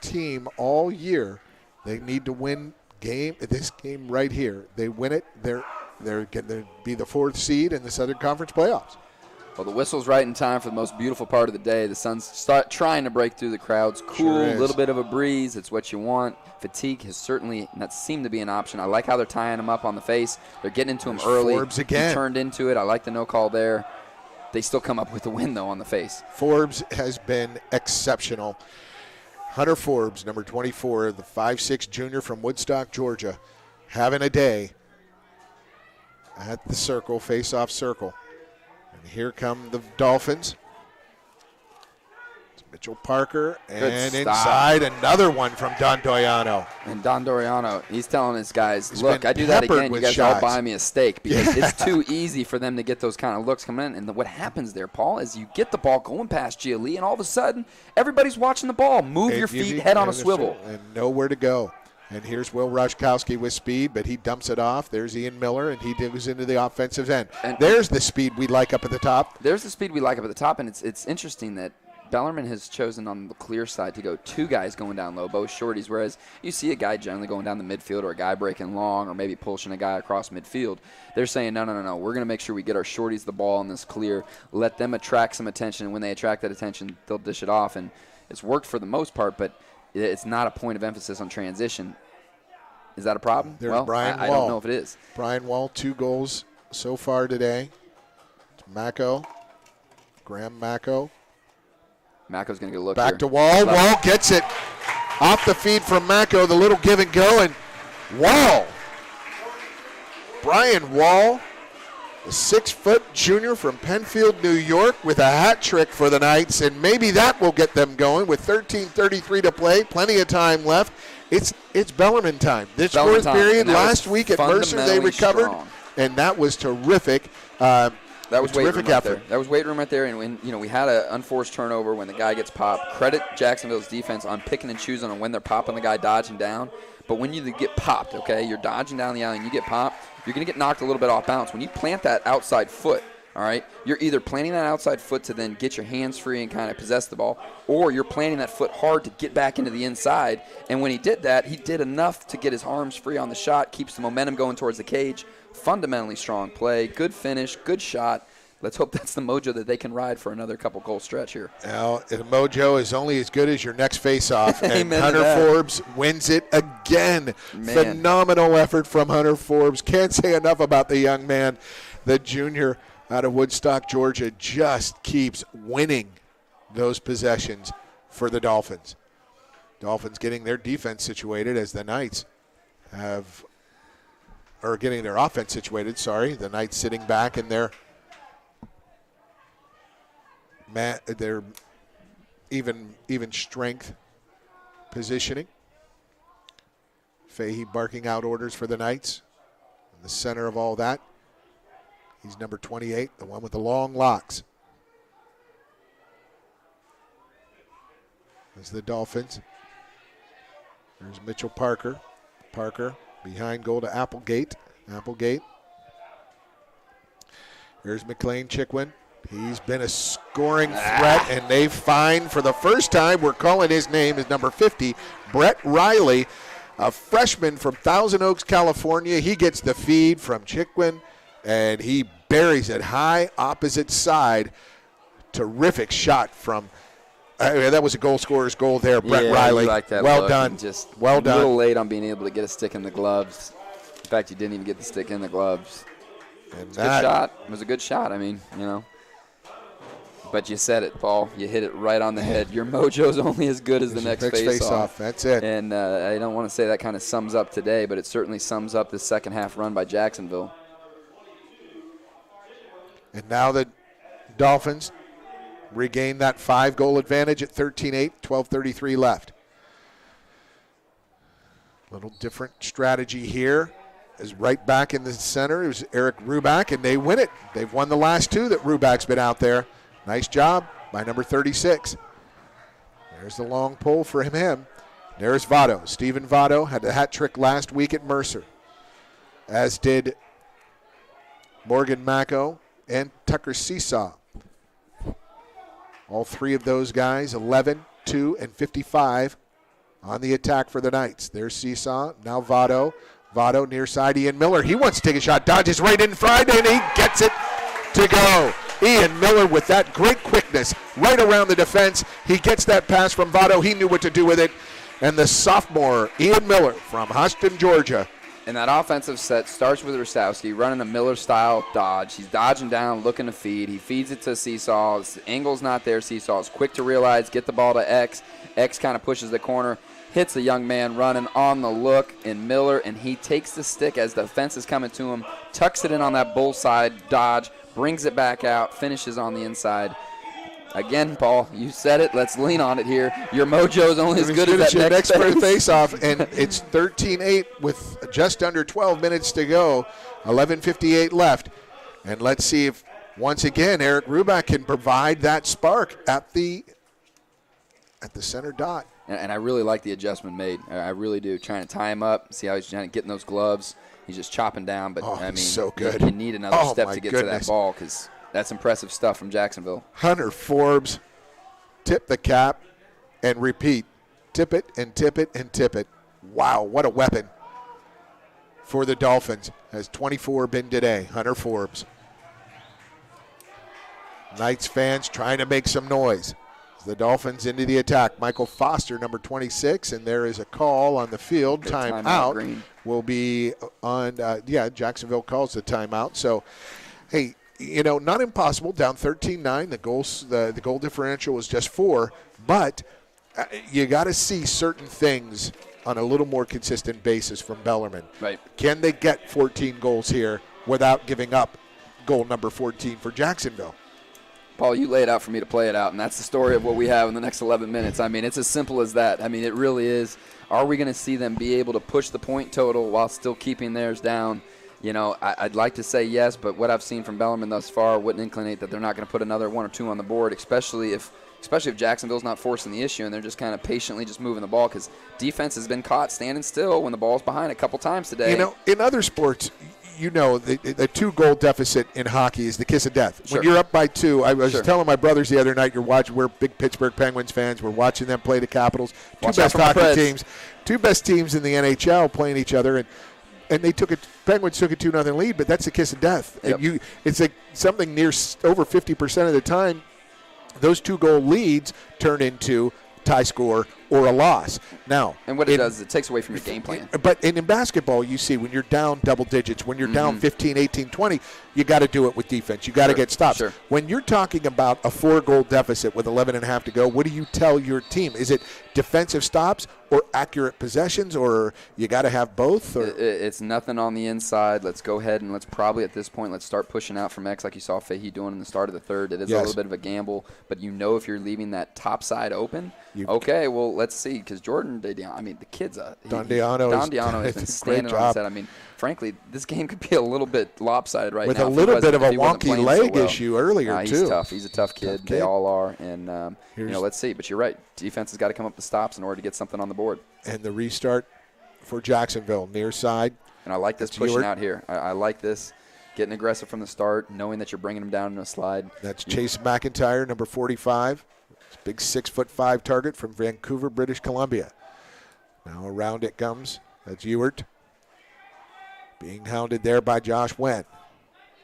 team all year. They need to win this game right here. They win it, they're going to be the 4th seed in the Southern Conference playoffs. Well, the whistle's right in time for the most beautiful part of the day. The sun's trying to break through the crowds. Cool, a little bit of a breeze. It's what you want. Fatigue has certainly not seemed to be an option. I like how they're tying him up on the face. They're getting into him early. Forbes again. He turned into it. I like the no call there. They still come up with the win, though, on the face. Forbes has been exceptional. Hunter Forbes, number 24, the 5'6" junior from Woodstock, Georgia, having a day at the circle, face-off circle. And here come the Dolphins. It's Mitchell Parker, and stop. inside another one from Don Doiano. And Don Doriano, he's telling his guys, He's look, been I do that peppered again, you with guys shots. all buy me a steak, because it's too easy for them to get those kind of looks coming in. And what happens there, Paul, is you get the ball going past Gia Lee, and all of a sudden, everybody's watching the ball. Move And your you feet, need- head on a and swivel. And nowhere to go. And here's Will Rushkowski with speed, but he dumps it off. There's Ian Miller, and he goes into the offensive end. And- There's the speed we like up at the top. There's the speed we like up at the top, and it's interesting that Bellarmine has chosen on the clear side to go two guys going down low, both shorties, whereas you see a guy generally going down the midfield or a guy breaking long or maybe pushing a guy across midfield. They're saying, no, we're going to make sure we get our shorties the ball in this clear, let them attract some attention, and when they attract that attention, they'll dish it off. And it's worked for the most part, but it's not a point of emphasis on transition. Is that a problem? There's well, Brian I Wall. don't know if it is. Brian Wall, 2 goals so far today. It's Mako, Graham Mako. Mako's going to get a look Back here. to Wall. Wall gets it off the feed from Mako. The little give and go, and Wall. Brian Wall, a 6-foot junior from Penfield, New York, with a hat trick for the Knights, and maybe that will get them going with 13:33 to play. Plenty of time left. It's Bellarmine time. This Bellarmine fourth time, period and that last was week at Mercer, they fundamentally recovered, strong. and that was terrific. That was a weight terrific room right effort. there. That was weight room right there. And when, we had an unforced turnover when the guy gets popped. Credit Jacksonville's defense on picking and choosing on when they're popping the guy dodging down. But when you get popped, okay, you're dodging down the alley and you get popped, you're going to get knocked a little bit off balance. When you plant that outside foot, all right, you're either planting that outside foot to then get your hands free and kind of possess the ball, or you're planting that foot hard to get back into the inside. And when he did that, he did enough to get his arms free on the shot, keeps the momentum going towards the cage. Fundamentally strong play, good finish, good shot. Let's hope that's the mojo that they can ride for another couple goal stretch here. Now, the mojo is only as good as your next face-off, and Amen to Hunter that. Forbes wins it again. Man. Phenomenal effort from Hunter Forbes. Can't say enough about the young man. The junior out of Woodstock, Georgia, just keeps winning those possessions for the Dolphins. Dolphins getting their defense situated as the Knights getting their offense situated, The Knights sitting back in their even strength positioning. Fahey barking out orders for the Knights. In the center of all that, he's number 28, the one with the long locks. There's the Dolphins. There's Mitchell Parker. Parker behind goal to Applegate. There's McLean Chickwin. He's been a scoring threat, and they find, for the first time, we're calling his name, is number 50, Brett Riley, a freshman from Thousand Oaks, California. He gets the feed from Chickwin, and he buries it high opposite side. Terrific shot from, that was a goal scorer's goal there, Brett Riley. You like that well look, done. and just well a little done. late on being able to get a stick in the gloves. In fact, you didn't even get the stick in the gloves. And Good shot. It was a good shot. I mean, But you said it, Paul. You hit it right on the head. Your mojo's only as good as the next face-off. That's it. And I don't want to say that kind of sums up today, but it certainly sums up the second half run by Jacksonville. And now the Dolphins regain that 5-goal advantage at 13-8, 12:33 left. Little different strategy here. Is right back in the center. It was Eric Ruback, and they win it. They've won the last 2 that Ruback's been out there. Nice job by number 36. There's the long pull for him. There's Votto. Stephen Votto had the hat trick last week at Mercer, as did Morgan Mako and Tucker Seesaw. All 3 of those guys, 11, 2, and 55 on the attack for the Knights. There's Seesaw. Now Votto. Votto near side, Ian Miller. He wants to take a shot, dodges right in front, and he gets it to go. Ian Miller with that great quickness right around the defense. He gets that pass from Votto. He knew what to do with it. And the sophomore, Ian Miller from Houston, Georgia, And that offensive set starts with Rostowski running a Miller-style dodge. He's dodging down, looking to feed. He feeds it to Seesaw. The angle's not there. Seesaw is quick to realize, get the ball to X. X kind of pushes the corner, hits the young man running on the look in Miller, and he takes the stick as the fence is coming to him, tucks it in on that bull side dodge, brings it back out, finishes on the inside. Again, Paul, you said it. Let's lean on it here. Your mojo is only as good as that your next face-off, and it's 13-8 with just under 12 minutes to go, 11:58 left. And let's see if, once again, Eric Ruback can provide that spark at the center dot. And I really like the adjustment made. I really do. Trying to tie him up, see how he's trying to get in those gloves. He's just chopping down. But, I mean, so good. You need another step my to get goodness. to that ball because that's impressive stuff from Jacksonville. Hunter Forbes, tip the cap and repeat. Tip it and tip it and tip it. Wow, what a weapon for the Dolphins. Has 24 been today, Hunter Forbes. Knights fans trying to make some noise. The Dolphins into the attack. Michael Foster, number 26, and there is a call on the field. Timeout will be on, Jacksonville calls the timeout. So, hey, not impossible, down 13-9. The goal differential was just 4, but you got to see certain things on a little more consistent basis from Bellarmine. Right. Can they get 14 goals here without giving up goal number 14 for Jacksonville? Paul, you lay it out for me to play it out, and that's the story of what we have in the next 11 minutes. I mean, it's as simple as that. I mean, it really is. Are we going to see them be able to push the point total while still keeping theirs down? I'd like to say yes, but what I've seen from Bellarmine thus far wouldn't inclinate that they're not going to put another 1 or 2 on the board, especially if Jacksonville's not forcing the issue and they're just kind of patiently just moving the ball because defense has been caught standing still when the ball's behind a couple times today. In other sports, the 2-goal deficit in hockey is the kiss of death. Sure. When you're up by 2, I was telling my brothers the other night, we're big Pittsburgh Penguins fans. We're watching them play the Capitals. Watch two out best for my hockey Preds. teams. Two best teams in the NHL playing each other, and they Penguins took a 2-0 lead, but that's the kiss of death. Yep. And it's like something near over 50% of the time, those 2-goal leads turn into tie score or a loss. Now, and what it does is it takes away from your game plan. But in basketball, you see when you're down double digits, when you're down 15, 18, 20, you got to do it with defense. You got to get stops. Sure. When you're talking about a 4-goal deficit with 11.5 to go, what do you tell your team? Is it defensive stops or accurate possessions, or you got to have both? Or? It's nothing on the inside. Let's go ahead and let's probably at this point let's start pushing out from X like you saw Fahey doing in the start of the third. It is a little bit of a gamble, but if you're leaving that top side open, okay, well, let's see, because Jordan Diano, I mean, the kid's Don Diano has been standing on the set. I mean, frankly, this game could be a little bit lopsided right with now. a little bit of a wonky leg issue earlier, he's too. He's tough. He's a tough kid. They all are. And, let's see. But you're right. Defense has got to come up with stops in order to get something on the board. And the restart for Jacksonville, near side. And I like this pushing out here. I like this. Getting aggressive from the start, knowing that you're bringing them down in a slide. That's Chase McIntyre, number 45. Big 6'5" target from Vancouver, British Columbia. Now around it comes. That's Ewert. Being hounded there by Josh Wendt.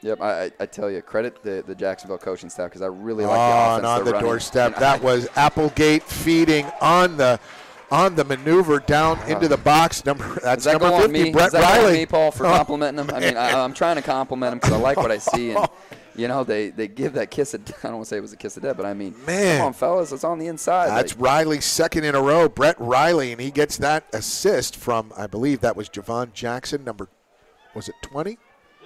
Yep, I tell you, credit the Jacksonville coaching staff because I really like the offense and on they're the running. doorstep. That was Applegate feeding on the maneuver down into the box. That's number number 50, me? Brett Riley. Go on me, Paul, for complimenting him? I mean, I'm trying to compliment him because I like what I see. And, they give that kiss of – I don't want to say it was a kiss of death, but I mean, come on, fellas, it's on the inside. That's Riley's second in a row, Brett Riley, and he gets that assist from, I believe that was Javon Jackson, was it 20?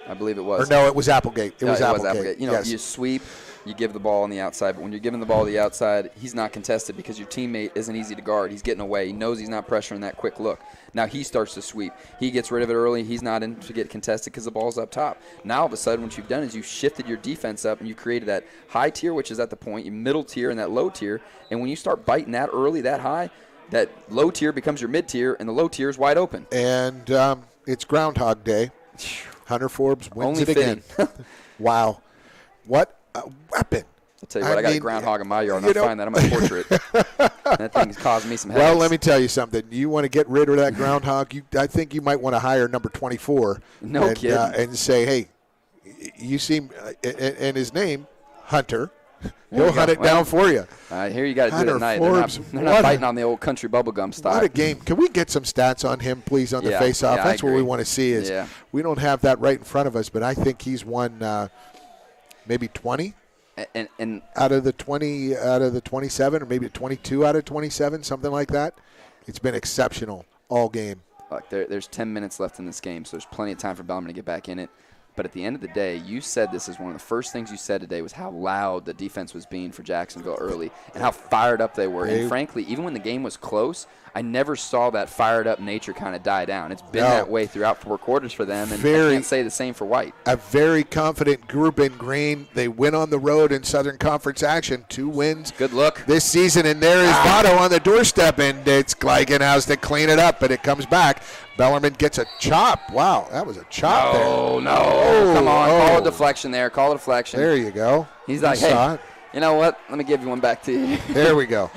I believe it was. Or no, it was Applegate. It was Applegate. Yes. You sweep, you give the ball on the outside, but when you're giving the ball to the outside, he's not contested because your teammate isn't easy to guard. He's getting away. He knows he's not pressuring that quick look. Now he starts to sweep. He gets rid of it early. He's not in to get contested because the ball's up top. Now all of a sudden what you've done is you've shifted your defense up and you created that high tier, which is at the point, your middle tier and that low tier. And when you start biting that early, that high, that low tier becomes your mid tier and the low tier is wide open. And it's Groundhog Day. Hunter Forbes wins it again. Wow. What a weapon. I'll tell you what, I got a groundhog in my yard, and I'll find that on my portrait. That thing's causing me some headaches. Well, let me tell you something. You want to get rid of that groundhog, I think you might want to hire number 24. No kidding. And say, hey, you seem, and his name, Hunter, He'll hunt it down for you. Here you got to do it Hunter at night. Forbes, They're not biting on the old country bubblegum style. What a game. Can we get some stats on him, please, on the face-off? Yeah, That's I what we agree. want to see. Is we don't have that right in front of us, but I think he's won maybe 20 And out of the 27, or maybe 22 out of 27, something like that. It's been exceptional all game. look, there's 10 minutes left in this game, so there's plenty of time for Bellarmine to get back in it. But at the end of the day, you said this is one of the first things you said today was how loud the defense was being for Jacksonville early and how fired up they were. And frankly, even when the game was close, I never saw that fired up nature kind of die down. It's been that way throughout 4 quarters for them, and I can't say the same for White. A very confident group in green. They win on the road in Southern Conference action. 2 wins. Good look. This season, and there is Votto on the doorstep, and it's Gleigenhaus to clean it up, but it comes back. Bellarmine gets a chop. Wow, that was a chop there. Oh, no. Come on. Call a deflection there. Call a deflection. There you go. He's like, hey, you know what? Let me give you one back to you. There we go.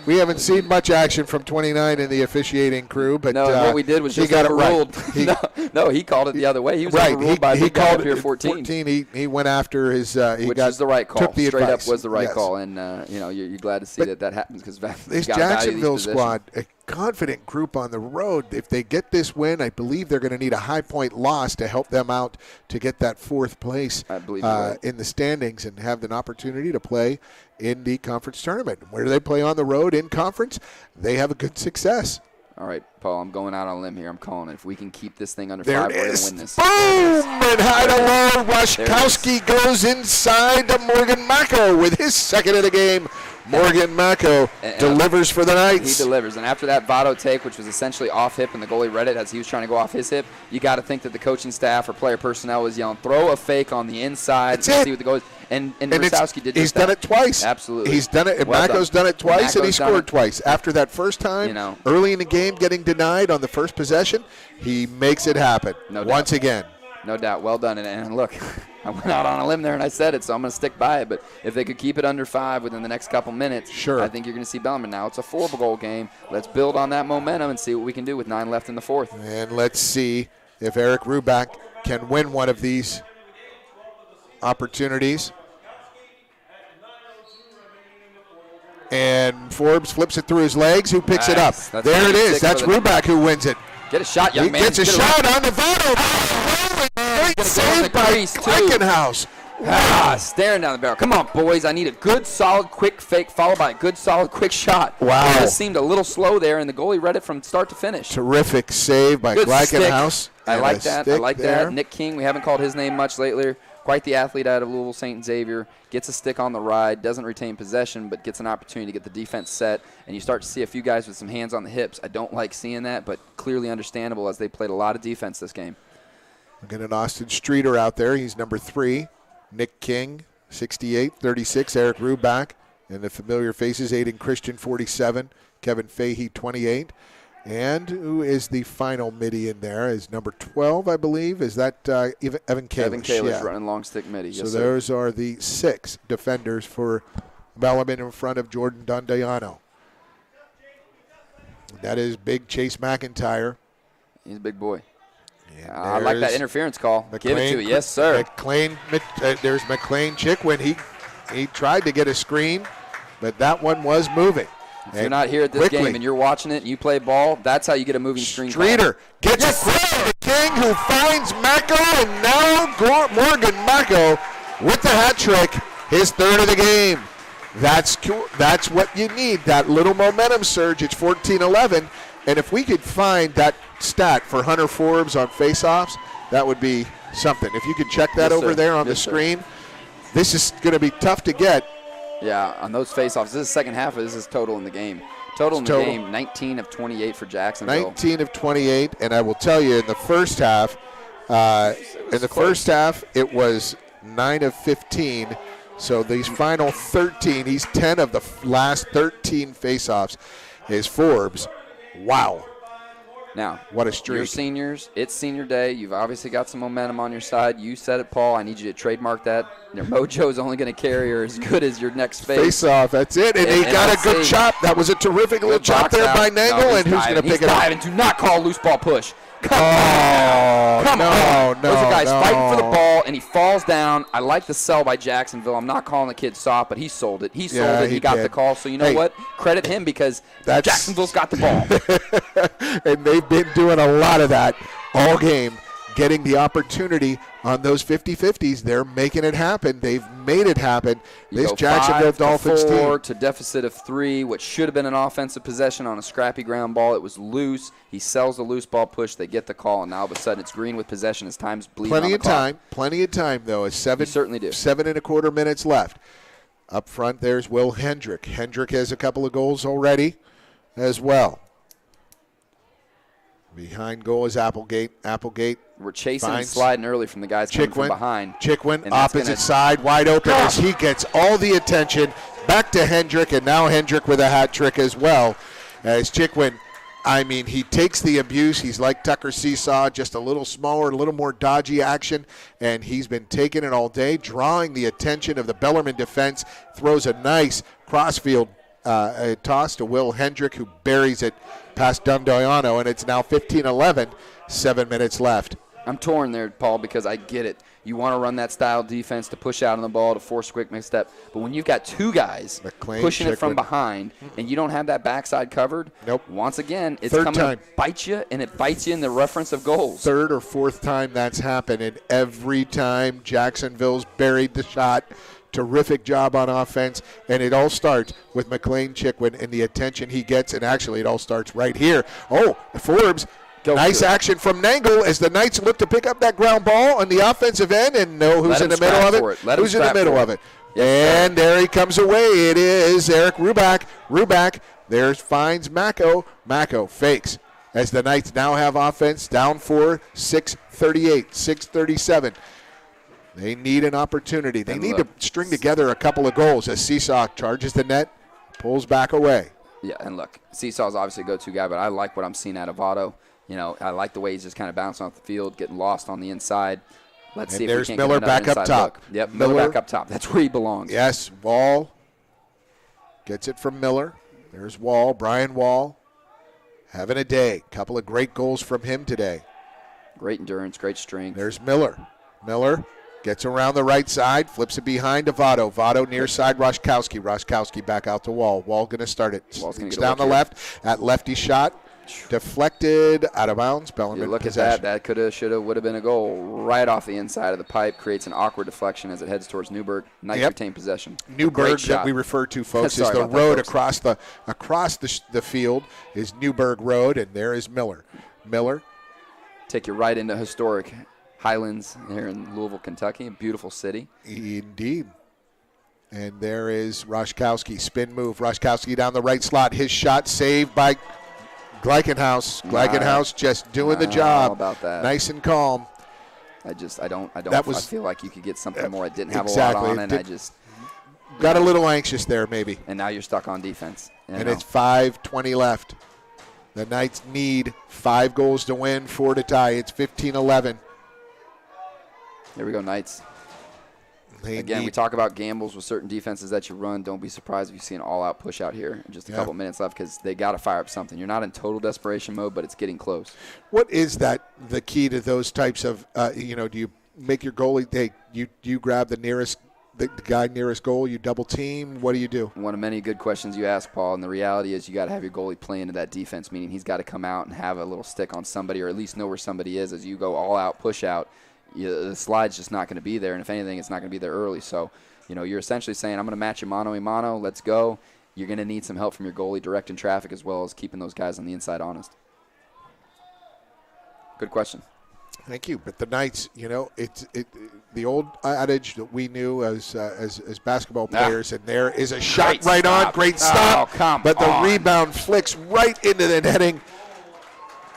We haven't seen much action from 29 in the officiating crew, but no, what we did was just got overruled. It right. No, he called it the other way. He was right. overruled by he called here 14. He went after his. Which is the right call. Took the Straight advice. up was the right Yes. call, and you're glad to see that happens because this Jacksonville squad, a confident group on the road. If they get this win, I believe they're going to need a high point loss to help them out to get that 4th place I believe right. in the standings and have an opportunity to play in the conference tournament. Where do they play on the road in conference? They have a good success. All right, Paul, I'm going out on a limb here. I'm calling it. If we can keep this thing under There 5, it we're going is. to win this. Boom! And high to low. Washkowski goes inside to Morgan Mako with his second of the game. Morgan Mako delivers for the Knights. He delivers. And after that Votto take, which was essentially off hip, and the goalie read it as he was trying to go off his hip, you got to think that the coaching staff or player personnel was yelling, throw a fake on the inside. That's it. See what the goal is. And Brusowski did He's just done that. it twice. Absolutely. He's done it. And Well Mako's done it twice, and he scored twice. After that first time, early in the game, getting denied on the first possession, he makes it happen once again. No doubt. Well done. And look, I went out on a limb there and I said it, so I'm going to stick by it. But if they could keep it under 5 within the next couple minutes, sure. I think you're going to see Bellarmine. Now it's a 4-goal game. Let's build on that momentum and see what we can do with 9 left in the 4th. And let's see if Eric Ruback can win one of these opportunities. And Forbes flips it through his legs. Who picks it up? There it is. That's Ruback who wins it. Get a shot, young man. He gets a shot on the Votto. Great save by Gleigenhaus. Staring down the barrel. Come on, boys. I need a good, solid, quick fake followed by a good, solid, quick shot. Wow. It just seemed a little slow there, and the goalie read it from start to finish. Terrific save by Gleigenhaus. I like that. Nick King, we haven't called his name much lately. Quite the athlete out of Louisville St. Xavier. Gets a stick on the ride, doesn't retain possession, but gets an opportunity to get the defense set. And you start to see a few guys with some hands on the hips. I don't like seeing that, but clearly understandable as they played a lot of defense this game. Looking at Austin Streeter out there. He's number 3. Nick King, 68, 36. Eric Ruback. And the familiar faces, Aiden Christian, 47. Kevin Fahey, 28. And who is the final midi in there? Is number 12, I believe. Is that Evan Kalish? Evan Kalish running long stick midi. So those are the 6 defenders for Bellarmine in front of Jordan Dondayano. That is big Chase McIntyre. He's a big boy. I like that interference call. Give it to you. Yes, sir. There's McLean Chickwin. He tried to get a screen, but that one was moving. If you're not here at this game and you're watching it and you play ball, that's how you get a moving screen. Streeter gets a clear to King, who finds Mako, and now Morgan Mako with the hat trick, his 3rd of the game. That's what you need, that little momentum surge. It's 14-11, and if we could find that stat for Hunter Forbes on faceoffs, that would be something. If you could check that over there on the screen, this is going to be tough to get. Yeah, on those faceoffs. This is the second half. This is total in the game. Total in the game, 19 of 28 for Jacksonville. 19 of 28, and I will tell you, in the first half, it was 9 of 15. So these final 13, he's 10 of the last 13 faceoffs is Forbes. Wow. Now, what a streak. You're seniors. It's senior day. You've obviously got some momentum on your side. You said it, Paul. I need you to trademark that. Your mojo is only going to carry her as good as your next face off. That's it. And he got a good chop. That was a terrific little chop there by Nangle. And who's going to pick it up? Do not call loose ball push. Come on. no, Those are guys no. fighting for the ball, and he falls down. I like the sell by Jacksonville. I'm not calling the kid soft, but he sold it. He sold it. He got did. the call. So you know Hey, what? Credit him because that's- Jacksonville's got the ball. And they've been doing a lot of that all game, getting the opportunity on those 50-50s. They're making it happen. They've made it happen. You This go Jacksonville 5 to Dolphins 4 team. to deficit of 3, which should have been an offensive possession on a scrappy ground ball. It was loose. He sells the loose ball push. They get the call, and now all of a sudden it's green with possession as time's bleeding on Plenty the of clock. time. Plenty of time, though. As You certainly do. 7.25 minutes left. Up front, there's Will Hendrick. Hendrick has a couple of goals already as well. Behind goal is Applegate. Applegate. We're chasing and finds sliding early from the guys coming from behind. Chickwin, And that's opposite gonna- side, wide open as he gets all the attention. Back to Hendrick, and now Hendrick with a hat trick as well. As Chickwin, I mean, he takes the abuse. He's like Tucker Seesaw, just a little smaller, a little more dodgy action, and he's been taking it all day, drawing the attention of the Bellarmine defense. Throws a nice crossfield toss to Will Hendrick, who buries it past Dundoiano, and it's now 15-11, 7 minutes left. I'm torn there, Paul, because I get it. You want to run that style defense to push out on the ball, to force a quick misstep. But when you've got two guys McLean, pushing it from Chickwin. behind and you don't have that backside covered, Nope. once again, it's Third coming time. to bite you, and it bites you in the reference of goals. Third or fourth time that's happened, and every time Jacksonville's buried the shot. Terrific job on offense, and it all starts with McLean Chickwin and the attention he gets, and actually it all starts right here. Oh, Forbes, nice action from Nangle as the Knights look to pick up that ground ball on the offensive end, and know who's Let in him the middle scrap of for it. it. Let him Who's in the scrap middle for of it. it? Yes, And there he comes away. It is Eric Ruback. Ruback, there's finds Mako. Mako fakes as the Knights now have offense down 4, 6:38, 6:37. They need an opportunity. They And need look, to string together a couple of goals as Seesaw charges the net, pulls back away. Yeah, and look, Seesaw's obviously a go-to guy, but I like what I'm seeing out of Otto. You know, I like the way he's just kind of bouncing off the field, getting lost on the inside. Let's And see if there's we can't Miller get another back up inside top. look. Yep, Miller Miller. back up top. That's where he belongs. Yes, Wall gets it from Miller. There's Wall, Brian Wall, having a day. Couple of great goals from him today. Great endurance, great strength. There's Miller. Miller gets around the right side, flips it behind to Votto. Votto near side, Roszkowski. Roszkowski back out to Wall. Wall going to start it. Wall's gonna It's get a down look the here. left. That lefty shot deflected out of bounds. You Bellarmine look at possession. that. That could have, should have, would have been a goal right off the inside of the pipe. Creates an awkward deflection as it heads towards Newberg. Knights Yep. retain possession. Newberg Great that shot. we refer to, folks, is Sorry the about that, road folks. across the field is Newberg Road, and there is Miller. Miller, Take you right into historic Highlands here in Louisville, Kentucky. A beautiful city. indeed. And there is Roszkowski, spin move. Roszkowski down the right slot. His shot saved by Gleichenhaus. Gleichenhaus just doing the Wow, job. about that. Nice and calm. I don't. That was- I feel like you could get something more. It didn't have Exactly. a lot on It it. did- Got a little anxious there, maybe. And now you're stuck on defense. You And know. it's 5:20 left. The Knights need 5 goals to win, 4 to tie. It's 15-11. Here we go, Knights. They Again, we need- talk about gambles with certain defenses that you run. Don't be surprised if you see an all-out push out here in just a Yeah. couple minutes left because they got to fire up something. You're not in total desperation mode, but it's getting close. What is the key to those types of, do you make your goalie, you grab the guy nearest goal, you double team? What do you do? One of many good questions you ask, Paul, and the reality is you got to have your goalie play into that defense, meaning he's got to come out and have a little stick on somebody or at least know where somebody is as you go all-out push out. The slide's just not going to be there, and if anything, it's not going to be there early. So, you're essentially saying, I'm going to match you mano-a-mano, let's go. You're going to need some help from your goalie directing traffic as well as keeping those guys on the inside honest. Good question. Thank you. But the Knights, the old adage that we knew as basketball players, and there is a shot Great right on, stop. great stop. Oh, come but the on. rebound flicks right into the netting.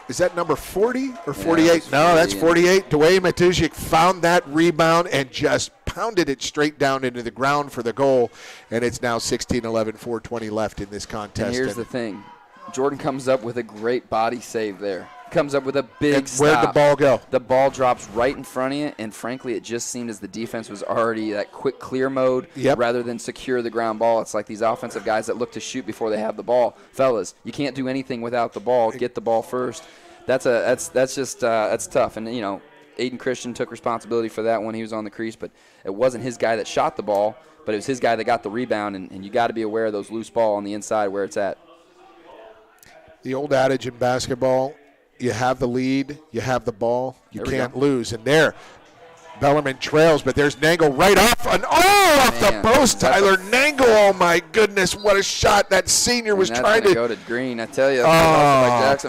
Is that number 40 or 48? it's No, that's 40. 48. Dwayne Matusiak found that rebound and just pounded it straight down into the ground for the goal. And it's now 16-11, 4:20 left in this contest. And here's the thing. Jordan comes up with a great body save there. Comes up with a big And stop. where'd the ball go? The ball drops right in front of you, and frankly, it just seemed as the defense was already that quick clear mode Yep. rather than secure the ground ball. It's like these offensive guys that look to shoot before they have the ball. Fellas, you can't do anything without the ball. Get the ball first. that's tough. And Aiden Christian took responsibility for that when he was on the crease, but it wasn't his guy that shot the ball, but it was his guy that got the rebound. And you got to be aware of those loose ball on the inside where it's at. The old adage in basketball: you have the lead, you have the ball, you can't lose. And there, Bellarmine trails, but there's Nangle right off off the post. Tyler Nangle, oh my goodness, what a shot! That senior was trying to go to Green. I tell you,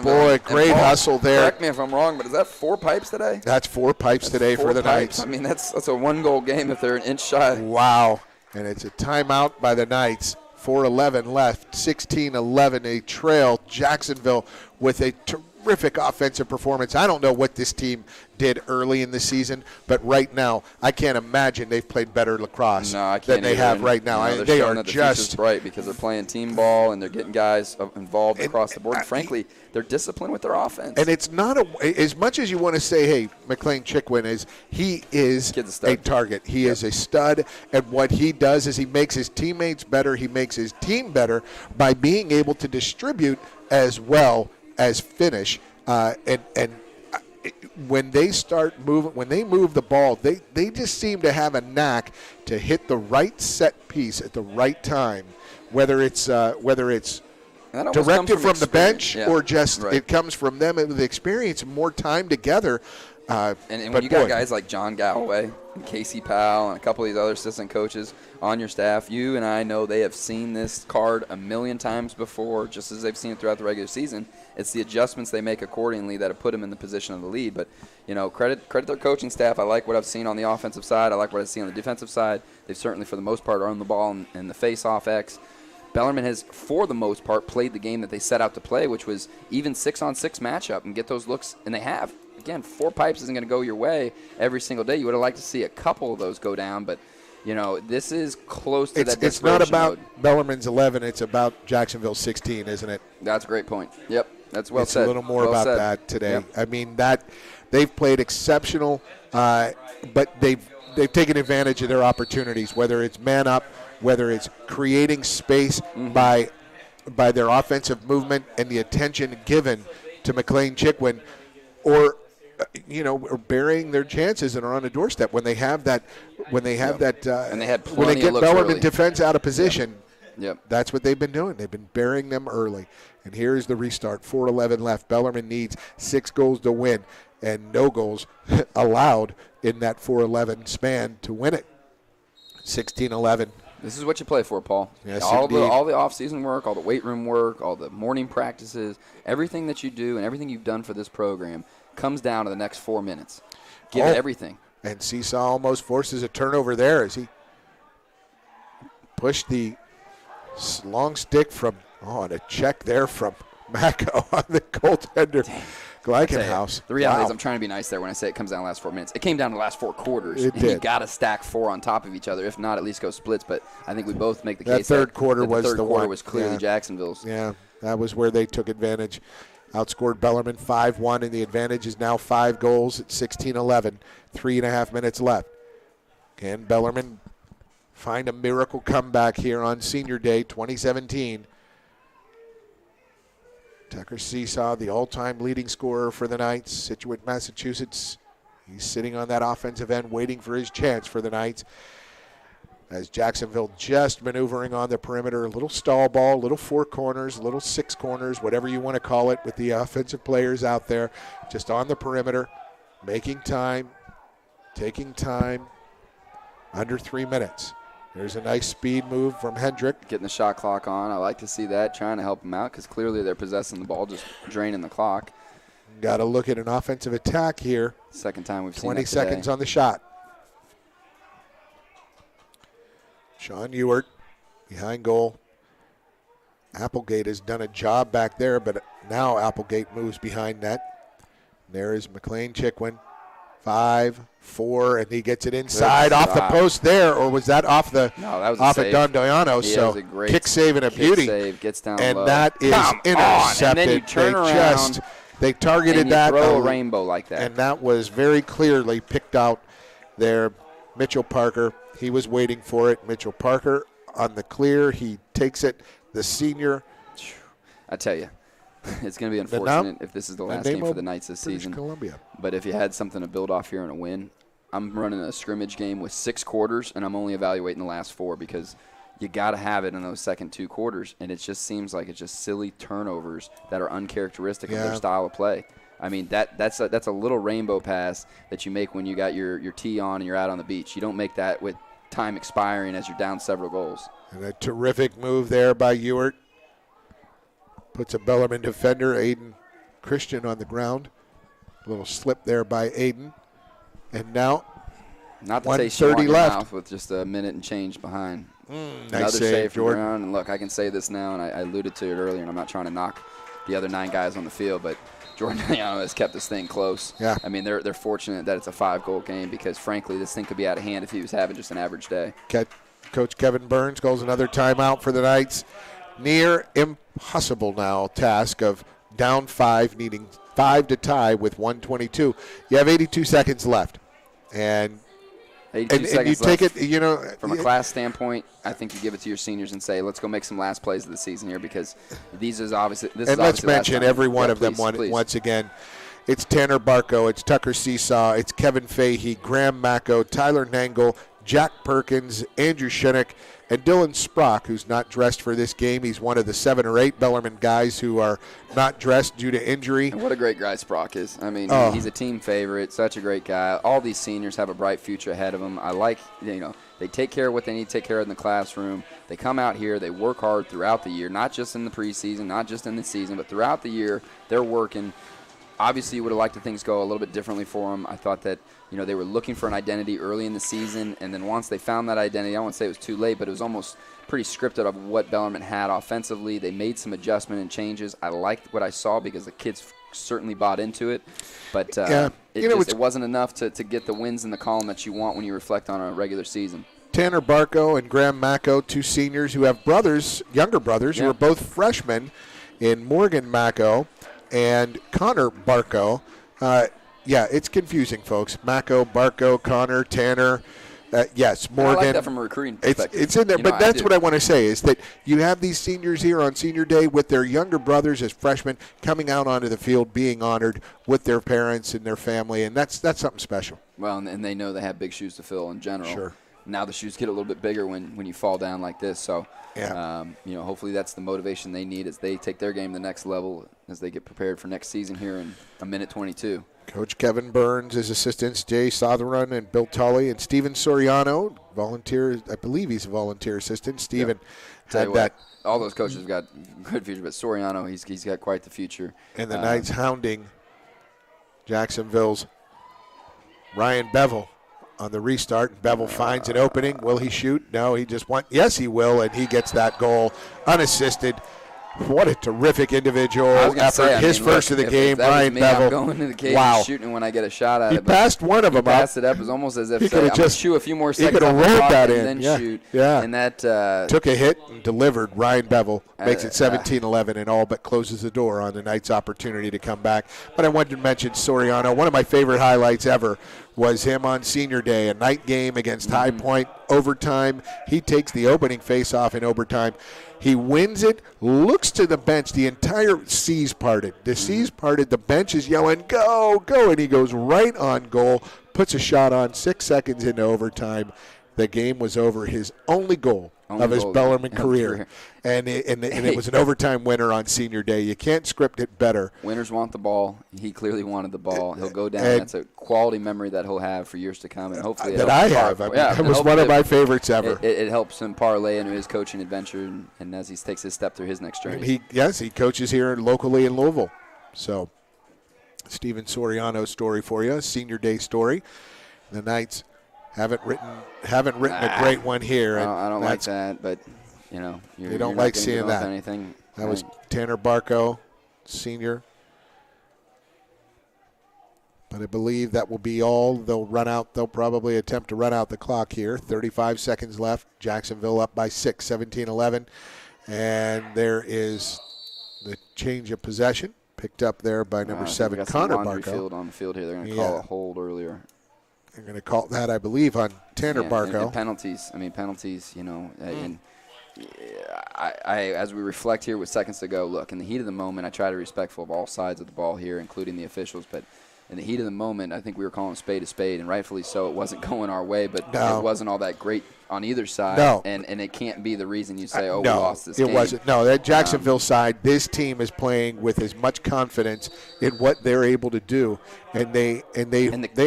boy, great hustle there. Correct me if I'm wrong, but is that 4 pipes today? That's 4 pipes today for the Knights. I mean, that's a 1-goal game if they're an inch shy. Wow, and it's a timeout by the Knights. 4:11 left, 16-11. They trail Jacksonville with a terrific offensive performance. I don't know what this team did early in the season, but right now I can't imagine they've played better lacrosse than they have right now. They're they showing are that the just future's bright because they're playing team ball and they're getting guys involved across the board. And frankly, they're disciplined with their offense. And it's not as much as you want to say, hey, McLean Chickwin is a target. He is a stud, and what he does is he makes his teammates better. He makes his team better by being able to distribute as well as finish. When they start moving, when they move the ball, they just seem to have a knack to hit the right set piece at the right time, whether it's directed from the bench or just it comes from them with experience and more time together. And when you got guys like John Galloway and Casey Powell and a couple of these other assistant coaches on your staff, you and I know they have seen this card a million times before, just as they've seen it throughout the regular season. It's the adjustments they make accordingly that have put them in the position of the lead. But, credit their coaching staff. I like what I've seen on the offensive side. I like what I've seen on the defensive side. They've certainly, for the most part, owned the ball in the face-off X. Bellarmine has, for the most part, played the game that they set out to play, which was even 6-on-6 matchup and get those looks, and they have. Again, 4 pipes isn't going to go your way every single day. You would have liked to see a couple of those go down, but, this is close to that. It's not about Bellarmine's 11. It's about Jacksonville's 16, isn't it? That's a great point. Yep, that's well said. It's a little more about that today. Yep. I mean, they've played exceptional, but they've taken advantage of their opportunities, whether it's man up, whether it's creating space by their offensive movement and the attention given to McLean Chickwin, or burying their chances and are on a doorstep when they have that. When they have that, and they had when they get Bellarmine defense out of position. Yep. That's what they've been doing. They've been burying them early. And here's the restart. 4:11 left. Bellarmine needs 6 goals to win, and no goals allowed in that 4:11 span to win it. 16-11. This is what you play for, Paul. Yes, all the off-season work, all the weight room work, all the morning practices, everything that you do and everything you've done for this program comes down to the next 4 minutes. Give it everything. And Seesaw almost forces a turnover there as he pushed the long stick from, and a check there from Mako on the goaltender. Gleichenhaus. The reality is I'm trying to be nice there when I say it comes down to the last 4 minutes. It came down to the last 4 quarters. It did. You got to stack 4 on top of each other. If not, at least go splits. But I think we both make the that case third quarter that was the third quarter one. was clearly Jacksonville's. Yeah, that was where they took advantage. Outscored Bellarmine 5-1, and the advantage is now 5 goals at 16-11. 3.5 minutes left. Can Bellarmine find a miracle comeback here on Senior Day 2017? Tucker Seesaw, the all-time leading scorer for the Knights, Scituate, Massachusetts. He's sitting on that offensive end waiting for his chance for the Knights. As Jacksonville just maneuvering on the perimeter, a little stall ball, little 4 corners, little 6 corners, whatever you want to call it, with the offensive players out there just on the perimeter, making time, taking time, under 3 minutes. There's a nice speed move from Hendrick. Getting the shot clock on. I like to see that, trying to help them out because clearly they're possessing the ball, just draining the clock. Got to look at an offensive attack here. Second time we've seen 20 that today. seconds on the shot. Sean Ewart behind goal. Applegate has done a job back there, but now Applegate moves behind net. There is McLean Chickwin. 5, 4, and he gets it inside off the post there, or was that off the off of Don Doiano? So kick save and a beauty. Save, gets down and low. that is intercepted. And then you turn around. They targeted and you that. Throw a rainbow like that. And that was very clearly picked out there. Mitchell Parker, he was waiting for it. Mitchell Parker on the clear. He takes it. The senior. I tell you, it's going to be unfortunate if this is the last game for the Knights this British season. Columbia. But if you had something to build off here and a win, I'm running a scrimmage game with 6 quarters, and I'm only evaluating the last 4 because you got to have it in those second 2 quarters. And it just seems like it's just silly turnovers that are uncharacteristic of their style of play. I mean, that's a little rainbow pass that you make when you got your tee on and you're out on the beach. You don't make that with time expiring as you're down several goals. And a terrific move there by Ewert. Puts a Bellarmine defender, Aiden Christian, on the ground. A little slip there by Aiden. And now, not to taste you 1:30 want your left. mouth with just a minute and change behind. Nice Another save, from Jordan. Brown. And look, I can say this now, and I alluded to it earlier, and I'm not trying to knock the other 9 guys on the field, but Jordan Ayano has kept this thing close. Yeah. I mean, they're fortunate that it's a 5-goal game because, frankly, this thing could be out of hand if he was having just an average day. Coach Kevin Burns calls another timeout for the Knights. Near impossible now task of down 5, needing 5 to tie with 1:22. You have 82 seconds left. And 82 you seconds take left. it, From a class standpoint, I think you give it to your seniors and say, let's go make some last plays of the season here because this is obviously and let's mention every one of them please. once again. It's Tanner Barco, it's Tucker Seesaw, it's Kevin Fahey, Graham Macco, Tyler Nangle, Jack Perkins, Andrew Shinnick, and Dylan Sprock, who's not dressed for this game. He's one of the 7 or 8 Bellarmine guys who are not dressed due to injury. And what a great guy Sprock is. I mean, he's a team favorite, such a great guy. All these seniors have a bright future ahead of them. I like, they take care of what they need to take care of in the classroom. They come out here, they work hard throughout the year, not just in the preseason, not just in the season, but throughout the year, they're working. Obviously, you would have liked to things go a little bit differently for them. I thought that, they were looking for an identity early in the season, and then once they found that identity, I won't say it was too late, but it was almost pretty scripted of what Bellarmine had offensively. They made some adjustment and changes. I liked what I saw because the kids certainly bought into it, but it wasn't enough to get the wins in the column that you want when you reflect on a regular season. Tanner Barco and Graham Macco, 2 seniors who have younger brothers, who are both freshmen in Morgan Macco and Connor Barco. It's confusing, folks. Macco, Barco, Connor, Tanner. Yes, Morgan. I like that from a recruiting perspective. It's in there, but that's what I want to say is that you have these seniors here on senior day with their younger brothers as freshmen coming out onto the field, being honored with their parents and their family, and that's something special. Well, and they know they have big shoes to fill in general. Sure. Now the shoes get a little bit bigger when you fall down like this. So, hopefully that's the motivation they need as they take their game to the next level as they get prepared for next season here in a minute 22. Coach Kevin Burns, his assistants, Jay Sotherun and Bill Tully, and Steven Soriano, volunteer. I believe he's a volunteer assistant. Steven had that. All those coaches have got good future, but Soriano, he's got quite the future. And the Knights hounding Jacksonville's Ryan Bevel on the restart. Bevel finds an opening. Will he shoot? No, he just yes, he will, and he gets that goal unassisted. What a terrific individual effort. His first of the game, Ryan Bevel. I'm going to the cage shooting when I get a shot at it. He passed one of them up. He passed it up. It was almost as if he I'm going to just chew a few more seconds. He could have rolled that in. And then shoot. Yeah. And that took a hit and delivered. Ryan Bevel makes it 17-11 and all but closes the door on the Knights' opportunity to come back. But I wanted to mention Soriano. One of my favorite highlights ever was him on senior day, a night game against High Point, overtime. He takes the opening face-off in overtime. He wins it, looks to the bench. The entire seas parted. The seas parted. The bench is yelling, go, go. And he goes right on goal, puts a shot on 6 seconds into overtime. The game was over. His only goal of his Bellarmine career. And it was an overtime winner on senior day. You can't script it better. Winners want the ball. He clearly wanted the ball. He'll go down. That's a quality memory that he'll have for years to come. And hopefully that I have. It was one of my favorites ever. It helps him parlay into his coaching adventure and as he takes his step through his next journey. He coaches here locally in Louisville. So, Steven Soriano's story for you, senior day story. The Knights haven't written a great one here. I don't like that, but you don't like seeing that. Anything. That was Tanner Barco, senior. But I believe that will be all. They'll probably attempt to run out the clock here. 35 seconds left. Jacksonville up by 6, 17-11. And there is the change of possession picked up there by number 7, Connor Barco. On the field here. They're going to call a hold earlier. They're going to call that, I believe, on Tanner Barco. And penalties. Penalties, and As we reflect here with seconds to go, look, in the heat of the moment, I try to be respectful of all sides of the ball here, including the officials, but in the heat of the moment, I think we were calling spade a spade, and rightfully so. It wasn't going our way, but No. it wasn't all that great on either side. No. And it can't be the reason you say, we no, lost this it game. wasn't. No, that Jacksonville side, this team is playing with as much confidence in what they're able to do, and they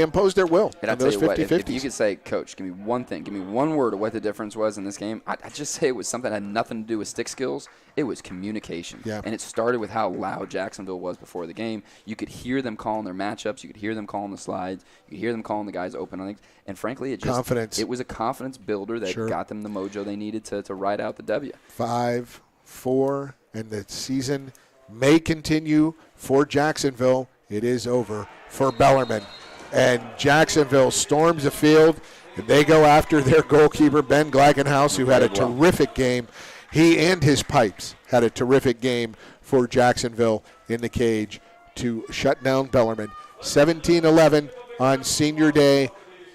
imposed their will And I in tell those you what, 50-50s. if you could say, Coach, give me one thing, give me one word of what the difference was in this game, I'd just say it was something that had nothing to do with stick skills. It was communication. Yeah. And it started with how loud Jacksonville was before the game. You could hear them calling their matchups. You could hear them calling the slides. You could hear them calling the guys open on things. And frankly, Confidence. it was a confidence builder that Sure. got them the mojo they needed to ride out the W. 5-4, and the season may continue for Jacksonville. It is over for Bellarmine. And Jacksonville storms the field, and they go after their goalkeeper, Ben Glagenhaus, who had a Played well. terrific game. He and his Pipes had a terrific game for Jacksonville in the cage to shut down Bellarmine. 17-11 on Senior Day.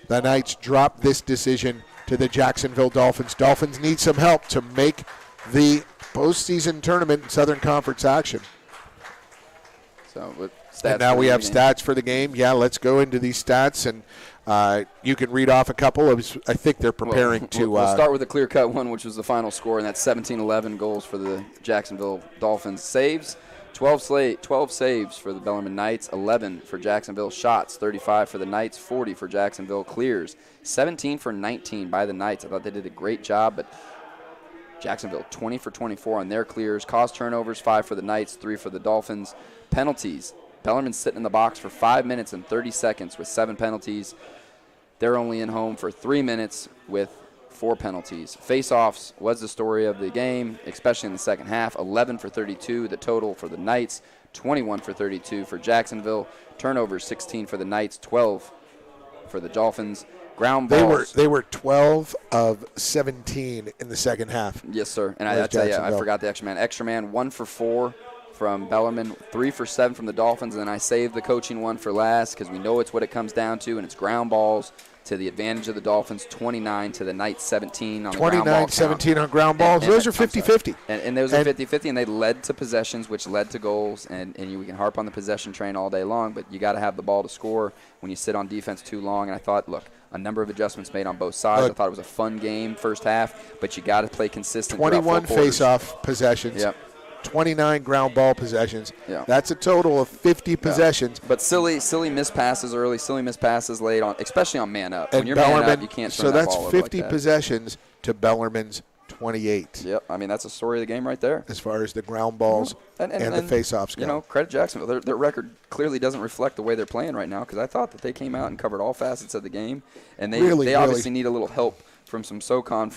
The Knights drop this decision to the Jacksonville Dolphins. Dolphins need some help to make the postseason tournament in Southern Conference action. So with stats And now for we the have game. stats for the game. Yeah, let's go into these stats, and you can read off a couple. I think they're preparing to. We'll start with the clear-cut one, which was the final score, and that's 17-11 goals for the Jacksonville Dolphins. Saves, 12 saves for the Bellarmine Knights, 11 for Jacksonville. Shots, 35 for the Knights, 40 for Jacksonville. Clears, 17 for 19 by the Knights. I thought they did a great job, but Jacksonville 20 for 24 on their clears. Caused turnovers, 5 for the Knights, 3 for the Dolphins. Penalties, Bellarmine's sitting in the box for 5 minutes and 30 seconds with 7 penalties. They're only in home for 3 minutes with 4 penalties. Face-offs was the story of the game, especially in the second half. 11 for 32, the total for the Knights. 21 for 32 for Jacksonville. Turnovers, 16 for the Knights, 12 for the Dolphins. Ground balls. They were 12 of 17 in the second half. Yes, sir. And Where's I tell you, I Jacksonville? forgot the extra man. Extra man, 1 for 4 from Bellarmine, 3 for 7 from the Dolphins, and then I saved the coaching one for last because we know it's what it comes down to, and it's ground balls to the advantage of the Dolphins, 29 to the Knights, 17 on the ground ball 29-17 on ground balls. Those are 50-50. And those are 50-50, and they led to possessions, which led to goals. And we can harp on the possession train all day long, but you got to have the ball to score when you sit on defense too long. And I thought, look, a number of adjustments made on both sides. I thought it was a fun game first half, but you got to play consistent. 21 throughout 4 quarters. face-off possessions. Yep. 29 ground ball possessions. Yeah. That's a total of 50 possessions. But silly missed passes early, silly missed passes late, on, especially on man up. And When you're man Bellarmine, up, you can't so turn that that's ball over 50 like that. possessions to Bellarmine's 28 Yep, I mean that's a story of the game right there. as far as the ground balls and the face-offs go. You know, credit Jacksonville. Their record clearly doesn't reflect the way they're playing right now because I thought that they came out and covered all facets of the game, and they Really. obviously need a little help from some SoCon,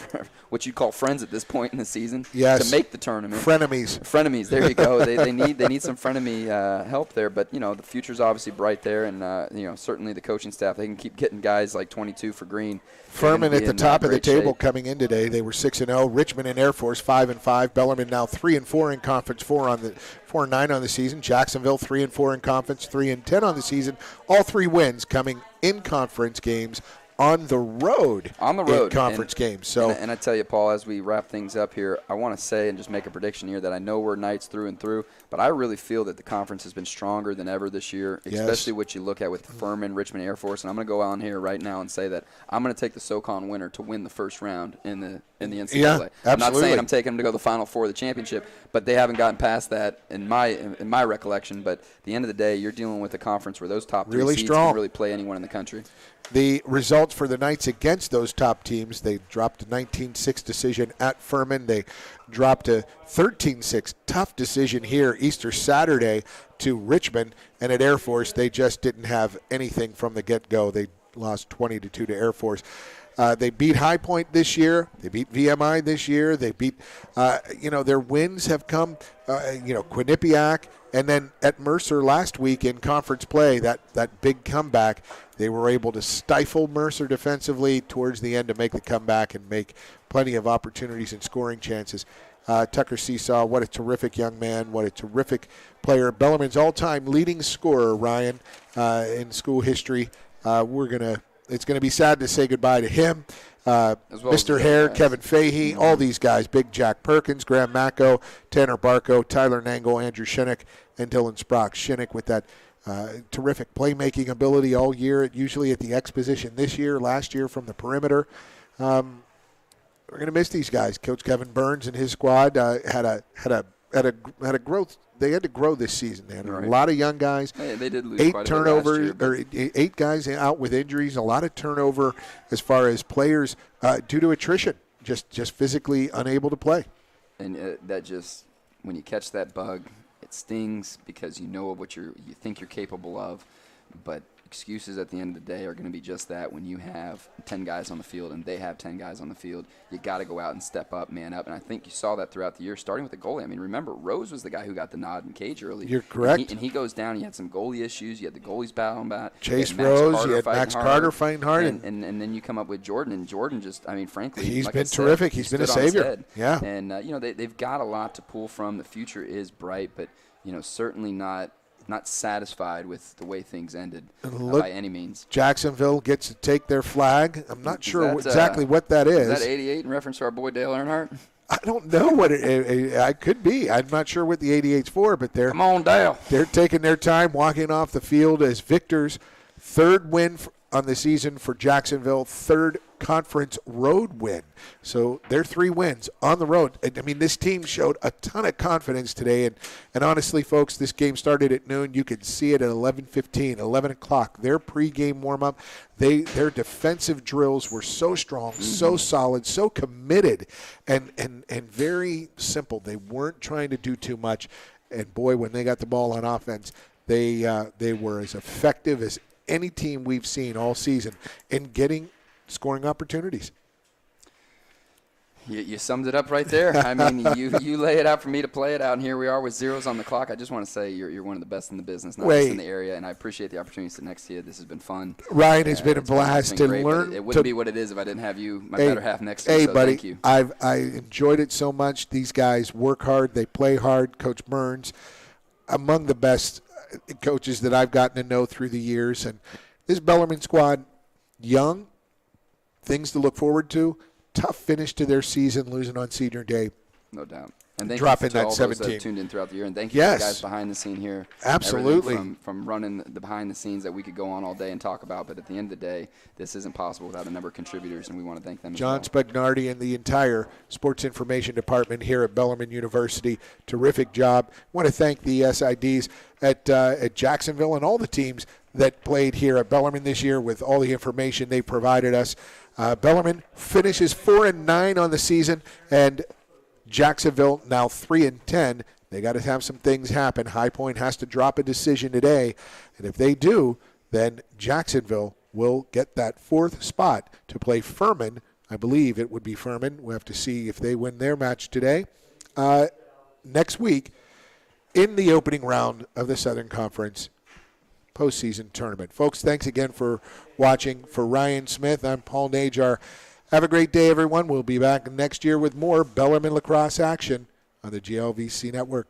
what you'd call friends at this point in the season, Yes. to make the tournament. Frenemies. There you go. they need some frenemy help there, but you know the future's obviously bright there, and you know certainly the coaching staff, they can keep getting guys like 22 for Green. Furman at the top of the great table shape. coming in today. They were 6-0. Richmond and Air Force 5-5. Bellarmine now 3-4 in conference, 4-9 on the season. Jacksonville 3-4 in conference, 3-10 on the season. All 3 wins coming in conference games on the road. In conference games. So and I tell you, Paul, as we wrap things up here, I want to say and just make a prediction here that I know we're Knights through and through, but I really feel that the conference has been stronger than ever this year, especially what you look at with Furman, Richmond Air Force. And I'm going to go on here right now and say that I'm going to take the SoCon winner to win the first round in the NCAA. Yeah, I'm not absolutely. saying I'm taking them to go to the Final Four of the championship, but they haven't gotten past that in my recollection. But at the end of the day, you're dealing with a conference where those top 3 Really seeds strong. can really play anyone in the country. the results for the Knights against those top teams, they dropped a 19-6 decision at Furman. They dropped a 13-6 tough decision here Easter Saturday to Richmond. And at Air Force, they just didn't have anything from the get-go. They lost 20-2 to Air Force. They beat High Point this year. They beat VMI this year. They beat, their wins have come, Quinnipiac. And then at Mercer last week in conference play, that big comeback, they were able to stifle Mercer defensively towards the end to make the comeback and make plenty of opportunities and scoring chances. Tucker Seesaw, what a terrific young man, what a terrific player. Bellarmine's all-time leading scorer, Ryan, in school history. We're going to it's going to be sad to say goodbye to him. As well as Mr. the Hare, other guys. Kevin Fahey, all these guys, Big Jack Perkins, Graham Macco, Tanner Barco, Tyler Nangle, Andrew Shinnick, and Dylan Sprock. Shinnick with that terrific playmaking ability all year, usually at the X position this year, last year from the perimeter. We're going to miss these guys. Coach Kevin Burns and his squad had a growth. They had to grow this season. They had a lot of young guys. They did lose 8 quite a bit turnovers, last year, but- or 8 guys out with injuries. A lot of turnover as far as players due to attrition, just physically unable to play. And that just, when you catch that bug, it stings because you know what you think you're capable of, but excuses at the end of the day are going to be just that. When you have 10 guys on the field and they have 10 guys on the field, you got to go out and step up, man up. And I think you saw that throughout the year, starting with the goalie. I mean, remember, Rose was the guy who got the nod in cage early. You're correct. And he goes down. He had some goalie issues. You had the goalies battling back. Chase You had Max Rose, Carter you had fighting Max hard. Carter fighting hard. And then you come up with Jordan, and Jordan just, I mean, frankly, He's like I been said, terrific. he He's been a stood on his savior. head. Yeah. And, they've got a lot to pull from. The future is bright, but, certainly not satisfied with the way things ended by any means. Jacksonville gets to take their flag. I'm not sure that, exactly what that is. Is that 88 in reference to our boy Dale Earnhardt? I don't know what it could be. I'm not sure what the 88's for, but Come on, Dale. they're taking their time walking off the field as victors. 3rd win on the season for Jacksonville, 3rd conference road win. So they're 3 wins on the road. I mean, this team showed a ton of confidence today. And honestly, folks, this game started at noon. You could see it at 11:15, 11 o'clock. Their pregame warm-up, their defensive drills were so strong, so solid, so committed, and very simple. They weren't trying to do too much. And, boy, when they got the ball on offense, they were as effective as any team we've seen all season in getting scoring opportunities. You summed it up right there. I mean, you lay it out for me to play it out, and here we are with zeros on the clock. I just want to say you're one of the best in the business, not just in the area, and I appreciate the opportunity to sit next to you. This has been fun. Ryan, it's been a It's blast been to great, learn. but it wouldn't be what it is if I didn't have you, my better half, next to Hey, me. So buddy, thank you. I enjoyed it so much. These guys work hard. They play hard. Coach Burns, among the best coaches that I've gotten to know through the years. And this Bellarmine squad, young, things to look forward to. Tough finish to their season, losing on senior day. No doubt. And thank Dropping you to that all 17. those that tuned in throughout the year. And thank you Yes. to the guys behind the scene here. Absolutely. Everything from running the behind the scenes that we could go on all day and talk about. But at the end of the day, this isn't possible without a number of contributors, and we want to thank them John as well. Spagnardi and the entire Sports Information Department here at Bellarmine University. Terrific job. Want to thank the SIDs at Jacksonville and all the teams that played here at Bellarmine this year with all the information they provided us. Bellarmine finishes 4-9 on the season, and Jacksonville now 3-10. They got to have some things happen. High Point has to drop a decision today, and if they do, then Jacksonville will get that 4th spot to play Furman. I believe it would be Furman. We'll have to see if they win their match today. Next week, in the opening round of the Southern Conference postseason tournament. Folks, thanks again for watching. For Ryan Smith, I'm Paul Najar. Have a great day, everyone. We'll be back next year with more Bellarmine lacrosse action on the GLVC Network.